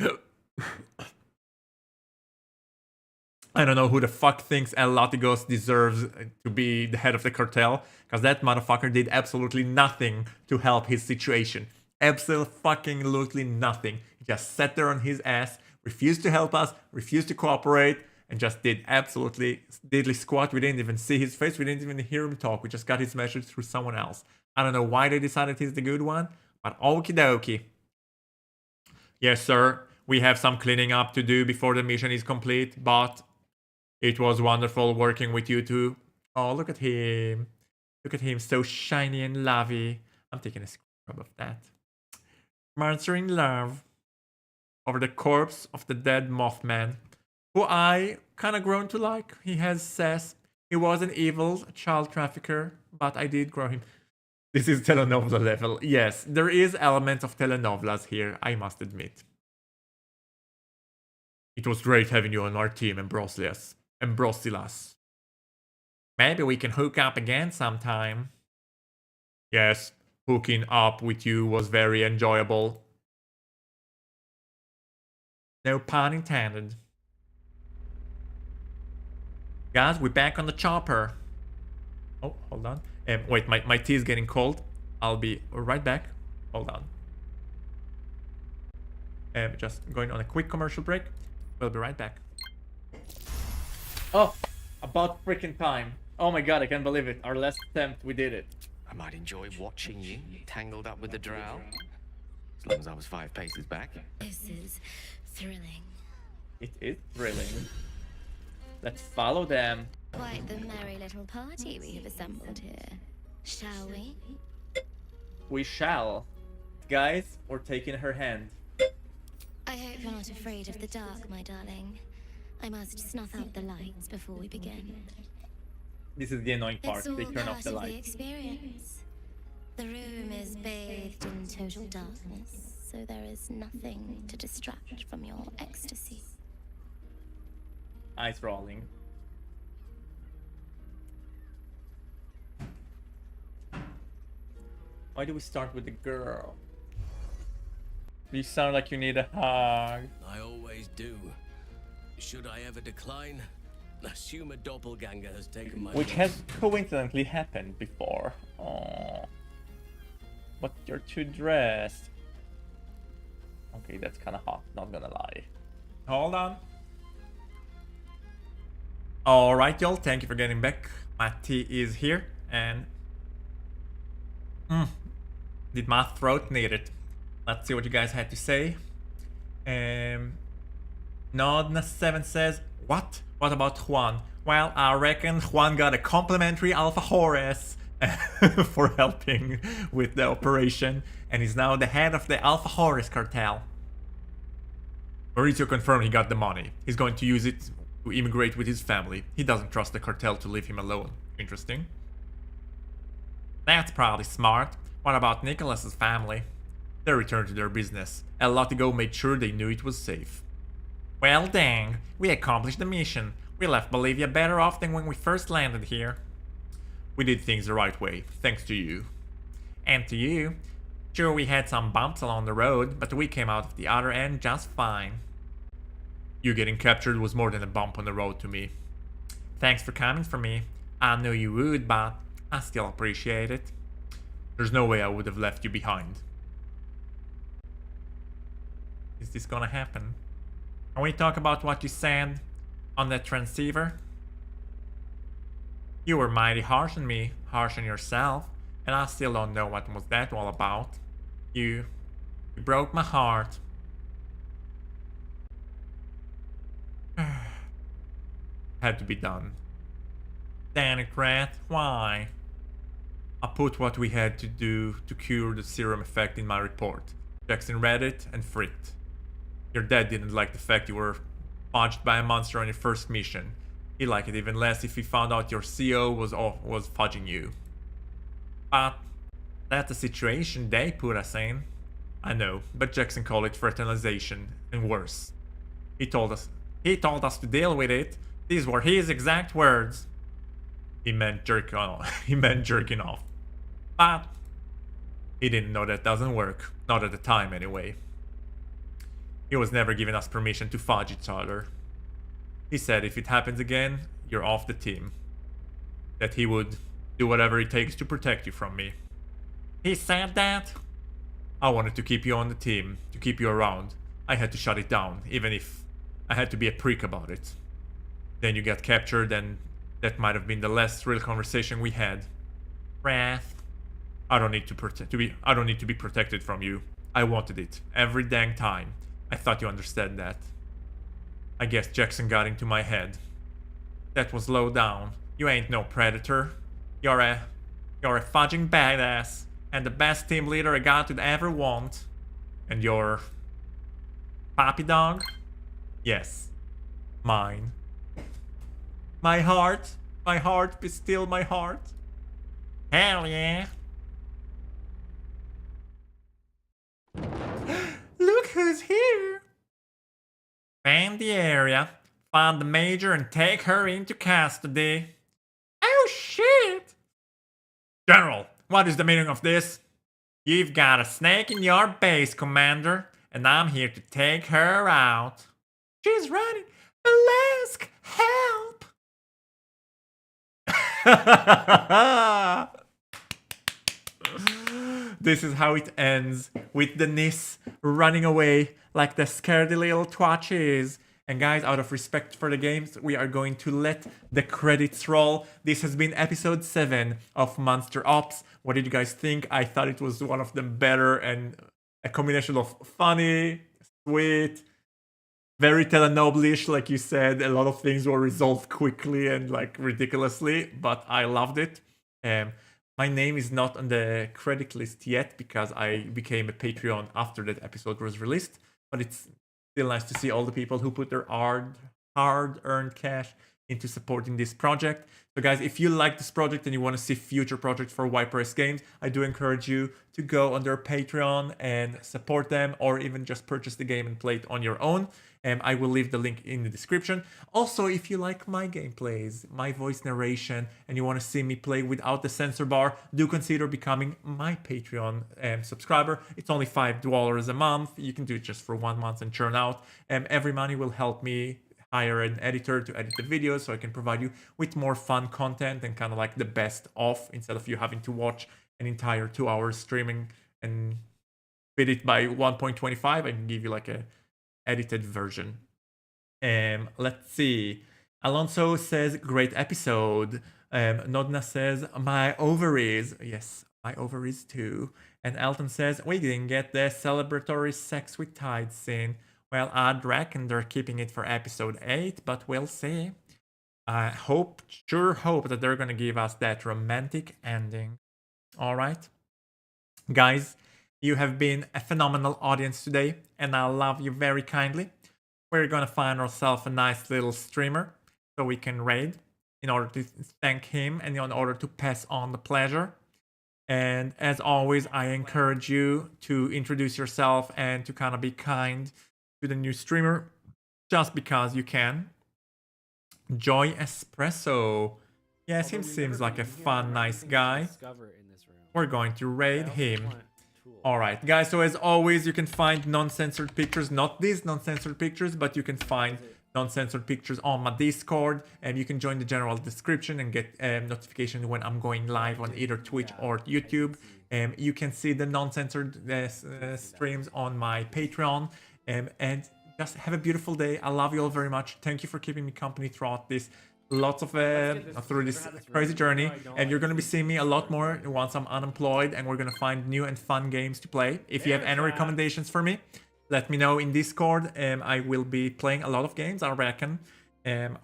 I don't know who the fuck thinks El Latigos deserves to be the head of the cartel, because that motherfucker did absolutely nothing to help his situation. Absolutely nothing. He just sat there on his ass, refused to help us, refused to cooperate, and just did absolutely diddly squat. We didn't even see his face, we didn't even hear him talk, we just got his message through someone else. I don't know why they decided he's the good one, but okie dokie. Yes, sir, we have some cleaning up to do before the mission is complete, but it was wonderful working with you two. Oh, look at him. Look at him, so shiny and lovey. I'm taking a scrub of that. Monster in love over the corpse of the dead Mothman, who I kind of grown to like. He has sass. He was an evil child trafficker, but I did grow him. This is telenovela level. Yes, there is elements of telenovelas here, I must admit. It was great having you on our team, Ambrosilas. Maybe we can hook up again sometime. Yes, hooking up with you was very enjoyable. No pun intended. Guys, we're back on the chopper. Oh, hold on. Wait, my tea is getting cold. I'll be right back. Hold on. Just going on a quick commercial break. We'll be right back. Oh, about freaking time. Oh my god, I can't believe it. Our last attempt, we did it. I might enjoy watching you tangled up with the drow. As long as I was 5 paces back. This is thrilling. It is thrilling. Let's follow them. Quite the merry little party we have assembled here. Shall we? We shall. Guys, we're taking her hand. I hope you're not afraid of the dark, my darling. I must snuff out the lights before we begin. This is the annoying part. They turn off the It's all part of the lights. experience. The room is bathed in total darkness, so there is nothing to distract from your ecstasy. Eyes rolling. Why do we start with the girl? You sound like you need a hug. I always do. Should I ever decline? Assume a doppelganger has taken my Which place. has coincidentally happened before. Aww. But you're too dressed. Okay, that's kind of hot, not gonna lie. Hold on. Alright, y'all, thank you for getting back. My tea is here, and... did my throat need it? Let's see what you guys had to say. Nodna7 says, what? What about Juan? Well, I reckon Juan got a complimentary Alpha Horus for helping with the operation, and is now the head of the Alpha Horus cartel. Mauricio confirmed he got the money. He's going to use it to immigrate with his family. He doesn't trust the cartel to leave him alone. Interesting. That's probably smart. What about Nicholas's family? They returned to their business. El Latigo made sure they knew it was safe. Well dang, we accomplished the mission. We left Bolivia better off than when we first landed here. We did things the right way, thanks to you. And to you. Sure, we had some bumps along the road, but we came out of the other end just fine. You getting captured was more than a bump on the road to me. Thanks for coming for me. I knew you would, but I still appreciate it. There's no way I would have left you behind. Is this gonna happen? Can we talk about what you said on that transceiver? You were mighty harsh on me, harsh on yourself, and I still don't know what was that all about. You broke my heart. Had to be done. Damn it, Wraith, why? I put what we had to do to cure the serum effect in my report. Jackson read it and freaked. Your dad didn't like the fact you were fudged by a monster on your first mission. He'd like it even less if he found out your CO was fudging you. But that's the situation they put us in. I know, but Jackson called it fraternization, and worse. He told us to deal with it. These were his exact words. He meant jerking off. But he didn't know that doesn't work. Not at the time, anyway. He was never giving us permission to fudge each other. He said if it happens again, you're off the team. That he would do whatever it takes to protect you from me. He said that? I wanted to keep you on the team, to keep you around. I had to shut it down, even if I had to be a prick about it. Then you got captured, and that might have been the last real conversation we had. Wrath. I don't need to be protected from you. I wanted it every dang time. I thought you understood that. I guess Jackson got into my head. That was low down. You ain't no predator. You're a fudging badass, and the best team leader a guy could ever want. And you're puppy dog? Yes, mine. My heart be still my heart. Hell yeah. Look who's here. Fan the area, find the major and take her into custody. Oh shit! General, what is the meaning of this? You've got a snake in your base, Commander, and I'm here to take her out. She's running. Balasque, help! This is how it ends, with Denise running away like the scaredy little twatch is. And guys, out of respect for the games, we are going to let the credits roll. This has been episode 7 of MonsterOps. What did you guys think? I thought it was one of the better, and a combination of funny, sweet, very telenoble-ish, like you said. A lot of things were resolved quickly and like ridiculously, but I loved it. My name is not on the credit list yet because I became a Patreon after that episode was released, but it's still nice to see all the people who put their hard-earned cash into supporting this project. So guys, if you like this project and you want to see future projects for Viperous Games, I do encourage you to go on their Patreon and support them, or even just purchase the game and play it on your own. I will leave the link in the description. Also, if you like my gameplays, my voice narration, and you want to see me play without the censor bar, do consider becoming my Patreon subscriber. It's only $5 a month. You can do it just for 1 month and churn out. Every money will help me hire an editor to edit the videos, so I can provide you with more fun content and kind of like the best of, instead of you having to watch an entire 2 hours streaming and fit it by 1.25. I can give you like a edited version. Let's see. Alonso says, great episode. Nodna says, my ovaries. Yes, my ovaries too. And Elton says, we didn't get the celebratory sex with Tide scene. Well, I'd reckon they're keeping it for episode 8, but we'll see. I sure hope that they're gonna give us that romantic ending. Alright? Guys, you have been a phenomenal audience today, and I love you very kindly. We're gonna find ourselves a nice little streamer so we can raid in order to thank him and in order to pass on the pleasure. And as always, I encourage you to introduce yourself and to kind of be kind to the new streamer just because you can. Joy Espresso. Yes, he seems like a fun, nice guy. We're going to raid him. Alright, guys, so as always, you can find non-censored pictures, not these non-censored pictures, but you can find non-censored pictures on my Discord, and you can join the general description and get notification when I'm going live on either Twitch or YouTube. You can see the non-censored streams on my Patreon, and just have a beautiful day. I love you all very much. Thank you for keeping me company throughout this through this crazy journey, and you're going to be seeing me a lot more once I'm unemployed, and we're going to find new and fun games to play. If you have any recommendations for me, let me know in Discord. I will be playing a lot of games, I reckon.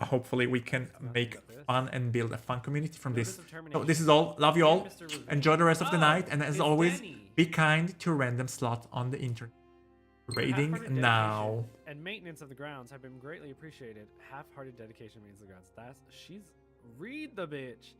Hopefully we can make fun and build a fun community from this. So this is all. Love you all. Enjoy the rest of the night, and as always, be kind to random slots on the internet. Raiding now. And maintenance of the grounds have been greatly appreciated. Half-hearted dedication means the grounds. She's read the bitch.